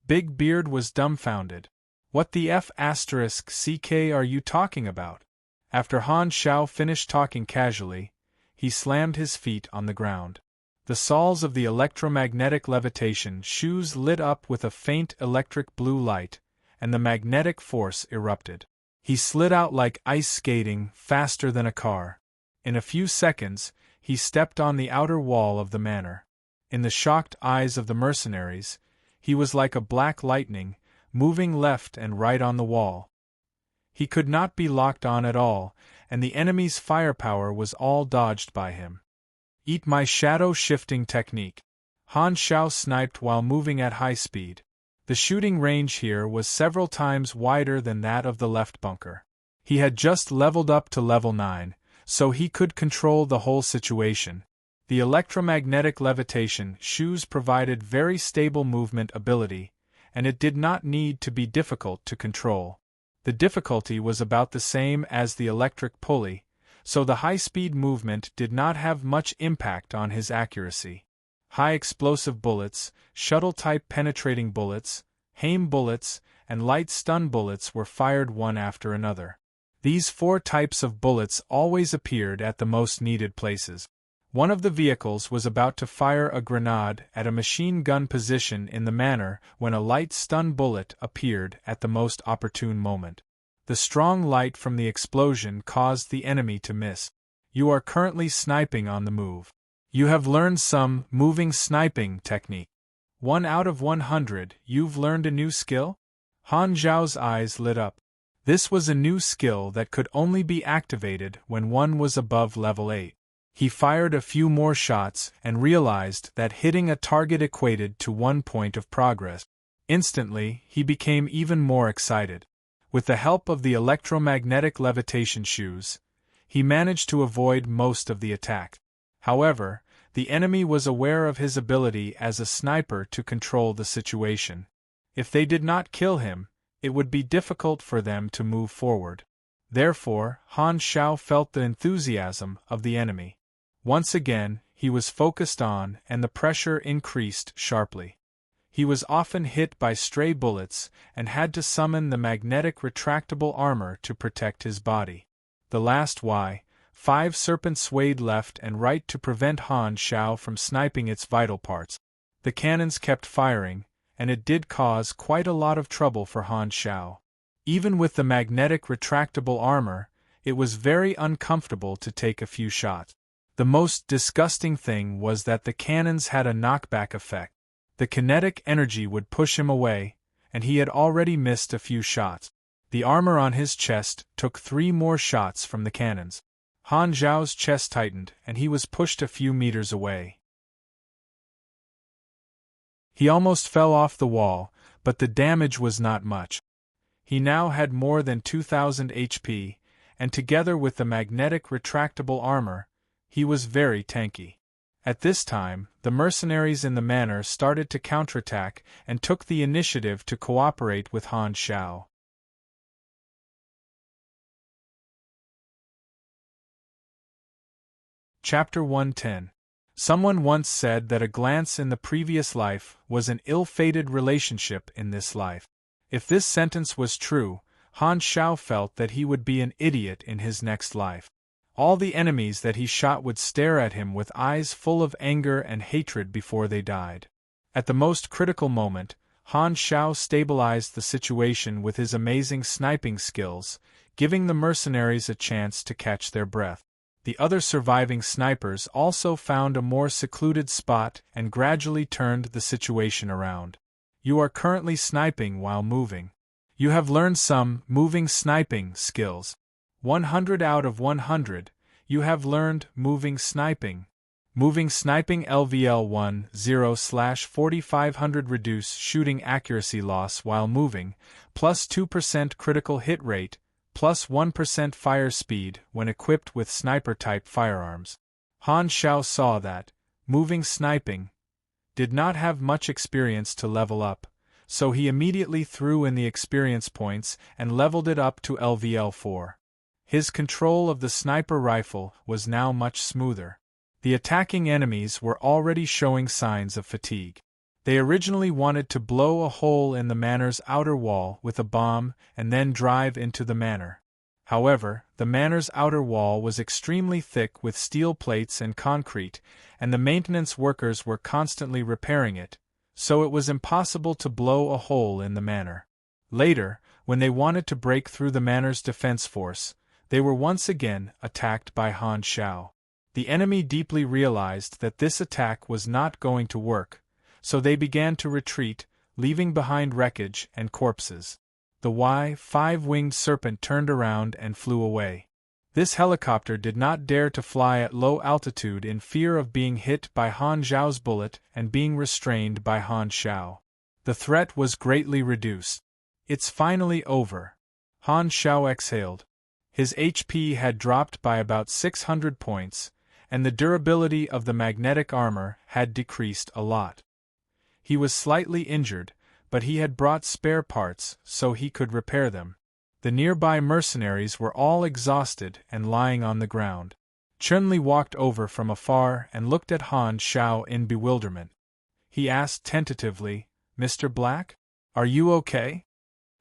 Big Beard was dumbfounded. What the F***ck are you talking about? After Han Shao finished talking casually, he slammed his feet on the ground. The soles of the electromagnetic levitation shoes lit up with a faint electric blue light, and the magnetic force erupted. He slid out like ice skating, faster than a car. In a few seconds, he stepped on the outer wall of the manor. In the shocked eyes of the mercenaries, he was like a black lightning, moving left and right on the wall. He could not be locked on at all, and the enemy's firepower was all dodged by him. Eat my shadow-shifting technique. Han Shao sniped while moving at high speed. The shooting range here was several times wider than that of the left bunker. He had just leveled up to level 9, so he could control the whole situation. The electromagnetic levitation shoes provided very stable movement ability, and it did not need to be difficult to control. The difficulty was about the same as the electric pulley, so the high-speed movement did not have much impact on his accuracy. High-explosive bullets, shuttle-type penetrating bullets, HAIM bullets, and light stun bullets were fired one after another. These 4 types of bullets always appeared at the most needed places. One of the vehicles was about to fire a grenade at a machine gun position in the manor when a light stun bullet appeared at the most opportune moment. The strong light from the explosion caused the enemy to miss. You are currently sniping on the move. You have learned some moving sniping technique. 1 out of 100, you've learned a new skill? Han Zhao's eyes lit up. This was a new skill that could only be activated when one was above level 8. He fired a few more shots and realized that hitting a target equated to 1 point of progress. Instantly, he became even more excited. With the help of the electromagnetic levitation shoes, he managed to avoid most of the attack. However, the enemy was aware of his ability as a sniper to control the situation. If they did not kill him, it would be difficult for them to move forward. Therefore, Han Shao felt the enthusiasm of the enemy. Once again, he was focused on, and the pressure increased sharply. He was often hit by stray bullets and had to summon the magnetic retractable armor to protect his body. The last Y-5 serpent swayed left and right to prevent Han Shao from sniping its vital parts. The cannons kept firing, and it did cause quite a lot of trouble for Han Shao. Even with the magnetic retractable armor, it was very uncomfortable to take a few shots. The most disgusting thing was that the cannons had a knockback effect. The kinetic energy would push him away, and he had already missed a few shots. The armor on his chest took 3 more shots from the cannons. Han Zhao's chest tightened, and he was pushed a few meters away. He almost fell off the wall, but the damage was not much. He now had more than 2,000 HP, and together with the magnetic retractable armor, he was very tanky. At this time, the mercenaries in the manor started to counterattack and took the initiative to cooperate with Han Shao. Chapter 110. Someone once said that a glance in the previous life was an ill-fated relationship in this life. If this sentence was true, Han Shao felt that he would be an idiot in his next life. All the enemies that he shot would stare at him with eyes full of anger and hatred before they died. At the most critical moment, Han Shao stabilized the situation with his amazing sniping skills, giving the mercenaries a chance to catch their breath. The other surviving snipers also found a more secluded spot and gradually turned the situation around. You are currently sniping while moving. You have learned some moving sniping skills. 100 out of 100, you have learned moving sniping. Moving sniping LVL 10/4500 reduce shooting accuracy loss while moving, plus 2% critical hit rate, plus 1% fire speed when equipped with sniper-type firearms. Han Shao saw that moving sniping did not have much experience to level up, so he immediately threw in the experience points and leveled it up to LVL 4. His control of the sniper rifle was now much smoother. The attacking enemies were already showing signs of fatigue. They originally wanted to blow a hole in the manor's outer wall with a bomb and then drive into the manor. However, the manor's outer wall was extremely thick with steel plates and concrete, and the maintenance workers were constantly repairing it, so it was impossible to blow a hole in the manor. Later, when they wanted to break through the manor's defense force, they were once again attacked by Han Shao. The enemy deeply realized that this attack was not going to work, so they began to retreat, leaving behind wreckage and corpses. The Y-5-winged serpent turned around and flew away. This helicopter did not dare to fly at low altitude in fear of being hit by Han Zhao's bullet and being restrained by Han Shao. The threat was greatly reduced. It's finally over. Han Shao exhaled. His HP had dropped by about 600 points, and the durability of the magnetic armor had decreased a lot. He was slightly injured, but he had brought spare parts so he could repair them. The nearby mercenaries were all exhausted and lying on the ground. Chun-Li walked over from afar and looked at Han Shao in bewilderment. He asked tentatively, "Mr. Black? Are you okay?"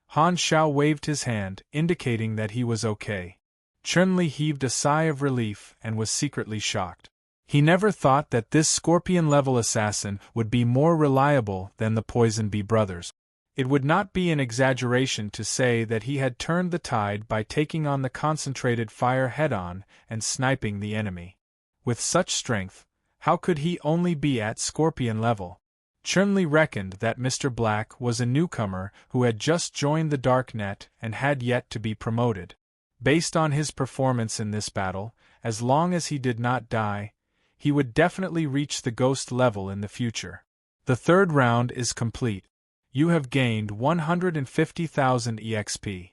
Han Shao waved his hand, indicating that he was okay. Chun-Li heaved a sigh of relief and was secretly shocked. He never thought that this scorpion-level assassin would be more reliable than the Poison Bee brothers. It would not be an exaggeration to say that he had turned the tide by taking on the concentrated fire head-on and sniping the enemy. With such strength, how could he only be at scorpion level? Chun-Li reckoned that Mr. Black was a newcomer who had just joined the Dark Net and had yet to be promoted. Based on his performance in this battle, as long as he did not die, he would definitely reach the ghost level in the future. The third round is complete. You have gained 150,000 EXP.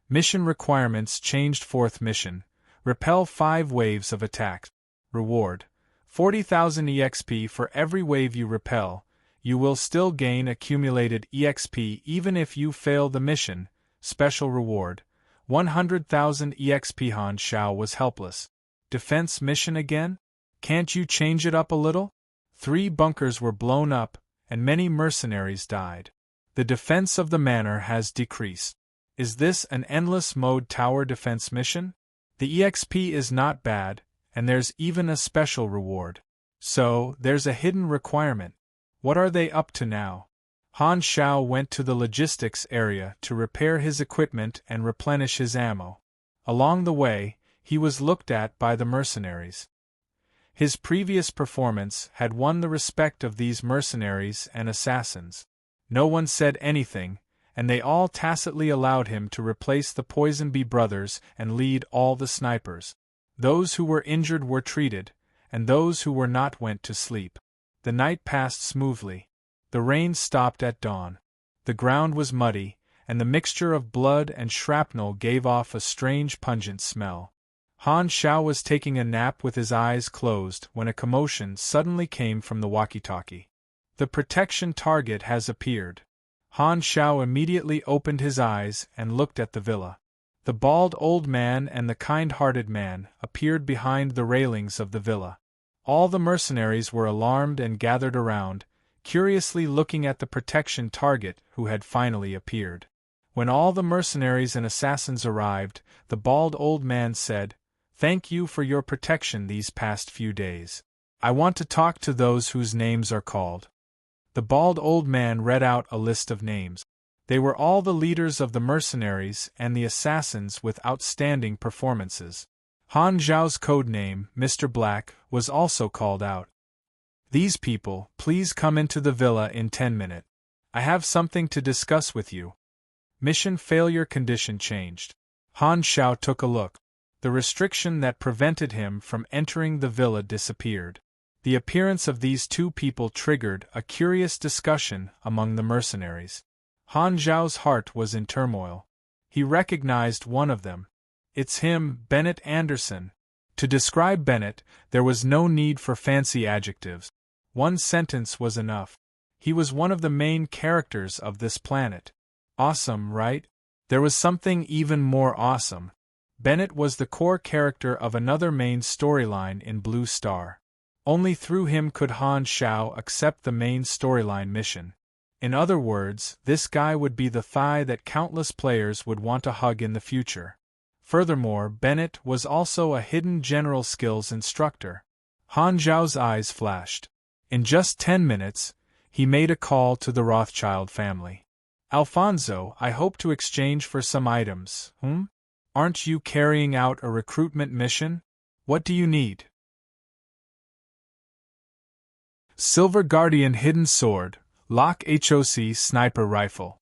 Mission requirements changed. Fourth mission: repel 5 waves of attacks. Reward: 40,000 EXP for every wave you repel. You will still gain accumulated EXP even if you fail the mission. Special reward: 100,000 EXP. Han Shao was helpless. Defense mission again? Can't you change it up a little? 3 bunkers were blown up, and many mercenaries died. The defense of the manor has decreased. Is this an endless mode tower defense mission? The EXP is not bad, and there's even a special reward. So, there's a hidden requirement. What are they up to now? Han Shao went to the logistics area to repair his equipment and replenish his ammo. Along the way, he was looked at by the mercenaries. His previous performance had won the respect of these mercenaries and assassins. No one said anything, and they all tacitly allowed him to replace the Poison Bee brothers and lead all the snipers. Those who were injured were treated, and those who were not went to sleep. The night passed smoothly. The rain stopped at dawn. The ground was muddy, and the mixture of blood and shrapnel gave off a strange pungent smell. Han Shao was taking a nap with his eyes closed when a commotion suddenly came from the walkie-talkie. The protection target has appeared. Han Shao immediately opened his eyes and looked at the villa. The bald old man and the kind-hearted man appeared behind the railings of the villa. All the mercenaries were alarmed and gathered around, curiously looking at the protection target who had finally appeared. When all the mercenaries and assassins arrived, the bald old man said, "Thank you for your protection these past few days. I want to talk to those whose names are called." The bald old man read out a list of names. They were all the leaders of the mercenaries and the assassins with outstanding performances. Han Zhao's code name, Mr. Black, was also called out. "These people, please come into the villa in 10 minutes. I have something to discuss with you." Mission failure condition changed. Han Shao took a look. The restriction that prevented him from entering the villa disappeared. The appearance of these 2 people triggered a curious discussion among the mercenaries. Han Zhao's heart was in turmoil. He recognized one of them. It's him, Bennett Anderson. To describe Bennett, there was no need for fancy adjectives. One sentence was enough. He was one of the main characters of this planet. Awesome, right? There was something even more awesome. Bennett was the core character of another main storyline in Blue Star. Only through him could Han Xiao accept the main storyline mission. In other words, this guy would be the thigh that countless players would want to hug in the future. Furthermore, Bennett was also a hidden general skills instructor. Han Xiao's eyes flashed. In just 10 minutes, he made a call to the Rothschild family. Alfonso, I hope to exchange for some items, Aren't you carrying out a recruitment mission? What do you need? Silver Guardian Hidden Sword, Lock HOC Sniper Rifle.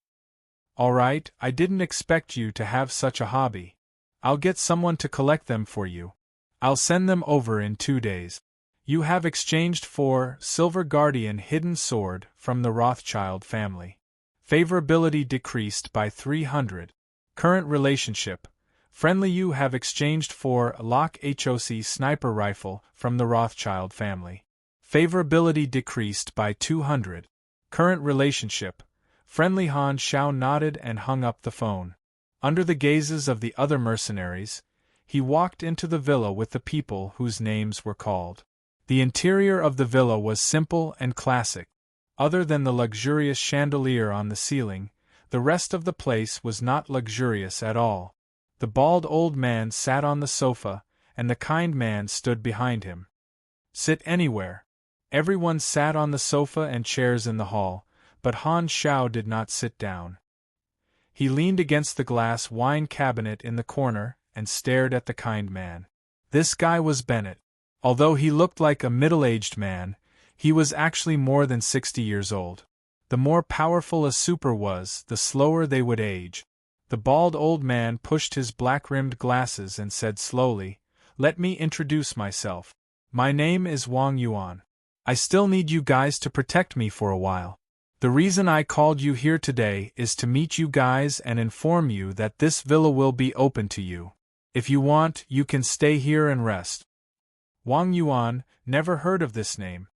Alright, I didn't expect you to have such a hobby. I'll get someone to collect them for you. I'll send them over in 2 days. You have exchanged for Silver Guardian Hidden Sword from the Rothschild family. Favorability decreased by 300. Current relationship. Friendly. You have exchanged for Lock HOC Sniper Rifle from the Rothschild family. Favorability decreased by 200. Current relationship. Friendly. Han Xiao nodded and hung up the phone. Under the gazes of the other mercenaries, he walked into the villa with the people whose names were called. The interior of the villa was simple and classic. Other than the luxurious chandelier on the ceiling, the rest of the place was not luxurious at all. The bald old man sat on the sofa, and the kind man stood behind him. Sit anywhere. Everyone sat on the sofa and chairs in the hall, but Han Xiao did not sit down. He leaned against the glass wine cabinet in the corner and stared at the kind man. This guy was Bennett. Although he looked like a middle-aged man, he was actually more than 60 years old. The more powerful a super was, the slower they would age. The bald old man pushed his black-rimmed glasses and said slowly, "Let me introduce myself. My name is Wang Yuan. I still need you guys to protect me for a while. The reason I called you here today is to meet you guys and inform you that this villa will be open to you. If you want, you can stay here and rest." Wang Yuan, never heard of this name.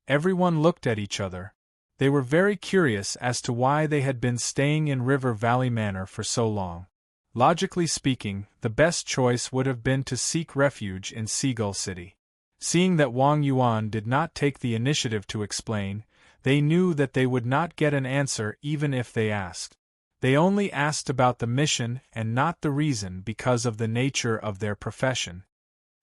Everyone looked at each other. They were very curious as to why they had been staying in River Valley Manor for so long. Logically speaking, the best choice would have been to seek refuge in Seagull City. Seeing that Wang Yuan did not take the initiative to explain, they knew that they would not get an answer even if they asked. They only asked about the mission and not the reason because of the nature of their profession.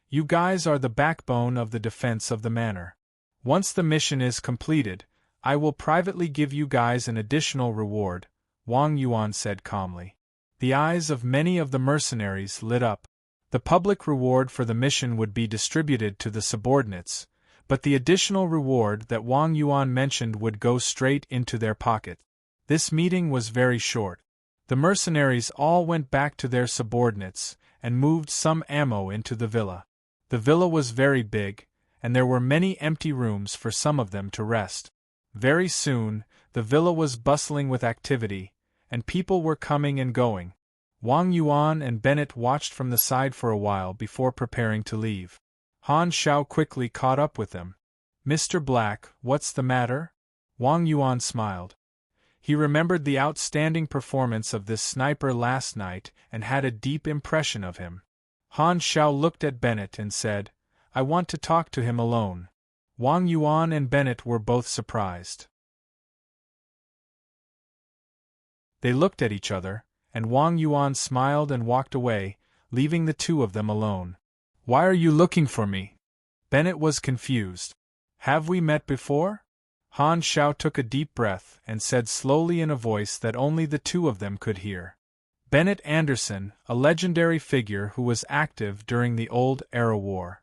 You guys are the backbone of the defense of the manor. Once the mission is completed, I will privately give you guys an additional reward, Wang Yuan said calmly. The eyes of many of the mercenaries lit up. The public reward for the mission would be distributed to the subordinates, but the additional reward that Wang Yuan mentioned would go straight into their pocket. This meeting was very short. The mercenaries all went back to their subordinates and moved some ammo into the villa. The villa was very big, and there were many empty rooms for some of them to rest. Very soon, the villa was bustling with activity, and people were coming and going. Wang Yuan and Bennett watched from the side for a while before preparing to leave. Han Xiao quickly caught up with them. "Mr. Black, what's the matter?" Wang Yuan smiled. He remembered the outstanding performance of this sniper last night and had a deep impression of him. Han Xiao looked at Bennett and said, "I want to talk to him alone." Wang Yuan and Bennett were both surprised. They looked at each other, and Wang Yuan smiled and walked away, leaving the two of them alone. "Why are you looking for me?" Bennett was confused. "Have we met before?" Han Xiao took a deep breath and said slowly in a voice that only the two of them could hear. Bennett Anderson, a legendary figure who was active during the Old Era War.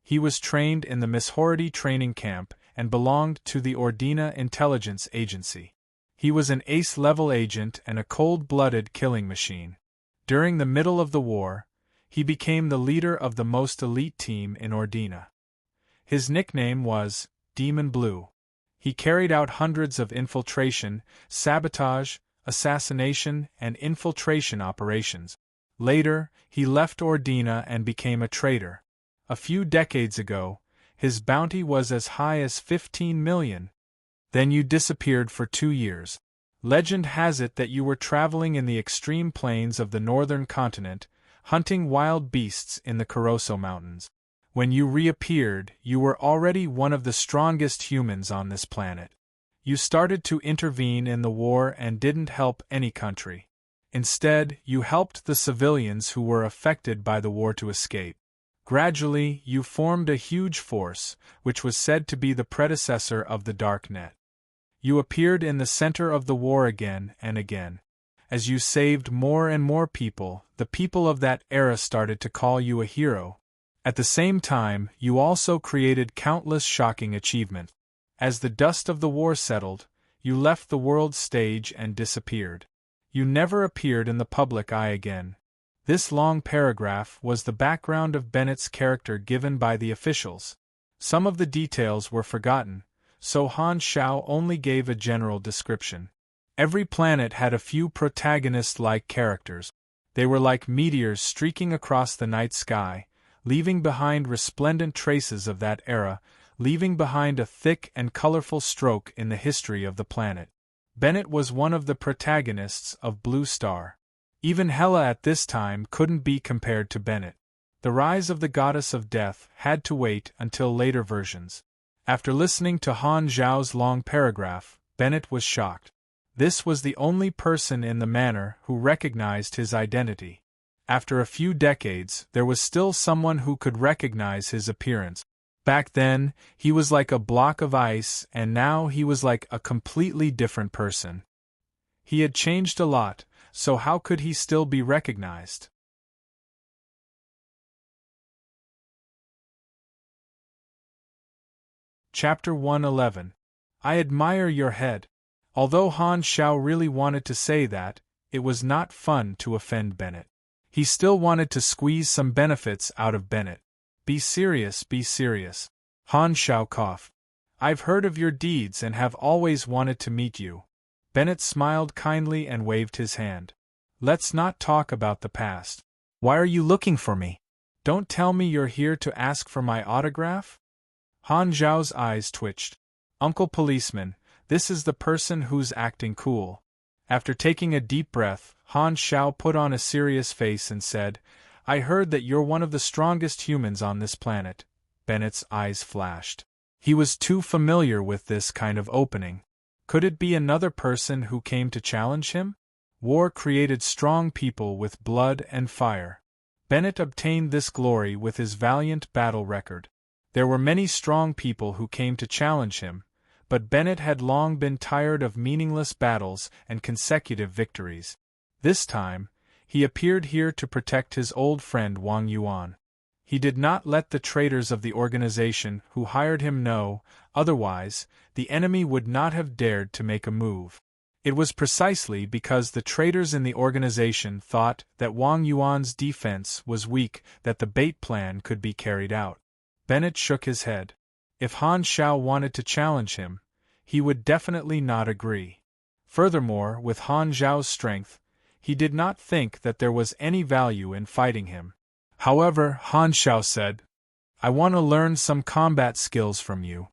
He was trained in the Mishority training camp and belonged to the Ordina intelligence agency. He was an ace-level agent and a cold-blooded killing machine. During the middle of the war, he became the leader of the most elite team in Ordina. His nickname was Demon Blue. He carried out hundreds of infiltration, sabotage, assassination, and infiltration operations. Later, he left Ordina and became a traitor. A few decades ago, his bounty was as high as 15 million. Then you disappeared for 2 years. Legend has it that you were traveling in the extreme plains of the northern continent, hunting wild beasts in the Corosso Mountains. When you reappeared, you were already one of the strongest humans on this planet. You started to intervene in the war and didn't help any country. Instead, you helped the civilians who were affected by the war to escape. Gradually, you formed a huge force, which was said to be the predecessor of the Darknet. You appeared in the center of the war again and again. As you saved more and more people, the people of that era started to call you a hero. At the same time, you also created countless shocking achievements. As the dust of the war settled, you left the world stage and disappeared. You never appeared in the public eye again. This long paragraph was the background of Bennett's character given by the officials. Some of the details were forgotten, so Han Xiao only gave a general description. Every planet had a few protagonist-like characters. They were like meteors streaking across the night sky, leaving behind resplendent traces of that era, leaving behind a thick and colorful stroke in the history of the planet. Bennett was one of the protagonists of Blue Star. Even Hela at this time couldn't be compared to Bennett. The rise of the goddess of death had to wait until later versions. After listening to Han Zhao's long paragraph, Bennett was shocked. This was the only person in the manor who recognized his identity. After a few decades, there was still someone who could recognize his appearance. Back then, he was like a block of ice, and now he was like a completely different person. He had changed a lot, so how could he still be recognized? Chapter 111. I admire your head. Although Han Xiao really wanted to say that, it was not fun to offend Bennett. He still wanted to squeeze some benefits out of Bennett. Be serious, be serious. Han Xiao coughed. I've heard of your deeds and have always wanted to meet you. Bennett smiled kindly and waved his hand. Let's not talk about the past. Why are you looking for me? Don't tell me you're here to ask for my autograph? Han Zhao's eyes twitched. Uncle Policeman, this is the person who's acting cool. After taking a deep breath, Han Xiao put on a serious face and said, I heard that you're one of the strongest humans on this planet. Bennett's eyes flashed. He was too familiar with this kind of opening. Could it be another person who came to challenge him? War created strong people with blood and fire. Bennett obtained this glory with his valiant battle record. There were many strong people who came to challenge him, but Bennett had long been tired of meaningless battles and consecutive victories. This time, he appeared here to protect his old friend Wang Yuan. He did not let the traitors of the organization who hired him know, otherwise, the enemy would not have dared to make a move. It was precisely because the traitors in the organization thought that Wang Yuan's defense was weak that the bait plan could be carried out. Bennett shook his head. If Han Xiao wanted to challenge him, he would definitely not agree. Furthermore, with Han Zhao's strength, he did not think that there was any value in fighting him. However, Han Xiao said, I want to learn some combat skills from you.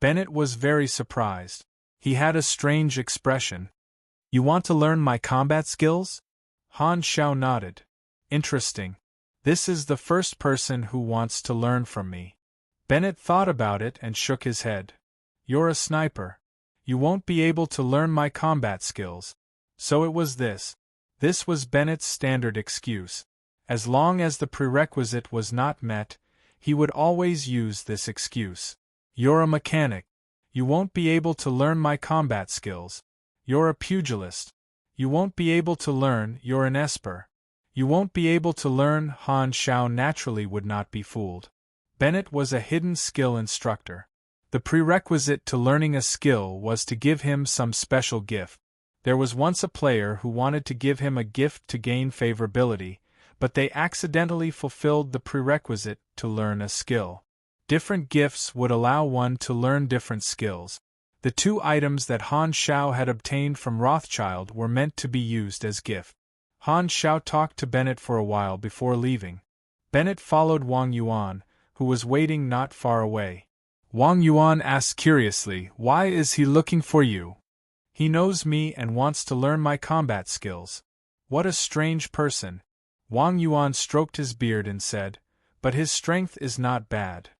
Bennett was very surprised. He had a strange expression. You want to learn my combat skills? Han Xiao nodded. Interesting. This is the first person who wants to learn from me. Bennett thought about it and shook his head. You're a sniper. You won't be able to learn my combat skills. So it was this. This was Bennett's standard excuse. As long as the prerequisite was not met, he would always use this excuse. You're a mechanic. You won't be able to learn my combat skills. You're a pugilist. You won't be able to learn. You're an esper. You won't be able to learn. Han Xiao naturally would not be fooled. Bennett was a hidden skill instructor. The prerequisite to learning a skill was to give him some special gift. There was once a player who wanted to give him a gift to gain favorability, but they accidentally fulfilled the prerequisite to learn a skill. Different gifts would allow one to learn different skills. The two items that Han Xiao had obtained from Rothschild were meant to be used as gift. Han Xiao talked to Bennett for a while before leaving. Bennett followed Wang Yuan, who was waiting not far away. Wang Yuan asked curiously, why is he looking for you? He knows me and wants to learn my combat skills. What a strange person. Wang Yuan stroked his beard and said, "But his strength is not bad.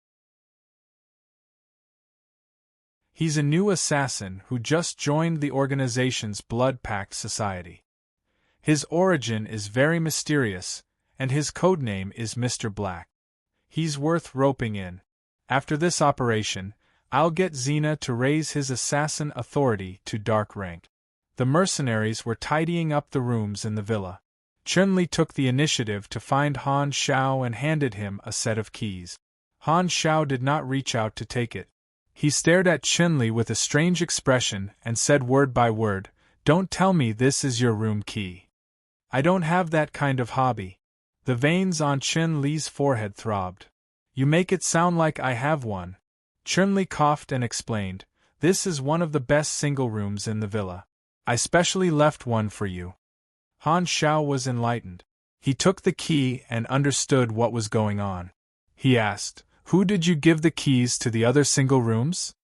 He's a new assassin who just joined the organization's blood-pact society. His origin is very mysterious, and his codename is Mr. Black. He's worth roping in. After this operation, I'll get Xena to raise his assassin authority to dark rank." The mercenaries were tidying up the rooms in the villa. Chun-Li took the initiative to find Han Shao and handed him a set of keys. Han Shao did not reach out to take it. He stared at Chun-Li with a strange expression and said word by word, "Don't tell me this is your room key. I don't have that kind of hobby." The veins on Chun-Li's forehead throbbed. "You make it sound like I have one." Chun-Li coughed and explained, "This is one of the best single rooms in the villa. I specially left one for you." Han Shao was enlightened. He took the key and understood what was going on. He asked, "Who did you give the keys to the other single rooms?"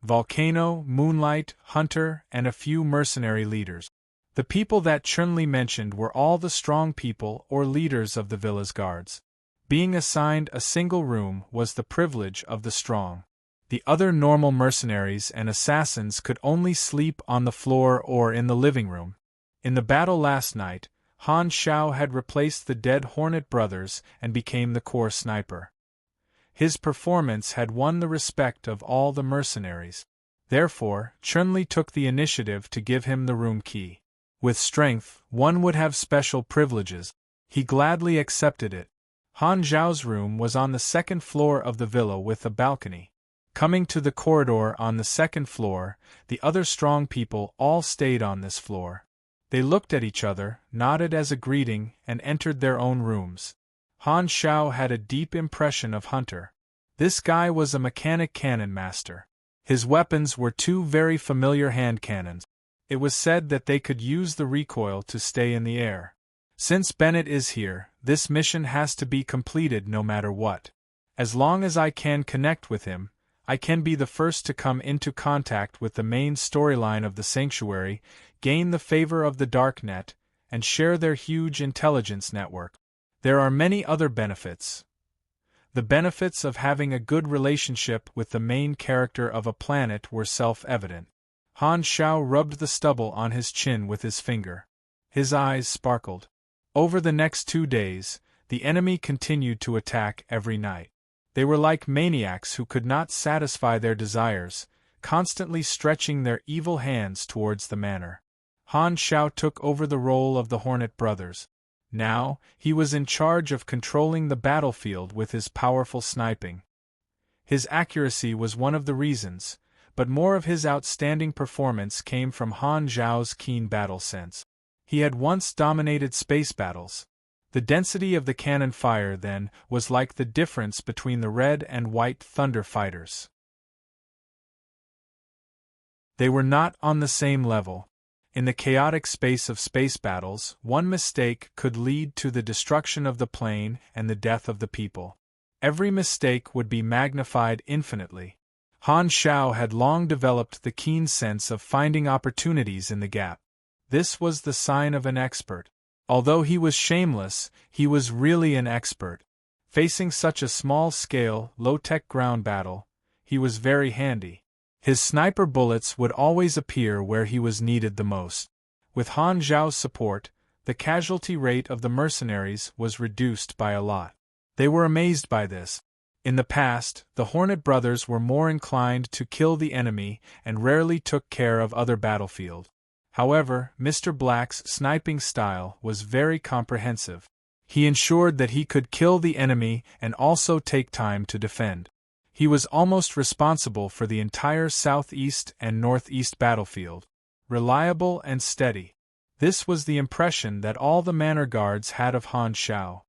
"Volcano, Moonlight, Hunter, and a few mercenary leaders." The people that Chun-Li mentioned were all the strong people or leaders of the villa's guards. Being assigned a single room was the privilege of the strong. The other normal mercenaries and assassins could only sleep on the floor or in the living room. In the battle last night, Han Shao had replaced the dead Hornet brothers and became the core sniper. His performance had won the respect of all the mercenaries. Therefore, Chun-Li took the initiative to give him the room key. With strength, one would have special privileges. He gladly accepted it. Han Zhao's room was on the second floor of the villa with a balcony. Coming to the corridor on the second floor, the other strong people all stayed on this floor. They looked at each other, nodded as a greeting, and entered their own rooms. Han Shao had a deep impression of Hunter. This guy was a mechanic cannon master. His weapons were two very familiar hand cannons. It was said that they could use the recoil to stay in the air. Since Bennett is here, this mission has to be completed no matter what. As long as I can connect with him, I can be the first to come into contact with the main storyline of the Sanctuary, gain the favor of the Darknet, and share their huge intelligence network. There are many other benefits. The benefits of having a good relationship with the main character of a planet were self-evident. Han Shao rubbed the stubble on his chin with his finger. His eyes sparkled. Over the next 2 days, the enemy continued to attack every night. They were like maniacs who could not satisfy their desires, constantly stretching their evil hands towards the manor. Han Shao took over the role of the Hornet brothers. Now, he was in charge of controlling the battlefield with his powerful sniping. His accuracy was one of the reasons, but more of his outstanding performance came from Han Zhao's keen battle sense. He had once dominated space battles. The density of the cannon fire then was like the difference between the red and white thunder fighters. They were not on the same level. In the chaotic space of space battles, one mistake could lead to the destruction of the plane and the death of the people. Every mistake would be magnified infinitely. Han Shao had long developed the keen sense of finding opportunities in the gap. This was the sign of an expert. Although he was shameless, he was really an expert. Facing such a small-scale, low-tech ground battle, he was very handy. His sniper bullets would always appear where he was needed the most. With Han Zhao's support, the casualty rate of the mercenaries was reduced by a lot. They were amazed by this. In the past, the Hornet brothers were more inclined to kill the enemy and rarely took care of other battlefield. However, Mr. Black's sniping style was very comprehensive. He ensured that he could kill the enemy and also take time to defend. He was almost responsible for the entire southeast and northeast battlefield. Reliable and steady. This was the impression that all the manor guards had of Han Shao.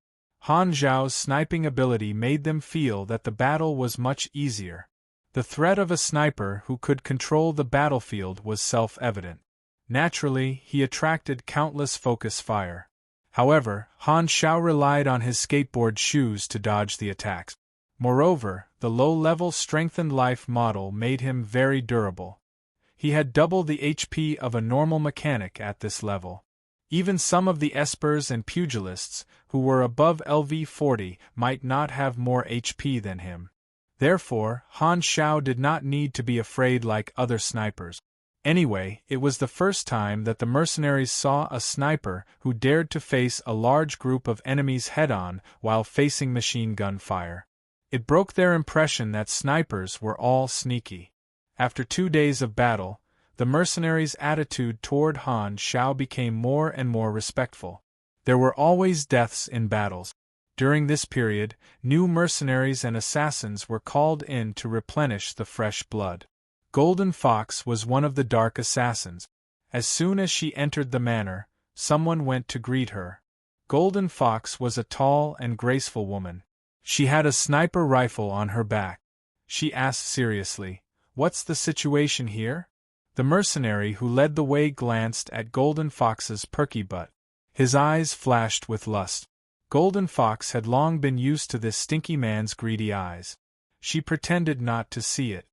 Han Zhao's sniping ability made them feel that the battle was much easier. The threat of a sniper who could control the battlefield was self-evident. Naturally, he attracted countless focus fire. However, Han Shao relied on his skateboard shoes to dodge the attacks. Moreover, the low-level strengthened life model made him very durable. He had double the HP of a normal mechanic at this level. Even some of the espers and pugilists, who were above LV-40, might not have more HP than him. Therefore, Han Shao did not need to be afraid like other snipers. Anyway, it was the first time that the mercenaries saw a sniper who dared to face a large group of enemies head-on while facing machine gun fire. It broke their impression that snipers were all sneaky. After 2 days of battle, the mercenaries' attitude toward Han Shao became more and more respectful. There were always deaths in battles. During this period, new mercenaries and assassins were called in to replenish the fresh blood. Golden Fox was one of the dark assassins. As soon as she entered the manor, someone went to greet her. Golden Fox was a tall and graceful woman. She had a sniper rifle on her back. She asked seriously, "What's the situation here?" The mercenary who led the way glanced at Golden Fox's perky butt. His eyes flashed with lust. Golden Fox had long been used to this stinky man's greedy eyes. She pretended not to see it.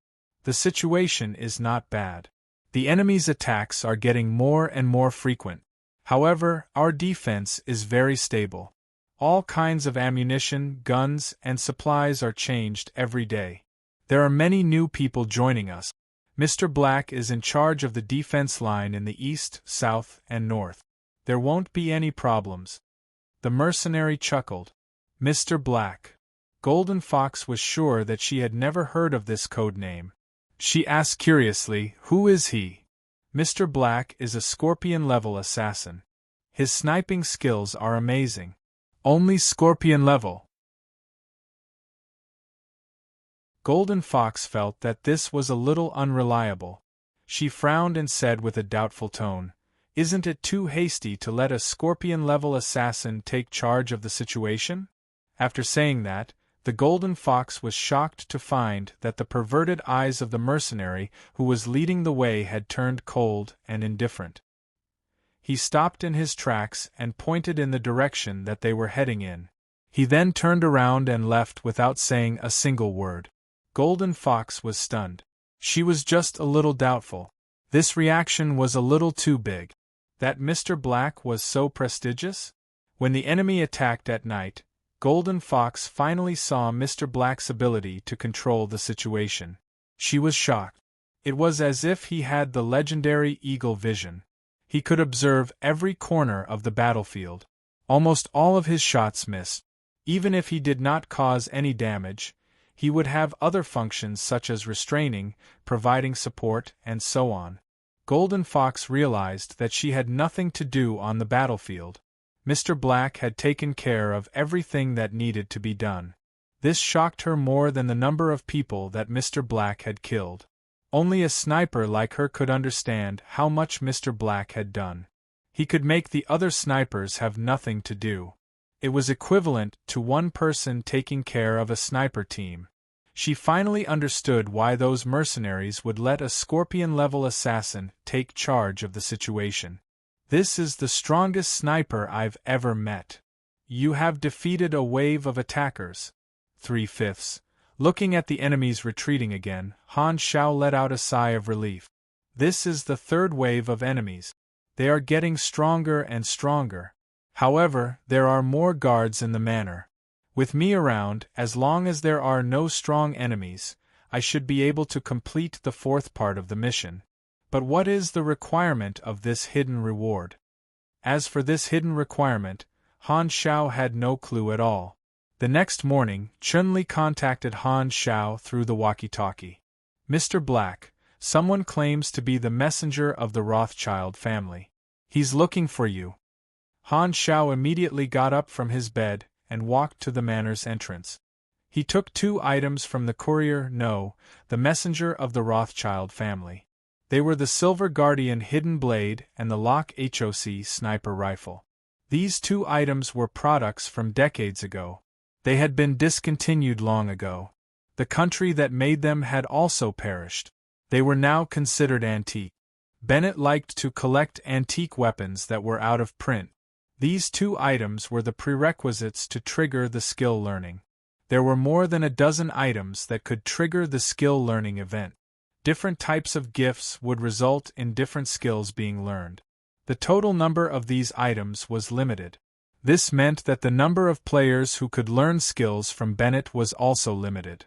The situation is not bad. The enemy's attacks are getting more and more frequent. However, our defense is very stable. All kinds of ammunition, guns, and supplies are changed every day. There are many new people joining us. Mr. Black is in charge of the defense line in the east, south, and north. There won't be any problems. The mercenary chuckled. Mr. Black. Golden Fox was sure that she had never heard of this code name. She asked curiously, "Who is he?" Mr. Black is a Scorpion-level assassin. His sniping skills are amazing. Only Scorpion-level. Golden Fox felt that this was a little unreliable. She frowned and said with a doubtful tone, "Isn't it too hasty to let a Scorpion-level assassin take charge of the situation?" After saying that, the Golden Fox was shocked to find that the perverted eyes of the mercenary who was leading the way had turned cold and indifferent. He stopped in his tracks and pointed in the direction that they were heading in. He then turned around and left without saying a single word. Golden Fox was stunned. She was just a little doubtful. This reaction was a little too big. That Mr. Black was so prestigious? When the enemy attacked at night, Golden Fox finally saw Mr. Black's ability to control the situation. She was shocked. It was as if he had the legendary eagle vision. He could observe every corner of the battlefield. Almost all of his shots missed. Even if he did not cause any damage, he would have other functions such as restraining, providing support, and so on. Golden Fox realized that she had nothing to do on the battlefield. Mr. Black had taken care of everything that needed to be done. This shocked her more than the number of people that Mr. Black had killed. Only a sniper like her could understand how much Mr. Black had done. He could make the other snipers have nothing to do. It was equivalent to one person taking care of a sniper team. She finally understood why those mercenaries would let a Scorpion-level assassin take charge of the situation. "This is the strongest sniper I've ever met. You have defeated a wave of attackers." 3/5. Looking at the enemies retreating again, Han Shao let out a sigh of relief. This is the third wave of enemies. They are getting stronger and stronger. However, there are more guards in the manor. With me around, as long as there are no strong enemies, I should be able to complete the fourth part of the mission. But what is the requirement of this hidden reward? As for this hidden requirement, Han Shao had no clue at all. The next morning, Chun-Li contacted Han Shao through the walkie-talkie. "Mr. Black, someone claims to be the messenger of the Rothschild family. He's looking for you." Han Shao immediately got up from his bed and walked to the manor's entrance. He took 2 items from the courier, the messenger of the Rothschild family. They were the Silver Guardian hidden blade and the Lock HOC sniper rifle. These 2 items were products from decades ago. They had been discontinued long ago. The country that made them had also perished. They were now considered antique. Bennett liked to collect antique weapons that were out of print. These 2 items were the prerequisites to trigger the skill learning. There were more than a dozen items that could trigger the skill learning event. Different types of gifts would result in different skills being learned. The total number of these items was limited. This meant that the number of players who could learn skills from Bennett was also limited.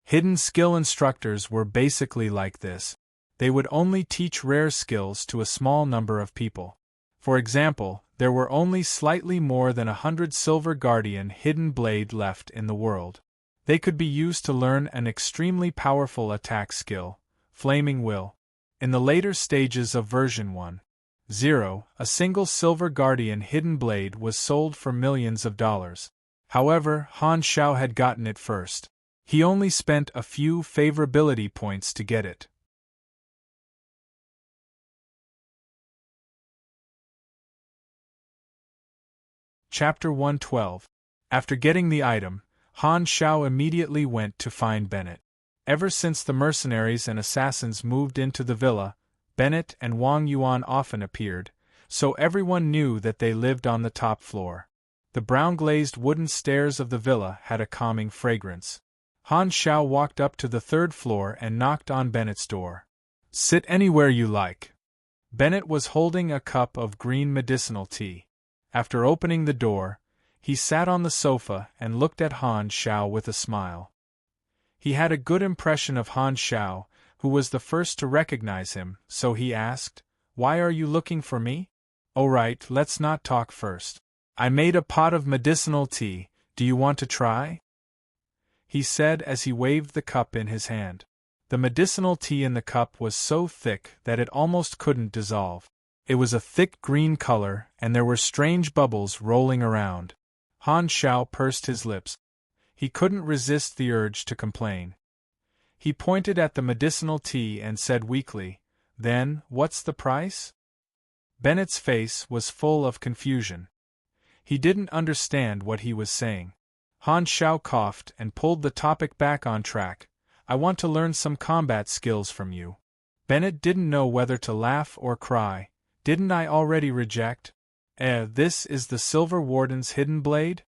Hidden skill instructors were basically like this. They would only teach rare skills to a small number of people. For example, there were only slightly more than 100 Silver Guardian hidden blade left in the world. They could be used to learn an extremely powerful attack skill, Flaming Will. In the later stages of version 1.0, a single Silver Guardian hidden blade was sold for millions of dollars. However, Han Shao had gotten it first. He only spent a few favorability points to get it. Chapter 112. After getting the item, Han Shao immediately went to find Bennett. Ever since the mercenaries and assassins moved into the villa, Bennett and Wang Yuan often appeared, so everyone knew that they lived on the top floor. The brown-glazed wooden stairs of the villa had a calming fragrance. Han Shao walked up to the third floor and knocked on Bennett's door. "Sit anywhere you like." Bennett was holding a cup of green medicinal tea. After opening the door, he sat on the sofa and looked at Han Shao with a smile. He had a good impression of Han Shao, who was the first to recognize him, so he asked, "Why are you looking for me?" "Oh right, let's not talk first. I made a pot of medicinal tea, do you want to try?" he said as he waved the cup in his hand. The medicinal tea in the cup was so thick that it almost couldn't dissolve. It was a thick green color, and there were strange bubbles rolling around. Han Shao pursed his lips. He couldn't resist the urge to complain. He pointed at the medicinal tea and said weakly, "Then, what's the price?" Bennett's face was full of confusion. He didn't understand what he was saying. Han Shao coughed and pulled the topic back on track. "I want to learn some combat skills from you." Bennett didn't know whether to laugh or cry. "Didn't I already reject? This is the Silver Warden's hidden blade?"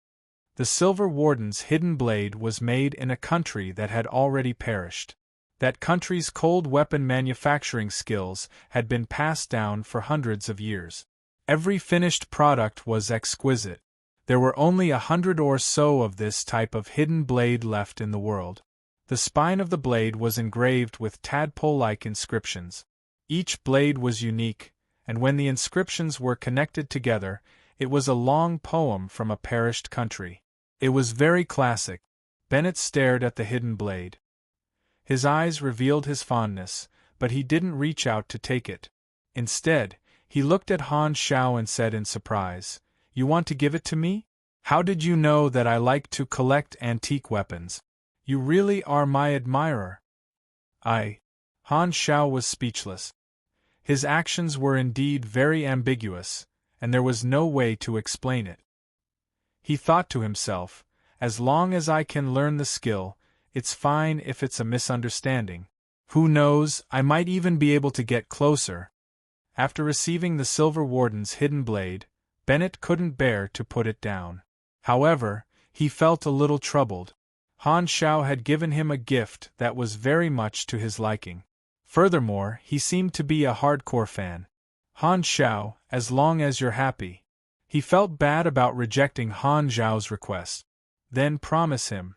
The Silver Warden's hidden blade was made in a country that had already perished. That country's cold weapon manufacturing skills had been passed down for hundreds of years. Every finished product was exquisite. There were only 100 or so of this type of hidden blade left in the world. The spine of the blade was engraved with tadpole-like inscriptions. Each blade was unique, and when the inscriptions were connected together, it was a long poem from a perished country. It was very classic. Bennett stared at the hidden blade. His eyes revealed his fondness, but he didn't reach out to take it. Instead, he looked at Han Shao and said in surprise, "You want to give it to me? How did you know that I like to collect antique weapons? You really are my admirer." Han Shao was speechless. His actions were indeed very ambiguous, and there was no way to explain it. He thought to himself, "As long as I can learn the skill, it's fine if it's a misunderstanding. Who knows, I might even be able to get closer." After receiving the Silver Warden's hidden blade, Bennett couldn't bear to put it down. However, he felt a little troubled. Han Shao had given him a gift that was very much to his liking. Furthermore, he seemed to be a hardcore fan. "Han Shao, as long as you're happy." He felt bad about rejecting Han Zhao's request. "Then promise him."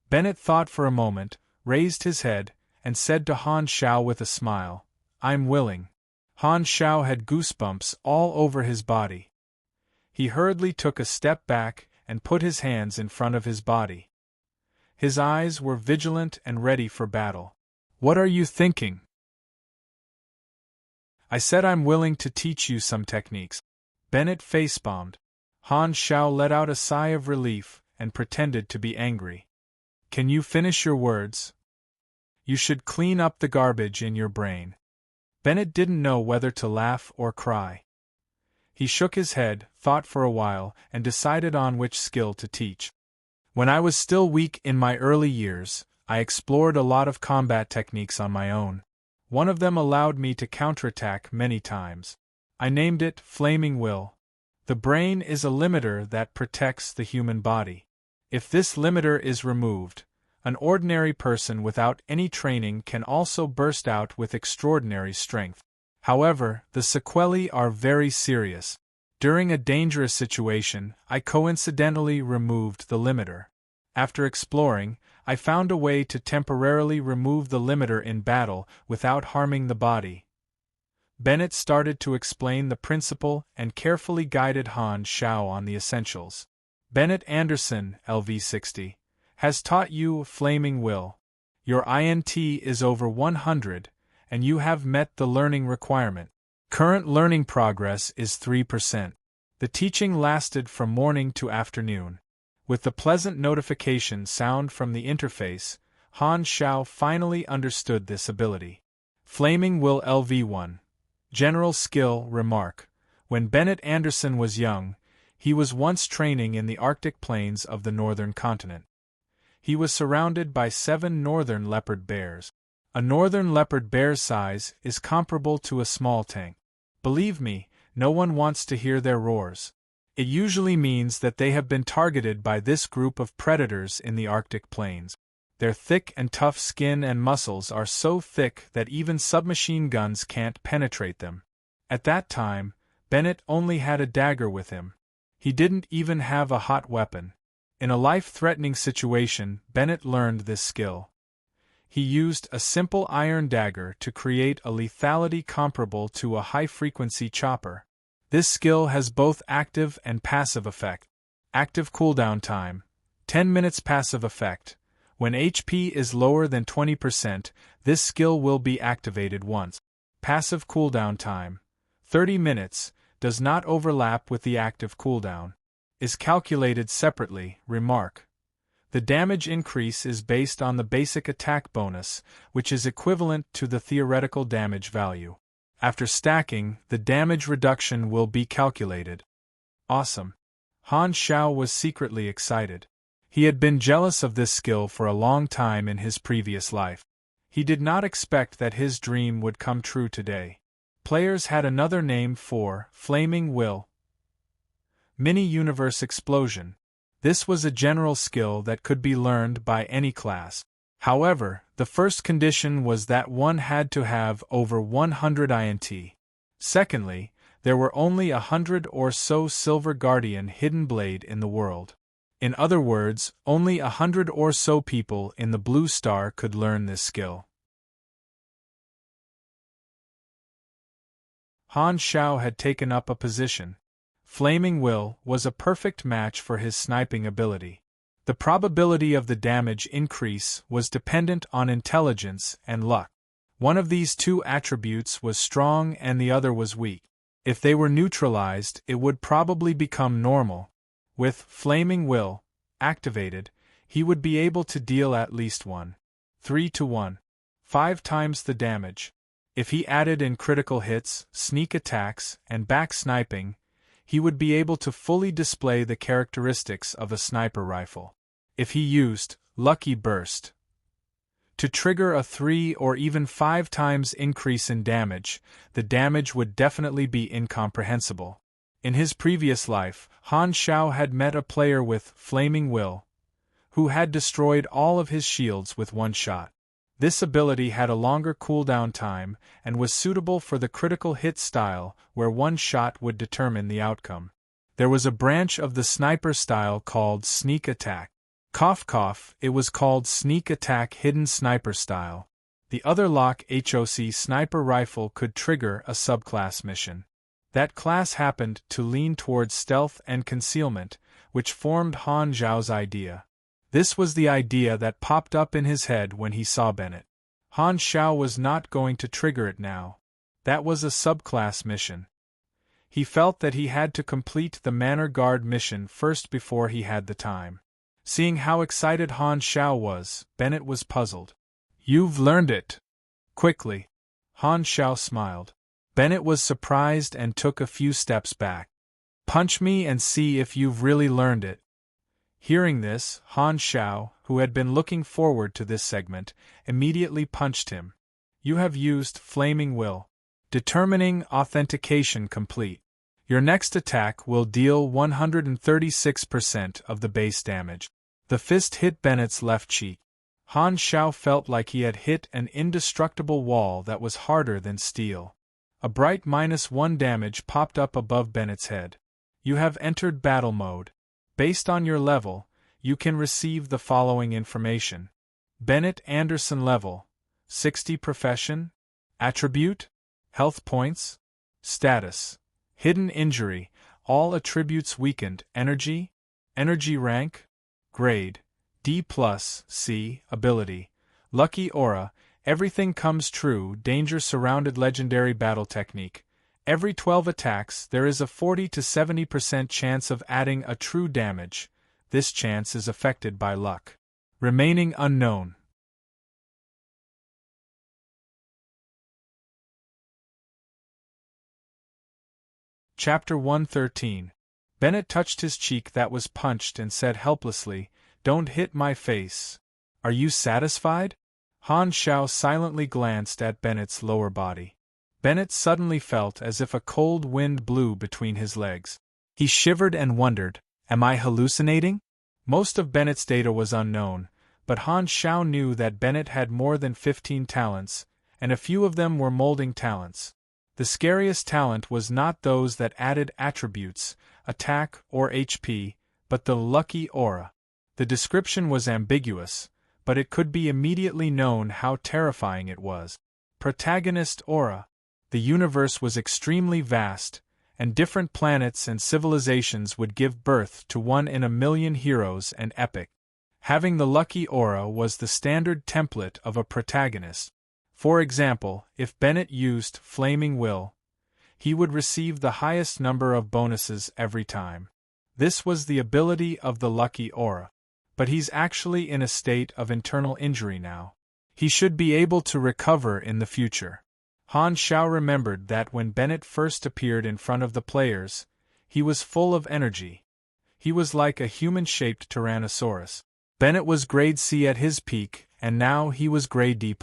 Bennett thought for a moment, raised his head, and said to Han Shao with a smile, "I'm willing." Han Shao had goosebumps all over his body. He hurriedly took a step back and put his hands in front of his body. His eyes were vigilant and ready for battle. "What are you thinking?" "I said I'm willing to teach you some techniques." Bennett facepalmed. Han Shao let out a sigh of relief and pretended to be angry. "Can you finish your words? You should clean up the garbage in your brain." Bennett didn't know whether to laugh or cry. He shook his head, thought for a while, and decided on which skill to teach. "When I was still weak in my early years, I explored a lot of combat techniques on my own. One of them allowed me to counterattack many times. I named it Flaming Will. The brain is a limiter that protects the human body. If this limiter is removed, an ordinary person without any training can also burst out with extraordinary strength. However, the sequelae are very serious. During a dangerous situation, I coincidentally removed the limiter. After exploring, I found a way to temporarily remove the limiter in battle without harming the body. Bennett started to explain the principle and carefully guided Han Xiao on the essentials. Bennett Anderson, LV60, has taught you Flaming Will. Your INT is over 100, and you have met the learning requirement. Current learning progress is 3%. The teaching lasted from morning to afternoon. With the pleasant notification sound from the interface, Han Xiao finally understood this ability. Flaming Will LV1. General Skill Remark. When Bennett Anderson was young, he was once training in the Arctic plains of the northern continent. He was surrounded by 7 northern leopard bears. A northern leopard bear's size is comparable to a small tank. Believe me, no one wants to hear their roars. It usually means that they have been targeted by this group of predators in the Arctic plains. Their thick and tough skin and muscles are so thick that even submachine guns can't penetrate them. At that time, Bennett only had a dagger with him. He didn't even have a hot weapon. In a life-threatening situation, Bennett learned this skill. He used a simple iron dagger to create a lethality comparable to a high-frequency chopper. This skill has both active and passive effect. Active cooldown time, 10 minutes. Passive effect. When HP is lower than 20%, this skill will be activated once. Passive cooldown time, 30 minutes, does not overlap with the active cooldown. Is calculated separately. Remark. The damage increase is based on the basic attack bonus, which is equivalent to the theoretical damage value. After stacking, the damage reduction will be calculated. Awesome. Han Xiao was secretly excited. He had been jealous of this skill for a long time in his previous life. He did not expect that his dream would come true today. Players had another name for Flaming Will. Mini-universe explosion. This was a general skill that could be learned by any class. However, the first condition was that one had to have over 100 INT. Secondly, there were only 100 or so Silver Guardian Hidden Blade in the world. In other words, only 100 or so people in the Blue Star could learn this skill. Han Xiao had taken up a position. Flaming Will was a perfect match for his sniping ability. The probability of the damage increase was dependent on intelligence and luck. One of these two attributes was strong and the other was weak. If they were neutralized, it would probably become normal. With Flaming Will activated, he would be able to deal at least 3-to-1, 5 times the damage. If he added in critical hits, sneak attacks, and back sniping, he would be able to fully display the characteristics of a sniper rifle. If he used Lucky Burst to trigger a 3 or even 5 times increase in damage, the damage would definitely be incomprehensible. In his previous life, Han Xiao had met a player with Flaming Will, who had destroyed all of his shields with one shot. This ability had a longer cooldown time and was suitable for the critical hit style where one shot would determine the outcome. There was a branch of the sniper style called Sneak Attack. Cough cough, it was called Sneak Attack Hidden Sniper Style. The other lock HOC Sniper Rifle could trigger a subclass mission. That class happened to lean towards stealth and concealment, which formed Han Xiao's idea. This was the idea that popped up in his head when he saw Bennett. Han Xiao was not going to trigger it now. That was a subclass mission. He felt that he had to complete the Manor Guard mission first before he had the time. Seeing how excited Han Xiao was, Bennett was puzzled. "You've learned it." Quickly. Han Xiao smiled. Bennett was surprised and took a few steps back. "Punch me and see if you've really learned it." Hearing this, Han Xiao, who had been looking forward to this segment, immediately punched him. "You have used Flaming Will. Determining authentication complete. Your next attack will deal 136% of the base damage." The fist hit Bennett's left cheek. Han Xiao felt like he had hit an indestructible wall that was harder than steel. A bright -1 damage popped up above Bennett's head. You have entered battle mode. Based on your level, you can receive the following information. Bennett Anderson level, 60 profession, attribute, health points, status, hidden injury, all attributes weakened, energy rank, grade, D+, C, ability, lucky aura, everything comes true, danger surrounded, legendary battle technique. Every 12 attacks there is a 40 to 70% chance of adding a true damage. This chance is affected by luck. Remaining unknown. Chapter 113. Bennett touched his cheek that was punched and said helplessly, "Don't hit my face. Are you satisfied?" Han Shao silently glanced at Bennett's lower body. Bennett suddenly felt as if a cold wind blew between his legs. He shivered and wondered, am I hallucinating? Most of Bennett's data was unknown, but Han Shao knew that Bennett had more than 15 talents, and a few of them were molding talents. The scariest talent was not those that added attributes, attack, or HP, but the lucky aura. The description was ambiguous, but it could be immediately known how terrifying it was. Protagonist aura. The universe was extremely vast, and different planets and civilizations would give birth to 1 in a million heroes and epic. Having the lucky aura was the standard template of a protagonist. For example, if Bennett used Flaming Will, he would receive the highest number of bonuses every time. This was the ability of the lucky aura. But he's actually in a state of internal injury now. He should be able to recover in the future. Han Shao remembered that when Bennett first appeared in front of the players, he was full of energy. He was like a human-shaped Tyrannosaurus. Bennett was grade C at his peak, and now he was grade D+.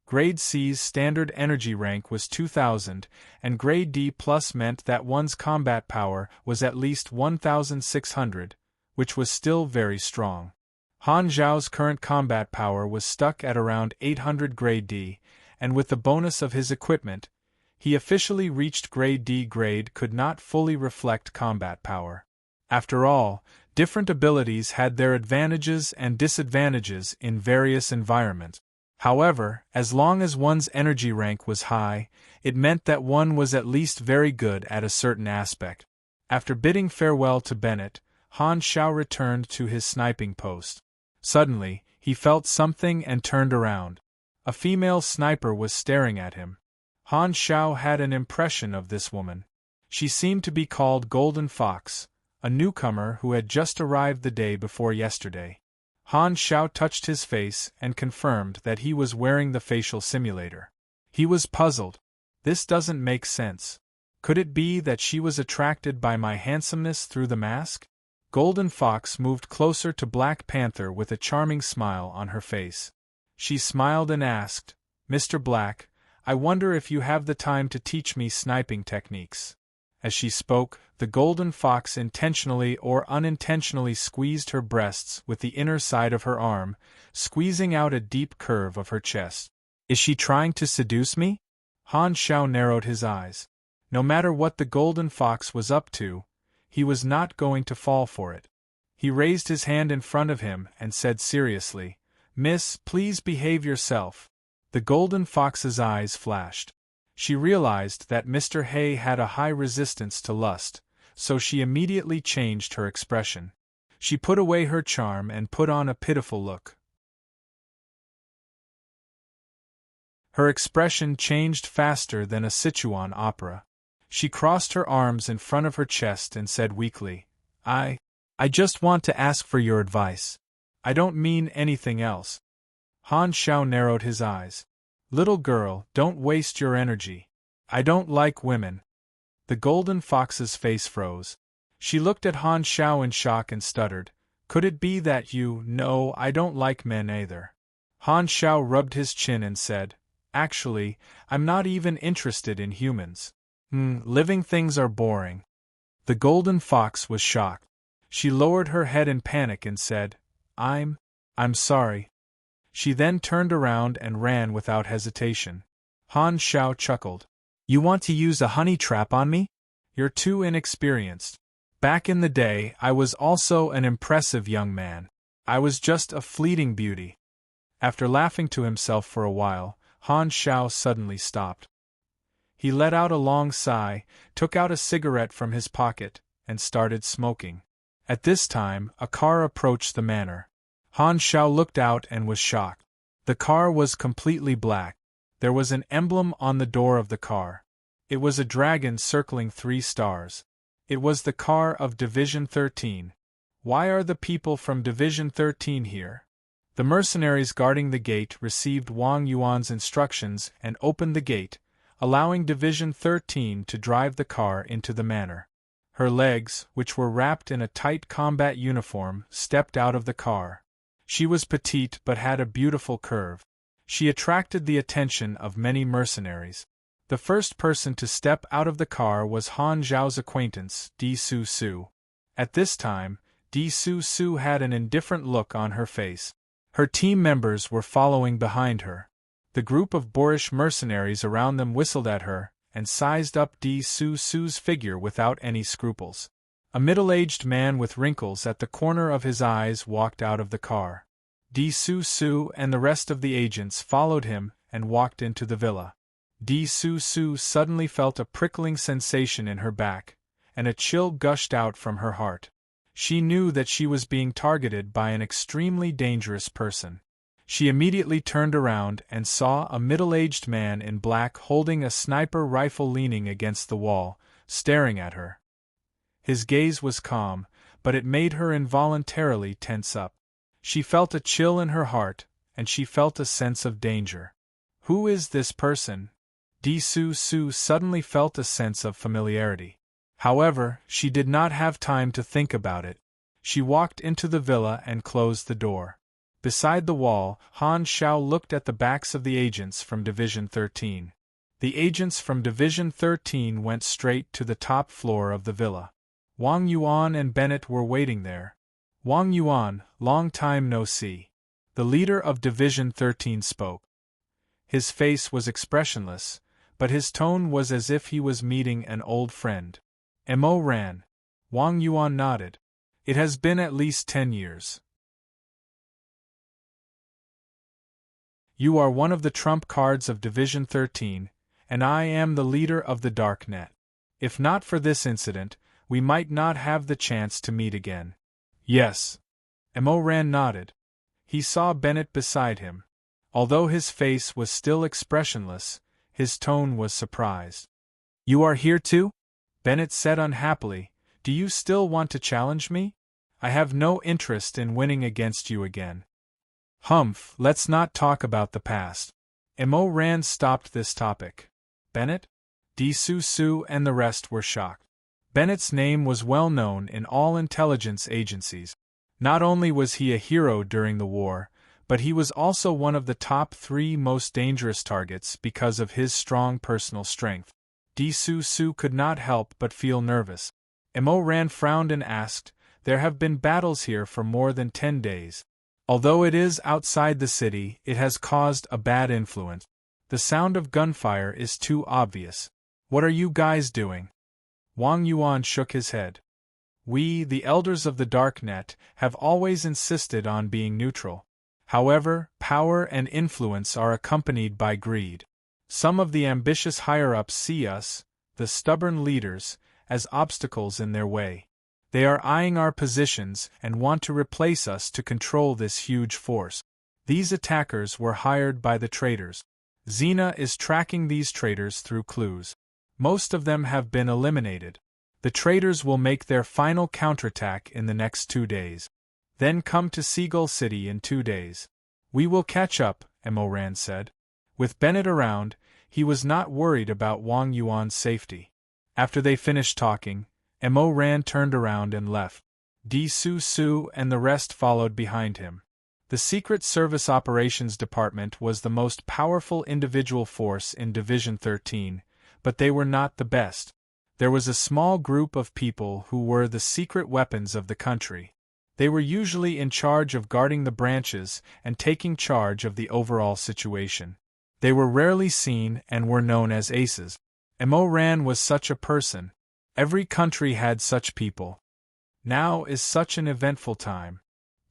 Grade C's standard energy rank was 2000, and grade D+ meant that one's combat power was at least 1600, which was still very strong. Han Zhao's current combat power was stuck at around 800 grade D, and with the bonus of his equipment, he officially reached grade D. Grade could not fully reflect combat power. After all, different abilities had their advantages and disadvantages in various environments. However, as long as one's energy rank was high, it meant that one was at least very good at a certain aspect. After bidding farewell to Bennett, Han Shao returned to his sniping post. Suddenly, he felt something and turned around. A female sniper was staring at him. Han Shao had an impression of this woman. She seemed to be called Golden Fox, a newcomer who had just arrived the day before yesterday. Han Shao touched his face and confirmed that he was wearing the facial simulator. He was puzzled. This doesn't make sense. Could it be that she was attracted by my handsomeness through the mask? Golden Fox moved closer to Black Panther with a charming smile on her face. She smiled and asked, "Mr. Black, I wonder if you have the time to teach me sniping techniques." As she spoke, the Golden Fox intentionally or unintentionally squeezed her breasts with the inner side of her arm, squeezing out a deep curve of her chest. Is she trying to seduce me? Han Shao narrowed his eyes. No matter what the Golden Fox was up to, he was not going to fall for it. He raised his hand in front of him and said seriously, "Miss, please behave yourself." The Golden Fox's eyes flashed. She realized that Mr. Hay had a high resistance to lust, so she immediately changed her expression. She put away her charm and put on a pitiful look. Her expression changed faster than a Sichuan opera. She crossed her arms in front of her chest and said weakly, I just want to ask for your advice. I don't mean anything else." Han Shao narrowed his eyes. "Little girl, don't waste your energy. I don't like women." The Golden Fox's face froze. She looked at Han Shao in shock and stuttered, "Could it be that you—" "No, I don't like men either." Han Shao rubbed his chin and said, "Actually, I'm not even interested in humans. Living things are boring." The Golden Fox was shocked. She lowered her head in panic and said, I'm sorry." She then turned around and ran without hesitation. Han Shao chuckled. You want to use a honey trap on me? You're too inexperienced. Back in the day, I was also an impressive young man. I was just a fleeting beauty. After laughing to himself for a while, Han Shao suddenly stopped. He let out a long sigh, took out a cigarette from his pocket, and started smoking. At this time, a car approached the manor. Han Shao looked out and was shocked. The car was completely black. There was an emblem on the door of the car. It was a dragon circling 3 stars. It was the car of Division 13. Why are the people from Division 13 here? The mercenaries guarding the gate received Wang Yuan's instructions and opened the gate, allowing Division 13 to drive the car into the manor. Her legs, which were wrapped in a tight combat uniform, stepped out of the car. She was petite but had a beautiful curve. She attracted the attention of many mercenaries. The first person to step out of the car was Han Zhao's acquaintance, Di Su Su. At this time, Di Su Su had an indifferent look on her face. Her team members were following behind her. The group of boorish mercenaries around them whistled at her, and sized up Di Su Su's figure without any scruples. A middle-aged man with wrinkles at the corner of his eyes walked out of the car. Di Su Su and the rest of the agents followed him and walked into the villa. Di Su Su suddenly felt a prickling sensation in her back, and a chill gushed out from her heart. She knew that she was being targeted by an extremely dangerous person. She immediately turned around and saw a middle-aged man in black holding a sniper rifle leaning against the wall, staring at her. His gaze was calm, but it made her involuntarily tense up. She felt a chill in her heart, and she felt a sense of danger. Who is this person? Di Su Su suddenly felt a sense of familiarity. However, she did not have time to think about it. She walked into the villa and closed the door. Beside the wall, Han Shao looked at the backs of the agents from Division 13. The agents from Division 13 went straight to the top floor of the villa. Wang Yuan and Bennett were waiting there. Wang Yuan, long time no see. The leader of Division 13 spoke. His face was expressionless, but his tone was as if he was meeting an old friend. Mo ran. Wang Yuan nodded. It has been at least 10 years. You are one of the trump cards of Division 13, and I am the leader of the Dark Net. If not for this incident, we might not have the chance to meet again. Yes. Mo Ran nodded. He saw Bennett beside him. Although his face was still expressionless, his tone was surprised. You are here too? Bennett said unhappily. Do you still want to challenge me? I have no interest in winning against you again. Humph, let's not talk about the past. Mo Ran stopped this topic. Bennett? Di Su Su and the rest were shocked. Bennett's name was well known in all intelligence agencies. Not only was he a hero during the war, but he was also one of the top 3 most dangerous targets because of his strong personal strength. Di Su Su could not help but feel nervous. Mo Ran frowned and asked, There have been battles here for more than 10 days. Although it is outside the city, it has caused a bad influence. The sound of gunfire is too obvious. What are you guys doing? Wang Yuan shook his head. We, the elders of the Dark Net, have always insisted on being neutral. However, power and influence are accompanied by greed. Some of the ambitious higher-ups see us, the stubborn leaders, as obstacles in their way. They are eyeing our positions and want to replace us to control this huge force. These attackers were hired by the traitors. Xena is tracking these traitors through clues. Most of them have been eliminated. The traitors will make their final counterattack in the next 2 days. Then come to Seagull City in 2 days. We will catch up, Mo Ran said. With Bennett around, he was not worried about Wang Yuan's safety. After they finished talking, Mo Ran turned around and left. Di Su Su and the rest followed behind him. The Secret Service Operations Department was the most powerful individual force in Division 13, but they were not the best. There was a small group of people who were the secret weapons of the country. They were usually in charge of guarding the branches and taking charge of the overall situation. They were rarely seen and were known as aces. Emoran was such a person. Every country had such people. Now is such an eventful time.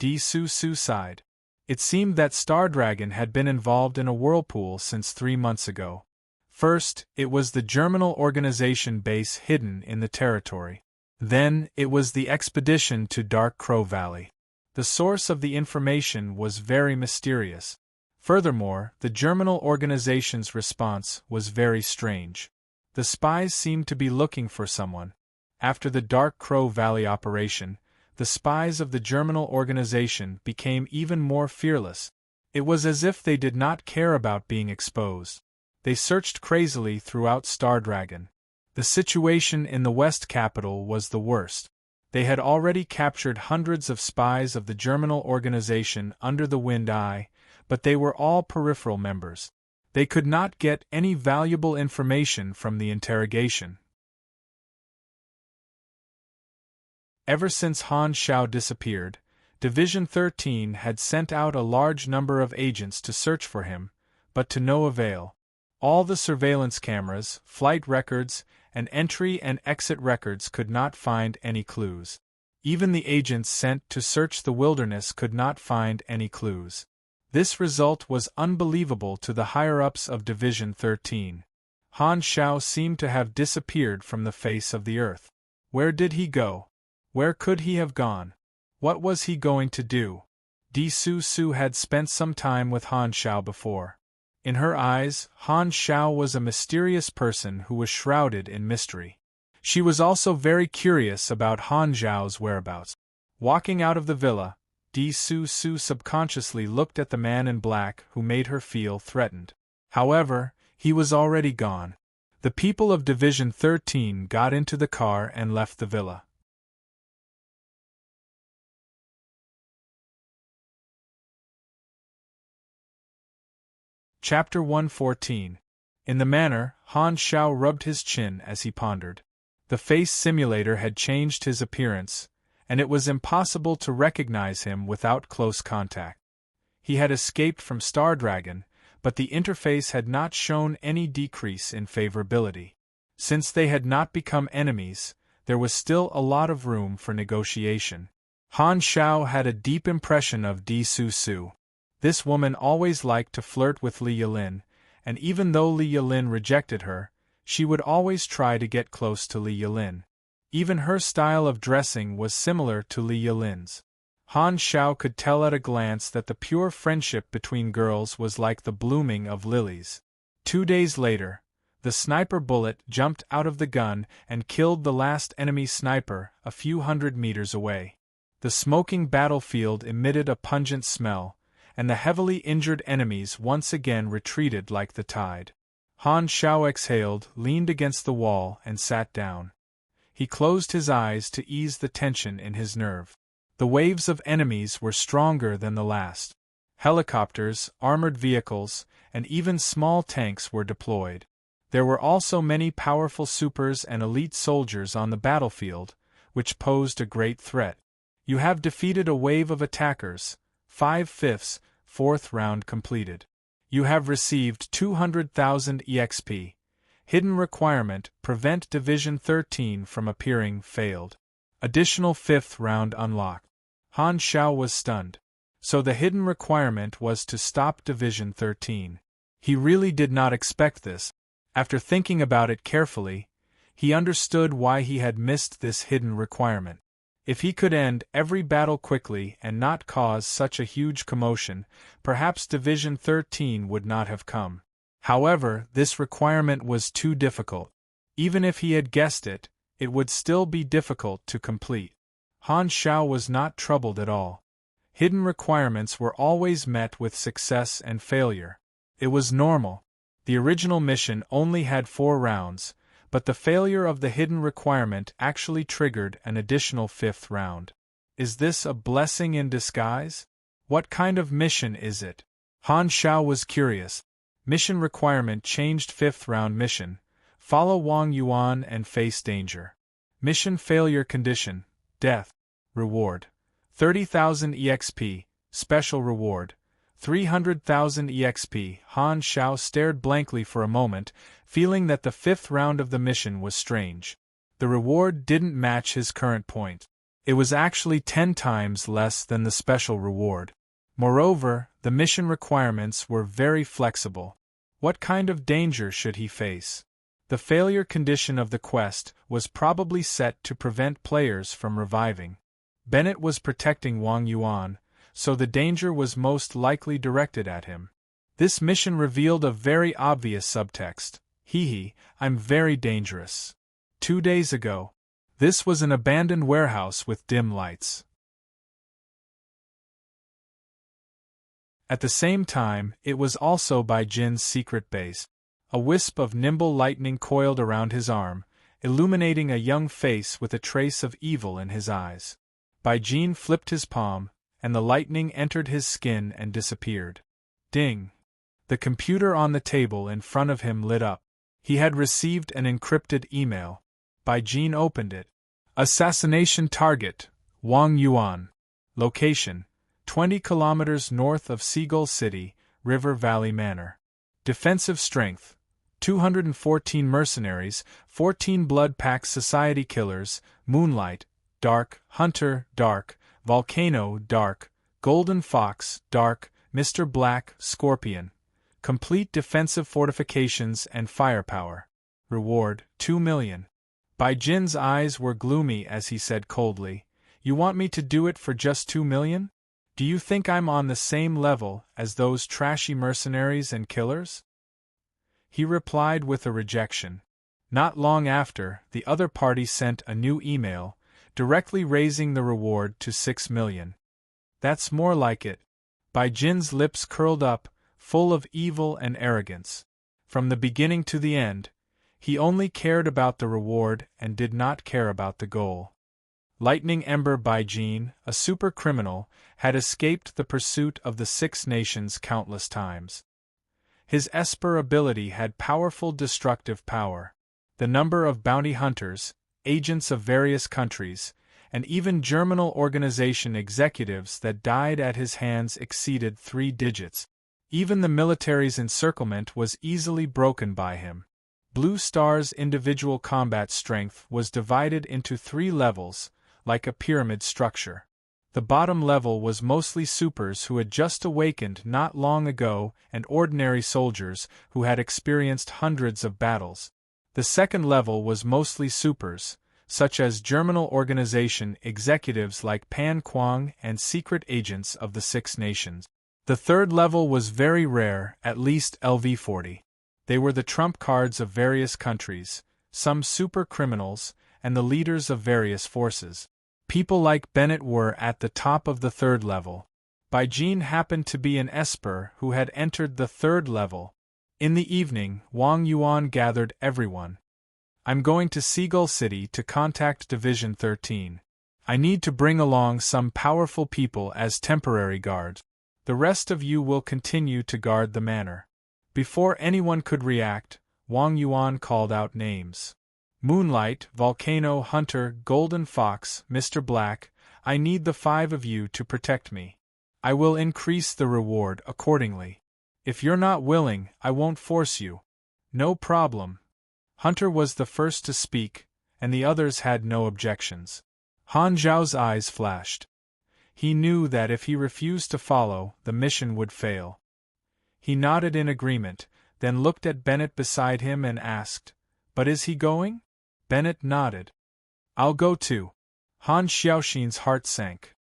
Su sighed. It seemed that Stardragon had been involved in a whirlpool since 3 months ago. First, it was the Germinal organization base hidden in the territory. Then, it was the expedition to Dark Crow Valley. The source of the information was very mysterious. Furthermore, the Germinal organization's response was very strange. The spies seemed to be looking for someone. After the Dark Crow Valley operation, the spies of the Germinal organization became even more fearless. It was as if they did not care about being exposed. They searched crazily throughout Stardragon. The situation in the West Capital was the worst. They had already captured hundreds of spies of the Germinal organization under the Wind Eye, but they were all peripheral members. They could not get any valuable information from the interrogation. Ever since Han Shao disappeared, Division 13 had sent out a large number of agents to search for him, but to no avail. All the surveillance cameras, flight records, and entry and exit records could not find any clues. Even the agents sent to search the wilderness could not find any clues. This result was unbelievable to the higher-ups of Division 13. Han Shao seemed to have disappeared from the face of the earth. Where did he go? Where could he have gone? What was he going to do? Su had spent some time with Han Shao before. In her eyes, Han Shao was a mysterious person who was shrouded in mystery. She was also very curious about Han Zhao's whereabouts. Walking out of the villa, Su subconsciously looked at the man in black who made her feel threatened. However, he was already gone. The people of Division 13 got into the car and left the villa. Chapter 114. In the manor, Han Shao rubbed his chin as he pondered. The face simulator had changed his appearance, and it was impossible to recognize him without close contact. He had escaped from Stardragon, but the interface had not shown any decrease in favorability. Since they had not become enemies, there was still a lot of room for negotiation. Han Shao had a deep impression of Su. This woman always liked to flirt with Li Yilin, and even though Li Yilin rejected her, she would always try to get close to Li Yilin. Even her style of dressing was similar to Li Yilin's. Han Shao could tell at a glance that the pure friendship between girls was like the blooming of lilies. 2 days later, the sniper bullet jumped out of the gun and killed the last enemy sniper a few hundred meters away. The smoking battlefield emitted a pungent smell, and the heavily injured enemies once again retreated like the tide. Han Shao exhaled, leaned against the wall, and sat down. He closed his eyes to ease the tension in his nerve. The waves of enemies were stronger than the last. Helicopters, armored vehicles, and even small tanks were deployed. There were also many powerful supers and elite soldiers on the battlefield, which posed a great threat. You have defeated a wave of attackers. 5/5, 4th round completed. You have received 200,000 EXP. Hidden requirement, prevent Division 13 from appearing, failed. Additional 5th round unlocked. Han Shao was stunned. So the hidden requirement was to stop Division 13. He really did not expect this. After thinking about it carefully, he understood why he had missed this hidden requirement. If he could end every battle quickly and not cause such a huge commotion, perhaps Division 13 would not have come. However, this requirement was too difficult. Even if he had guessed it, it would still be difficult to complete. Han Shao was not troubled at all. Hidden requirements were always met with success and failure. It was normal. The original mission only had 4 rounds, but the failure of the hidden requirement actually triggered an additional 5th round. Is this a blessing in disguise? What kind of mission is it? Han Shao was curious. Mission requirement changed 5th round mission. Follow Wang Yuan and face danger. Mission failure condition, death. Reward. 30,000 EXP, special reward. 300,000 EXP. Han Xiao stared blankly for a moment, feeling that the fifth round of the mission was strange. The reward didn't match his current point. It was actually 10 times less than the special reward. Moreover, the mission requirements were very flexible. What kind of danger should he face? The failure condition of the quest was probably set to prevent players from reviving. Bennett was protecting Wang Yuan, so the danger was most likely directed at him. This mission revealed a very obvious subtext. Hee, I'm very dangerous. 2 days ago. This was an abandoned warehouse with dim lights. At the same time, it was also Bai Jin's secret base. A wisp of nimble lightning coiled around his arm, illuminating a young face with a trace of evil in his eyes. Bai Jin flipped his palm, and the lightning entered his skin and disappeared. Ding! The computer on the table in front of him lit up. He had received an encrypted email. Bai Jin opened it. Assassination target, Wang Yuan. Location, 20 kilometers north of Seagull City, River Valley Manor. Defensive strength, 214 mercenaries, 14 Blood Pact Society killers, Moonlight, Dark, Hunter, Dark, Volcano, Dark, Golden Fox, Dark, Mr. Black, Scorpion. Complete defensive fortifications and firepower. Reward, 2 million. Bai Jin's eyes were gloomy as he said coldly, "You want me to do it for just 2 million? Do you think I'm on the same level as those trashy mercenaries and killers?" He replied with a rejection. Not long after, the other party sent a new email, directly raising the reward to 6 million. That's more like it. Bai Jin's lips curled up, full of evil and arrogance. From the beginning to the end, he only cared about the reward and did not care about the goal. Lightning Ember Bai Jin, a super criminal, had escaped the pursuit of the Six Nations countless times. His Esper ability had powerful destructive power. The number of bounty hunters, agents of various countries, and even Germinal organization executives that died at his hands exceeded 3 digits. Even the military's encirclement was easily broken by him. Blue Star's individual combat strength was divided into 3 levels, like a pyramid structure. The bottom level was mostly supers who had just awakened not long ago and ordinary soldiers who had experienced hundreds of battles. The second level was mostly supers, such as Germinal organization executives like Pan Kuang and secret agents of the Six Nations. The third level was very rare, at least LV-40. They were the trump cards of various countries, some super criminals, and the leaders of various forces. People like Bennett were at the top of the third level. Bai Jin happened to be an Esper who had entered the third level. In the evening, Wang Yuan gathered everyone. "I'm going to Seagull City to contact Division 13. I need to bring along some powerful people as temporary guards. The rest of you will continue to guard the manor." Before anyone could react, Wang Yuan called out names. "Moonlight, Volcano, Hunter, Golden Fox, Mr. Black, I need the 5 of you to protect me. I will increase the reward accordingly. If you're not willing, I won't force you." "No problem." Hunter was the first to speak, and the others had no objections. Han Zhao's eyes flashed. He knew that if he refused to follow, the mission would fail. He nodded in agreement, then looked at Bennett beside him and asked, "But is he going?" Bennett nodded. "I'll go too." Han Xiaoxin's heart sank.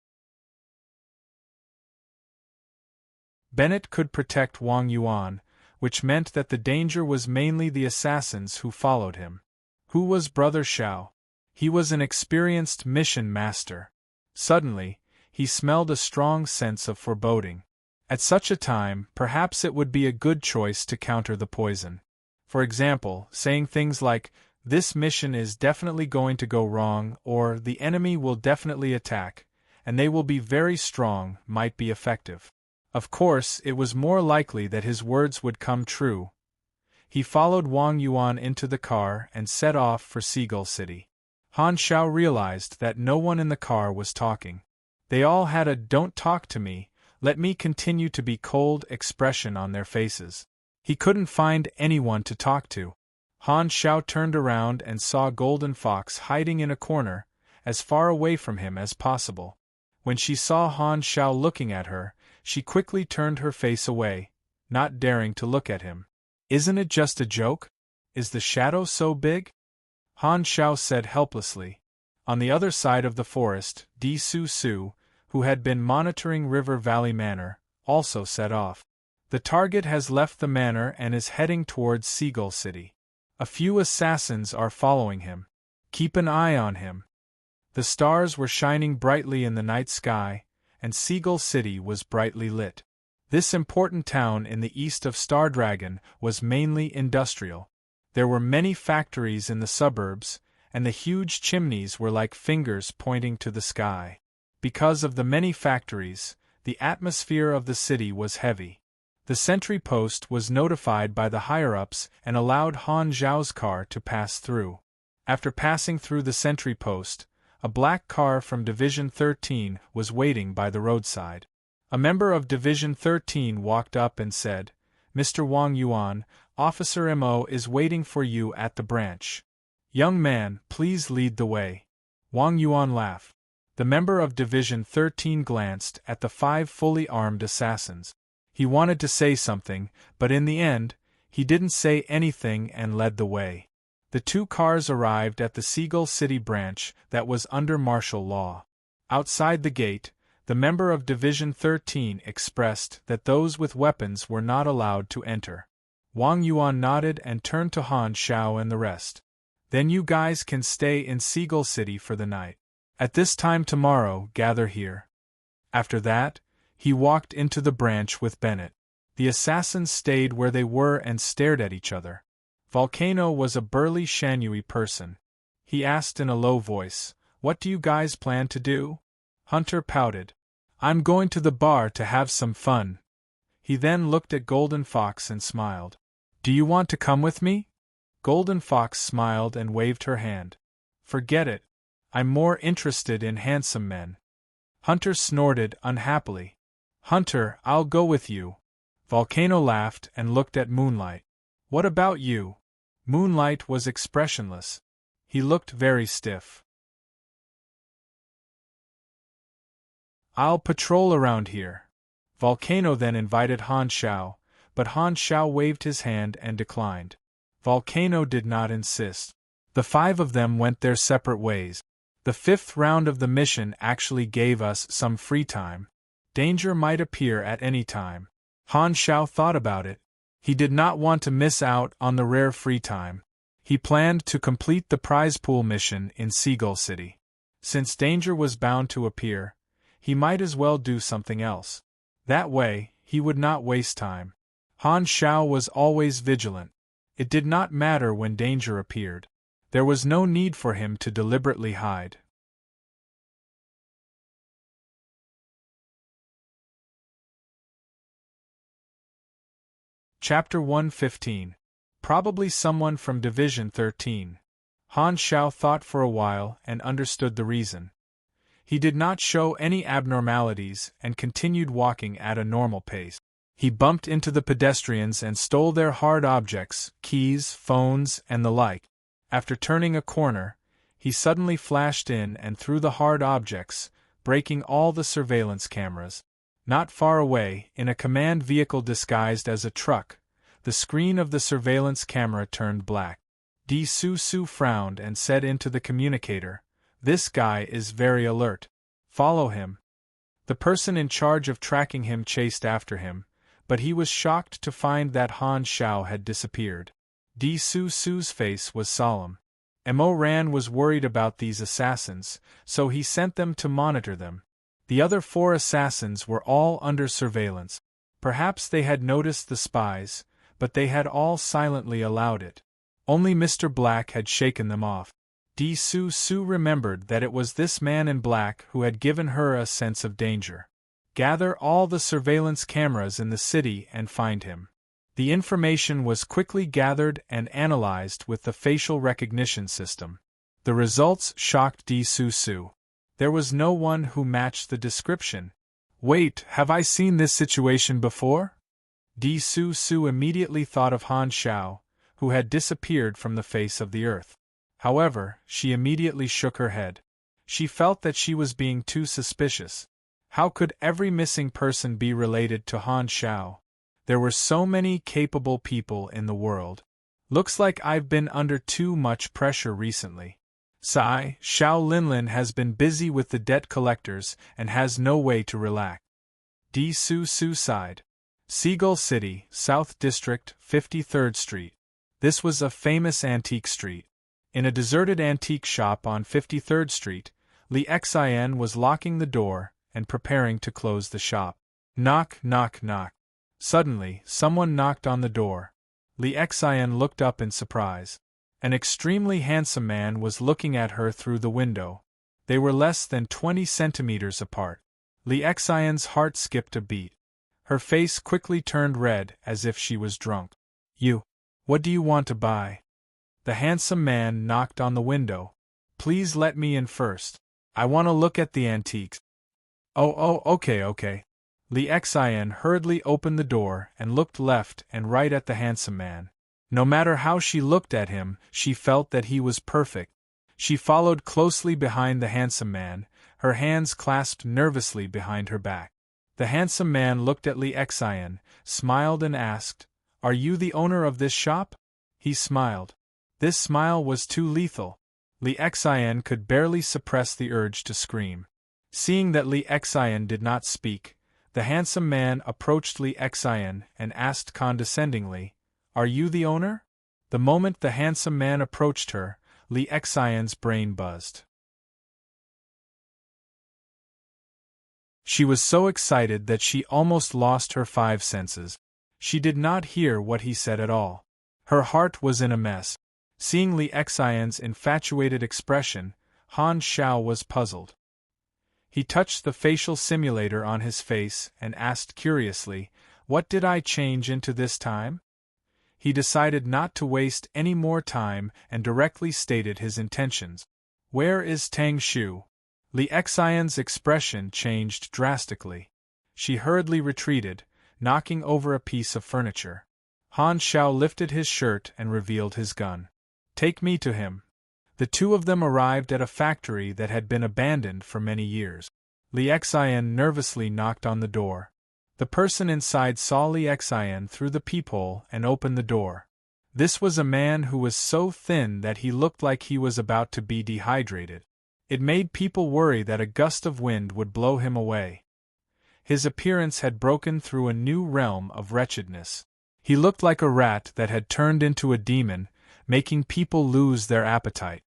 Bennett could protect Wang Yuan, which meant that the danger was mainly the assassins who followed him. Who was Brother Xiao? He was an experienced mission master. Suddenly, he smelled a strong sense of foreboding. At such a time, perhaps it would be a good choice to counter the poison. For example, saying things like, "This mission is definitely going to go wrong," or "The enemy will definitely attack, and they will be very strong," might be effective. Of course, it was more likely that his words would come true. He followed Wang Yuan into the car and set off for Seagull City. Han Xiao realized that no one in the car was talking. They all had a "don't talk to me" let me continue to be cold expression on their faces. He couldn't find anyone to talk to. Han Xiao turned around and saw Golden Fox hiding in a corner, as far away from him as possible. When she saw Han Xiao looking at her, she quickly turned her face away, not daring to look at him. Isn't it just a joke? Is the shadow so big? Han Xiao said helplessly. On the other side of the forest, Di Su Su, who had been monitoring River Valley Manor, also set off. The target has left the manor and is heading towards Seagull City. A few assassins are following him. Keep an eye on him. The stars were shining brightly in the night sky, and Seagull City was brightly lit. This important town in the east of Star Dragon was mainly industrial. There were many factories in the suburbs, and the huge chimneys were like fingers pointing to the sky. Because of the many factories, the atmosphere of the city was heavy. The sentry post was notified by the higher-ups and allowed Han Zhao's car to pass through. After passing through the sentry post, a black car from Division 13 was waiting by the roadside. A member of Division 13 walked up and said, "Mr. Wang Yuan, Officer Mo is waiting for you at the branch. Young man, please lead the way." Wang Yuan laughed. The member of Division 13 glanced at the 5 fully armed assassins. He wanted to say something, but in the end, he didn't say anything and led the way. The 2 cars arrived at the Seagull City branch that was under martial law. Outside the gate, the member of Division 13 expressed that those with weapons were not allowed to enter. Wang Yuan nodded and turned to Han Xiao and the rest. "Then you guys can stay in Seagull City for the night. At this time tomorrow, gather here." After that, he walked into the branch with Bennett. The assassins stayed where they were and stared at each other. Volcano was a burly Shanui person. He asked in a low voice, "What do you guys plan to do?" Hunter pouted. "I'm going to the bar to have some fun." He then looked at Golden Fox and smiled. "Do you want to come with me?" Golden Fox smiled and waved her hand. "Forget it. I'm more interested in handsome men." Hunter snorted unhappily. "Hunter, I'll go with you." Volcano laughed and looked at Moonlight. "What about you?" Moonlight was expressionless. He looked very stiff. "I'll patrol around here." Volcano then invited Han Xiao, but Han Xiao waved his hand and declined. Volcano did not insist. The 5 of them went their separate ways. The 5th round of the mission actually gave us some free time. Danger might appear at any time. Han Xiao thought about it. He did not want to miss out on the rare free time. He planned to complete the prize pool mission in Seagull City. Since danger was bound to appear, he might as well do something else. That way, he would not waste time. Han Xiao was always vigilant. It did not matter when danger appeared. There was no need for him to deliberately hide. Chapter 115. Probably someone from Division 13. Han Xiao thought for a while and understood the reason. He did not show any abnormalities and continued walking at a normal pace. He bumped into the pedestrians and stole their hard objects, keys, phones, and the like. After turning a corner, he suddenly flashed in and threw the hard objects, breaking all the surveillance cameras. Not far away, in a command vehicle disguised as a truck, the screen of the surveillance camera turned black. Di Su Su frowned and said into the communicator, "This guy is very alert. Follow him." The person in charge of tracking him chased after him, but he was shocked to find that Han Xiao had disappeared. Di Su Su's face was solemn. Mo Ran was worried about these assassins, so he sent them to monitor them. The other 4 assassins were all under surveillance. Perhaps they had noticed the spies, but they had all silently allowed it. Only Mr. Black had shaken them off. Di Su Su remembered that it was this man in black who had given her a sense of danger. Gather all the surveillance cameras in the city and find him. The information was quickly gathered and analyzed with the facial recognition system. The results shocked Di Su Su. There was no one who matched the description. Wait, have I seen this situation before? Di Su Su immediately thought of Han Xiao, who had disappeared from the face of the earth. However, she immediately shook her head. She felt that she was being too suspicious. How could every missing person be related to Han Xiao? There were so many capable people in the world. Looks like I've been under too much pressure recently. Sigh, Xiao Linlin has been busy with the debt collectors and has no way to relax. Di Su Su sighed. Seagull City, South District, 53rd Street. This was a famous antique street. In a deserted antique shop on 53rd Street, Li Xian was locking the door and preparing to close the shop. Knock, knock, knock. Suddenly, someone knocked on the door. Li Xian looked up in surprise. An extremely handsome man was looking at her through the window. They were less than 20 centimeters apart. Li Xian's heart skipped a beat. Her face quickly turned red as if she was drunk. What do you want to buy? The handsome man knocked on the window. Please let me in first. I want to look at the antiques. Oh, okay. Li Xian hurriedly opened the door and looked left and right at the handsome man. No matter how she looked at him, she felt that he was perfect. She followed closely behind the handsome man, her hands clasped nervously behind her back. The handsome man looked at Li Xian, smiled and asked, "Are you the owner of this shop?" He smiled. This smile was too lethal. Li Xian could barely suppress the urge to scream. Seeing that Li Xian did not speak, the handsome man approached Li Xian and asked condescendingly, "Are you the owner?" The moment the handsome man approached her, Li Xian's brain buzzed. She was so excited that she almost lost her 5 senses. She did not hear what he said at all. Her heart was in a mess. Seeing Li Xian's infatuated expression, Han Xiao was puzzled. He touched the facial simulator on his face and asked curiously, "What did I change into this time?" He decided not to waste any more time and directly stated his intentions. "Where is Tang Shu?" Li Xian's expression changed drastically. She hurriedly retreated, knocking over a piece of furniture. Han Xiao lifted his shirt and revealed his gun. "Take me to him." The two of them arrived at a factory that had been abandoned for many years. Li Xian nervously knocked on the door. The person inside saw Li Xian through the peephole and opened the door. This was a man who was so thin that he looked like he was about to be dehydrated. It made people worry that a gust of wind would blow him away. His appearance had broken through a new realm of wretchedness. He looked like a rat that had turned into a demon, making people lose their appetite.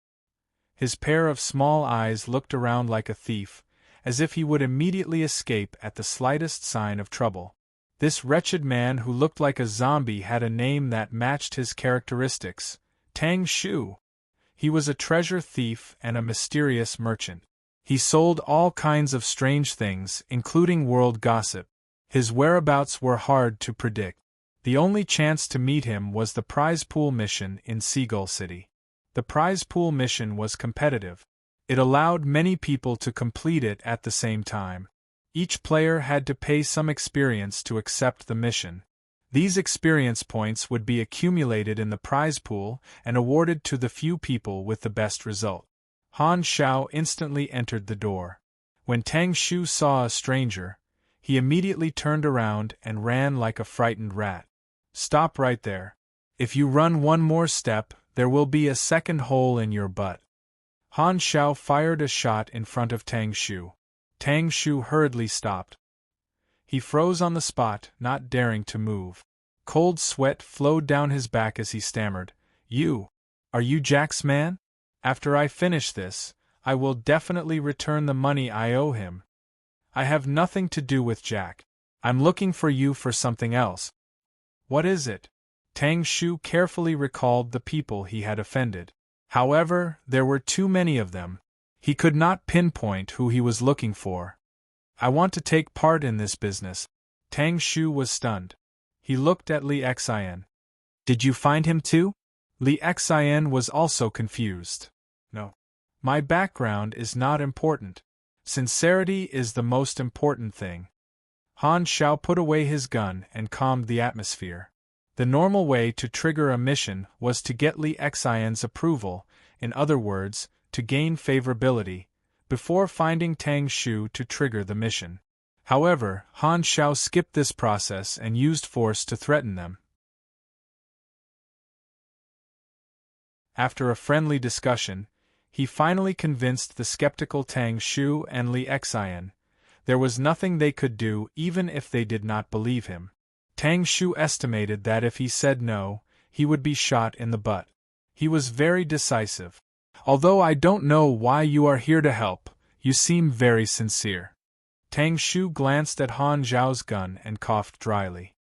His pair of small eyes looked around like a thief, as if he would immediately escape at the slightest sign of trouble. This wretched man who looked like a zombie had a name that matched his characteristics: Tang Shu. He was a treasure thief and a mysterious merchant. He sold all kinds of strange things, including world gossip. His whereabouts were hard to predict. The only chance to meet him was the prize pool mission in Seagull City. The prize pool mission was competitive. It allowed many people to complete it at the same time. Each player had to pay some experience to accept the mission. These experience points would be accumulated in the prize pool and awarded to the few people with the best result. Han Xiao instantly entered the door. When Tang Shu saw a stranger, he immediately turned around and ran like a frightened rat. "Stop right there. If you run one more step, there will be a second hole in your butt." Han Xiao fired a shot in front of Tang Shu. Tang Shu hurriedly stopped. He froze on the spot, not daring to move. Cold sweat flowed down his back as he stammered, Are you Jack's man? After I finish this, I will definitely return the money I owe him. I have nothing to do with Jack. I'm looking for you for something else." "What is it?" Tang Shu carefully recalled the people he had offended. However, there were too many of them. He could not pinpoint who he was looking for. "I want to take part in this business." Tang Shu was stunned. He looked at Li Xian. "Did you find him too?" Li Xian was also confused. "No. My background is not important. Sincerity is the most important thing." Han Shao put away his gun and calmed the atmosphere. The normal way to trigger a mission was to get Li Xian's approval, in other words, to gain favorability, before finding Tang Shu to trigger the mission. However, Han Shao skipped this process and used force to threaten them. After a friendly discussion, he finally convinced the skeptical Tang Shu and Li Xian. There was nothing they could do even if they did not believe him. Tang Shu estimated that if he said no, he would be shot in the butt. He was very decisive. Although I don't know why you are here to help, you seem very sincere. Tang Shu glanced at Han Zhao's gun and coughed dryly.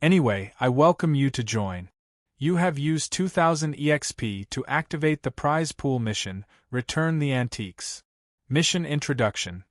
Anyway, I welcome you to join. You have used 2000 EXP to activate the prize pool mission, Return the Antiques. Mission Introduction.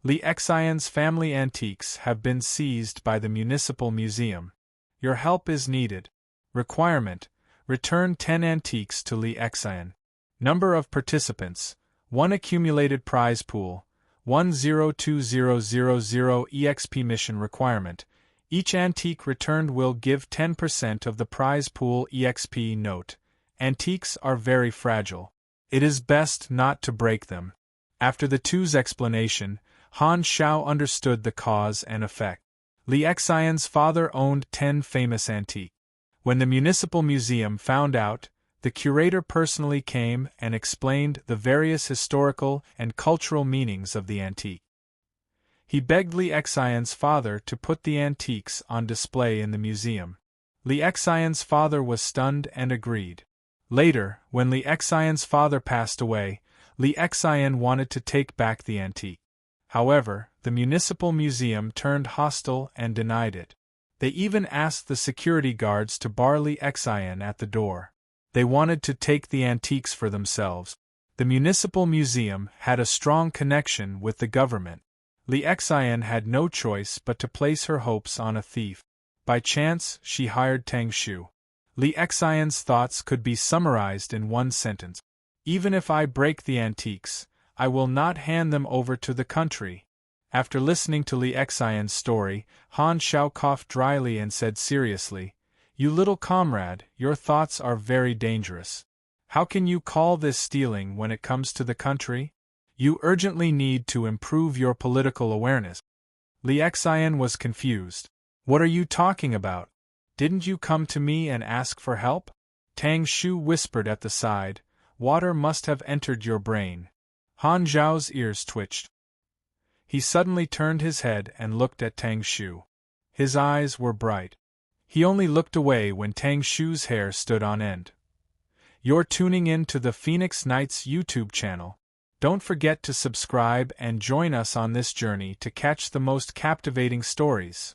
Li Xian's family antiques have been seized by the Municipal Museum. Your help is needed. Requirement: return 10 antiques to Li Xian. Number of participants: 1 accumulated prize pool, 102000 EXP mission requirement. Each antique returned will give 10% of the prize pool EXP. Note: antiques are very fragile. It is best not to break them. After the two's explanation, Han Shao understood the cause and effect. Li Xian's father owned 10 famous antiques. When the Municipal Museum found out, the curator personally came and explained the various historical and cultural meanings of the antique. He begged Li Xian's father to put the antiques on display in the museum. Li Xian's father was stunned and agreed. Later, when Li Xian's father passed away, Li Xian wanted to take back the antique. However, the Municipal Museum turned hostile and denied it. They even asked the security guards to bar Li Xian at the door. They wanted to take the antiques for themselves. The Municipal Museum had a strong connection with the government. Li Xian had no choice but to place her hopes on a thief. By chance, she hired Tang Shu. Li Xian's thoughts could be summarized in one sentence. Even if I break the antiques, I will not hand them over to the country. After listening to Li Xian's story, Han Shao coughed dryly and said seriously, "You little comrade, your thoughts are very dangerous. How can you call this stealing when it comes to the country? You urgently need to improve your political awareness." Li Xian was confused. "What are you talking about? Didn't you come to me and ask for help?" Tang Shu whispered at the side, "Water must have entered your brain." Han Zhao's ears twitched. He suddenly turned his head and looked at Tang Shu. His eyes were bright. He only looked away when Tang Shu's hair stood on end. You're tuning in to the Phoenix Knights YouTube channel. Don't forget to subscribe and join us on this journey to catch the most captivating stories.